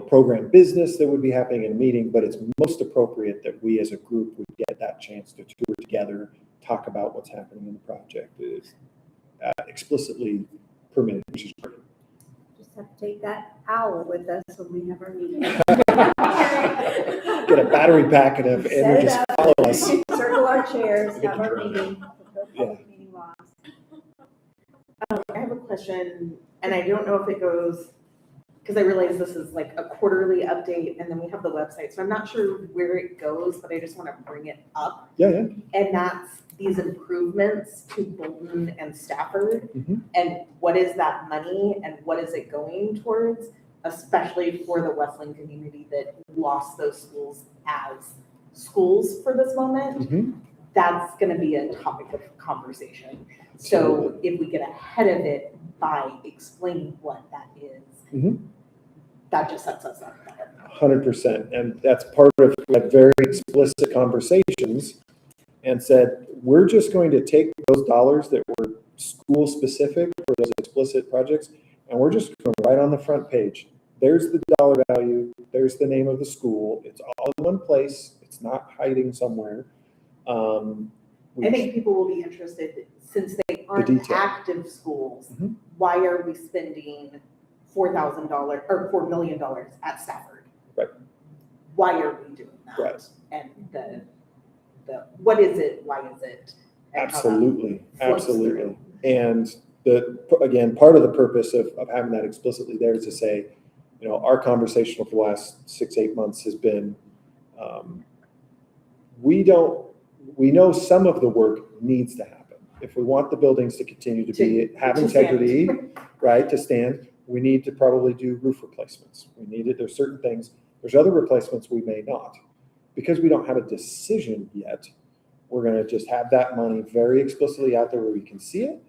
program business that would be happening in a meeting, but it's most appropriate that we as a group would get that chance to tour together, talk about what's happening in the project. It is explicitly permitted, which is great. just have to take that owl with us when we have our meeting. Get a battery pack and Set just it up, follow us. circle our chairs, Get have the our drone. meeting, fulfill public meeting laws. I have a question, and I don't know if it goes, because I realize this is like a quarterly update, and then we have the website, so I'm not sure where it goes, but I just want to bring it up. Yeah. And that's these improvements to Bolton and Stafford. Mhm. And what is that money and what is it going towards, especially for the Westland community that lost those schools as schools for this moment? Mhm. That's going to be a topic of conversation. So if we get ahead of it by explaining what that is, Mhm. that just sets us up better. 100%. And that's part of very explicit conversations, and said, we're just going to take those dollars that were school specific for those explicit projects, and we're just going to write on the front page, there's the dollar value, there's the name of the school, it's all in one place, it's not hiding somewhere. I think people will be interested, since they aren't detail. active schools, Mhm. why are we spending $4,000 or $4 million at Stafford? Right. Why are we doing that? Right. And the what is it, why is it? and how that Absolutely, flows absolutely. through. And again, part of the purpose of having that explicitly there is to say, our conversation over the last 6-8 months has been, we know some of the work needs to happen. If we want the buildings to continue to have to integrity, stand. right, to stand, we need to probably do roof replacements. There's certain things, there's other replacements we may not. Because we don't have a decision yet, we're going to just have that money very explicitly out there where we can see it.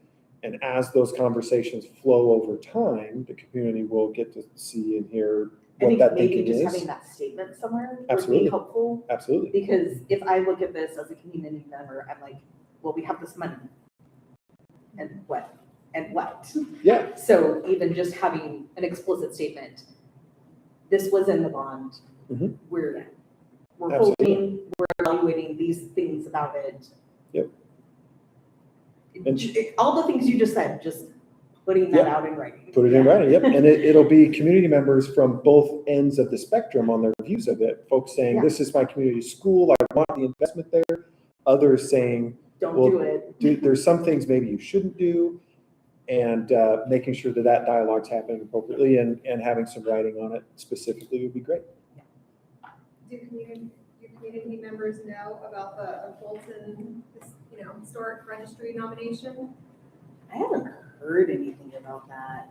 And as those conversations flow over time, the community will get to see and hear I what think that maybe thinking just is. having that statement somewhere would Absolutely. be helpful. Absolutely. Because if I look at this as a community member, I'm like, well, we have this money. and what, and what. Yeah. So even just having an explicit statement, this was in the bond. Mhm. We're Absolutely. hoping, we're evaluating these things about it. Yep. And- All the things you just said, just putting that out in writing. Put it in writing, yep. And it'll be community members from both ends of the spectrum on their views of it. Folks saying, this is my community school, I want the investment there. Others saying, Don't well, do it. there's some things maybe you shouldn't do. And making sure that that dialogue's happening appropriately and having some writing on it specifically would be great. Do community members know about the Bolton, historic registry nomination? I haven't heard anything about that.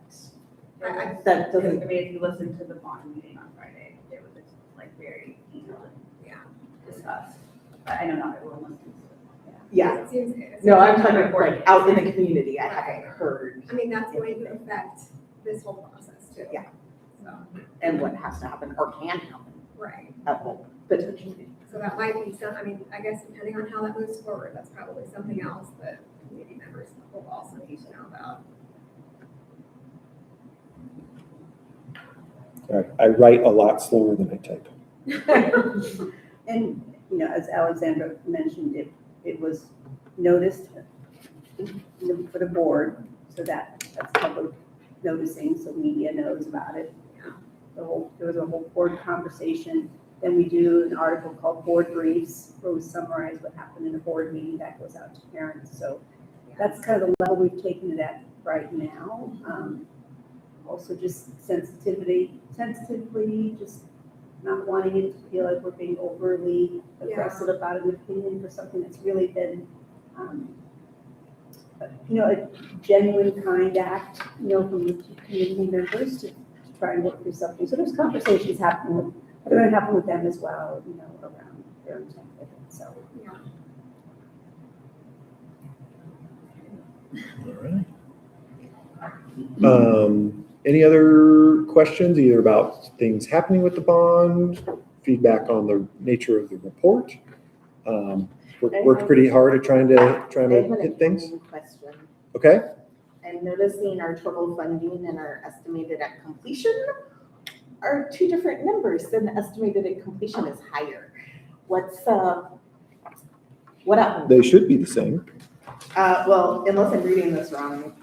I- That I doesn't, mean, if you listen to the bond meeting on Friday, it was like very detailed and discussed. But I know not everyone listens to it. yeah. It seems. No, I'm talking like out in the community. I haven't heard. I mean, that's going to affect this whole process too. Yeah. So, And what has to happen or can happen right. at all, potentially. So that might be some, I mean, I guess depending on how that moves forward, that's probably something else that community members will also need to know about. I write a lot slower than I type. And, as Alexandra mentioned, it was noticed for the board, so that's public noticing, so media knows about it. There was a whole board conversation. Then we do an article called Board Briefs, where we summarize what happened in a board meeting that goes out to parents. So that's kind of the level we've taken it at right now. Also just sensitively, just not wanting it to feel like we're being overly aggressive about an opinion for something that's really been, a genuine, kind act, from the community members to try and work through something. So there's conversations happening, that are going to happen with them as well, around their intent with it, so. All right. Any other questions, either about things happening with the bond, feedback on the nature of the report? Worked pretty hard at trying to hit things. Question. Okay. I'm noticing our total funding and our estimated at completion are two different numbers. Then the estimated at completion is higher. What up? They should be the same. Well, unless I'm reading this wrong,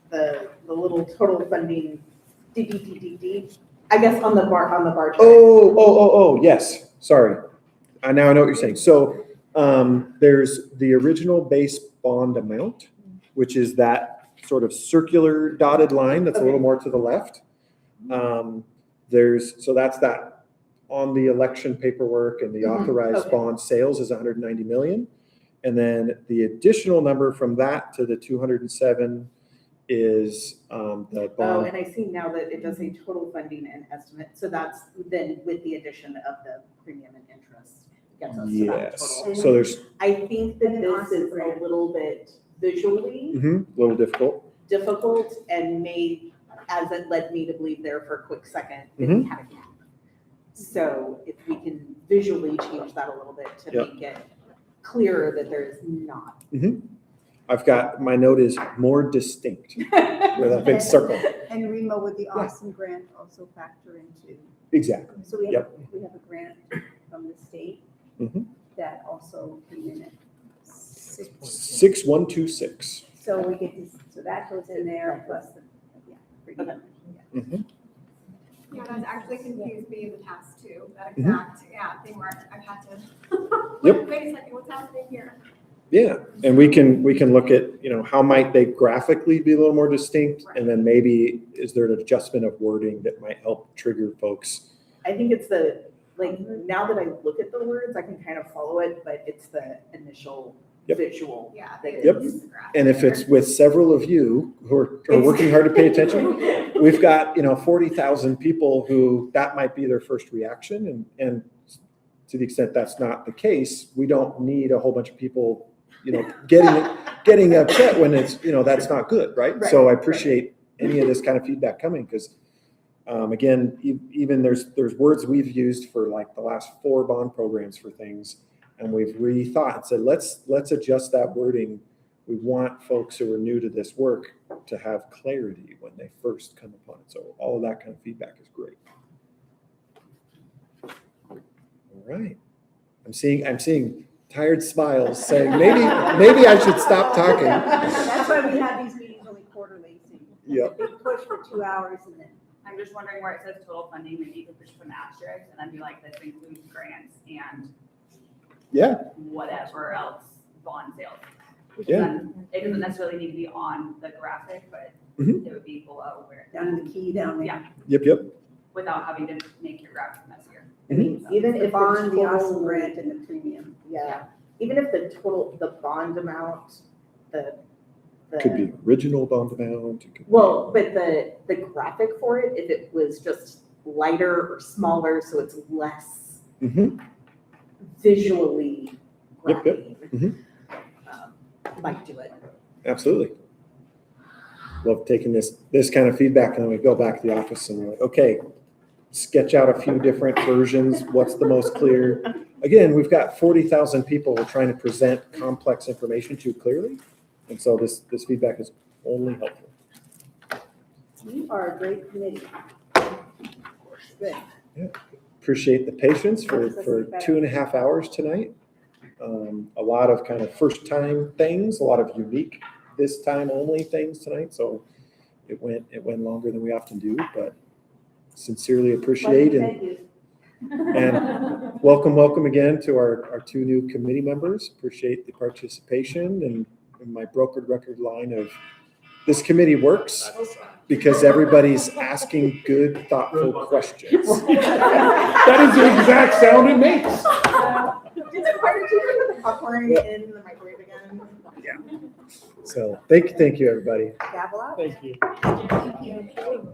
the little total funding, I guess on the bar chart. Oh, yes. Sorry. Now I know what you're saying. So there's the original base bond amount, which is that sort of circular dotted line that's a little more to the left. So that's that on the election paperwork and the authorized bond sales is 190 million. And then the additional number from that to the 207 is the bond. Oh, and I see now that it does say total funding and estimate. So that's then with the addition of the premium and interest gets us to that Yes. total. So there's I think that this is a little bit visually a little difficult and as it led me to believe there for a quick second, that we had a gap. So if we can visually change that a little bit to make it clearer that there is not. I've got, my note is more distinct with a big circle. And Remo, would the Austin grant also factor into? Exactly. So we have a grant from the state that also came in at 6126. So we get this, so that goes in there plus the, Yeah, that's actually confused me in the past too, that exact, thing where I've had to, wait a second, what's happening here? Yeah, and we can look at, how might they graphically be a little more distinct, and then maybe is there an adjustment of wording that might help trigger folks? I think it's now that I look at the words, I can kind of follow it, but it's the initial visual. Yeah. And if it's with several of you who are working hard to pay attention, we've got, 40,000 people who that might be their first reaction. And to the extent that's not the case, we don't need a whole bunch of people, getting upset when it's, that's not good, right? So I appreciate any of this kind of feedback coming because, again, even there's words we've used for like the last 4 bond programs for things. And we've rethought and said, let's adjust that wording we want folks who are new to this work to have clarity when they first come upon it. So all of that kind of feedback is great. All right. I'm seeing tired smiles saying, maybe I should stop talking. That's why we have these meetings only quarterly, so you Yep. big push for 2 hours and then. I'm just wondering where it says total funding, maybe you could just put an asterisk and then be like, this includes grants and Yeah, whatever else, bond sales. Yeah. Then it doesn't necessarily need to be on the graphic, but Mhm. it would be below where, Down in the key down there. Yeah. yep. without having to make your graphic messier. Even The if bond, the total- awesome grant and the premium. Yeah, even if the bond amount, the. Could be original bond amount. It could be- Well, but the graphic for it, if it was just lighter or smaller, so it's less Mhm. visually Yep, grabbing. Mhm. Might do it. Absolutely. Love taking this kind of feedback, and then we go back to the office and we're like, okay, sketch out a few different versions. What's the most clear? Again, we've got 40,000 people we're trying to present complex information to clearly. And so this feedback is only helpful. You are a great committee. Good. Appreciate the patience for 2.5 hours tonight. A lot of kind of first time things, a lot of unique this time only things tonight. So it went longer than we often do, but sincerely appreciate Thank you. and welcome again to our two new committee members. Appreciate the participation and my brokered record line of this committee works because everybody's asking good, thoughtful questions. That is the exact sound it makes. Did you put the popcorn in the microwave again? Yeah. So thank you, everybody. Gavel out. Thank you. Thank you.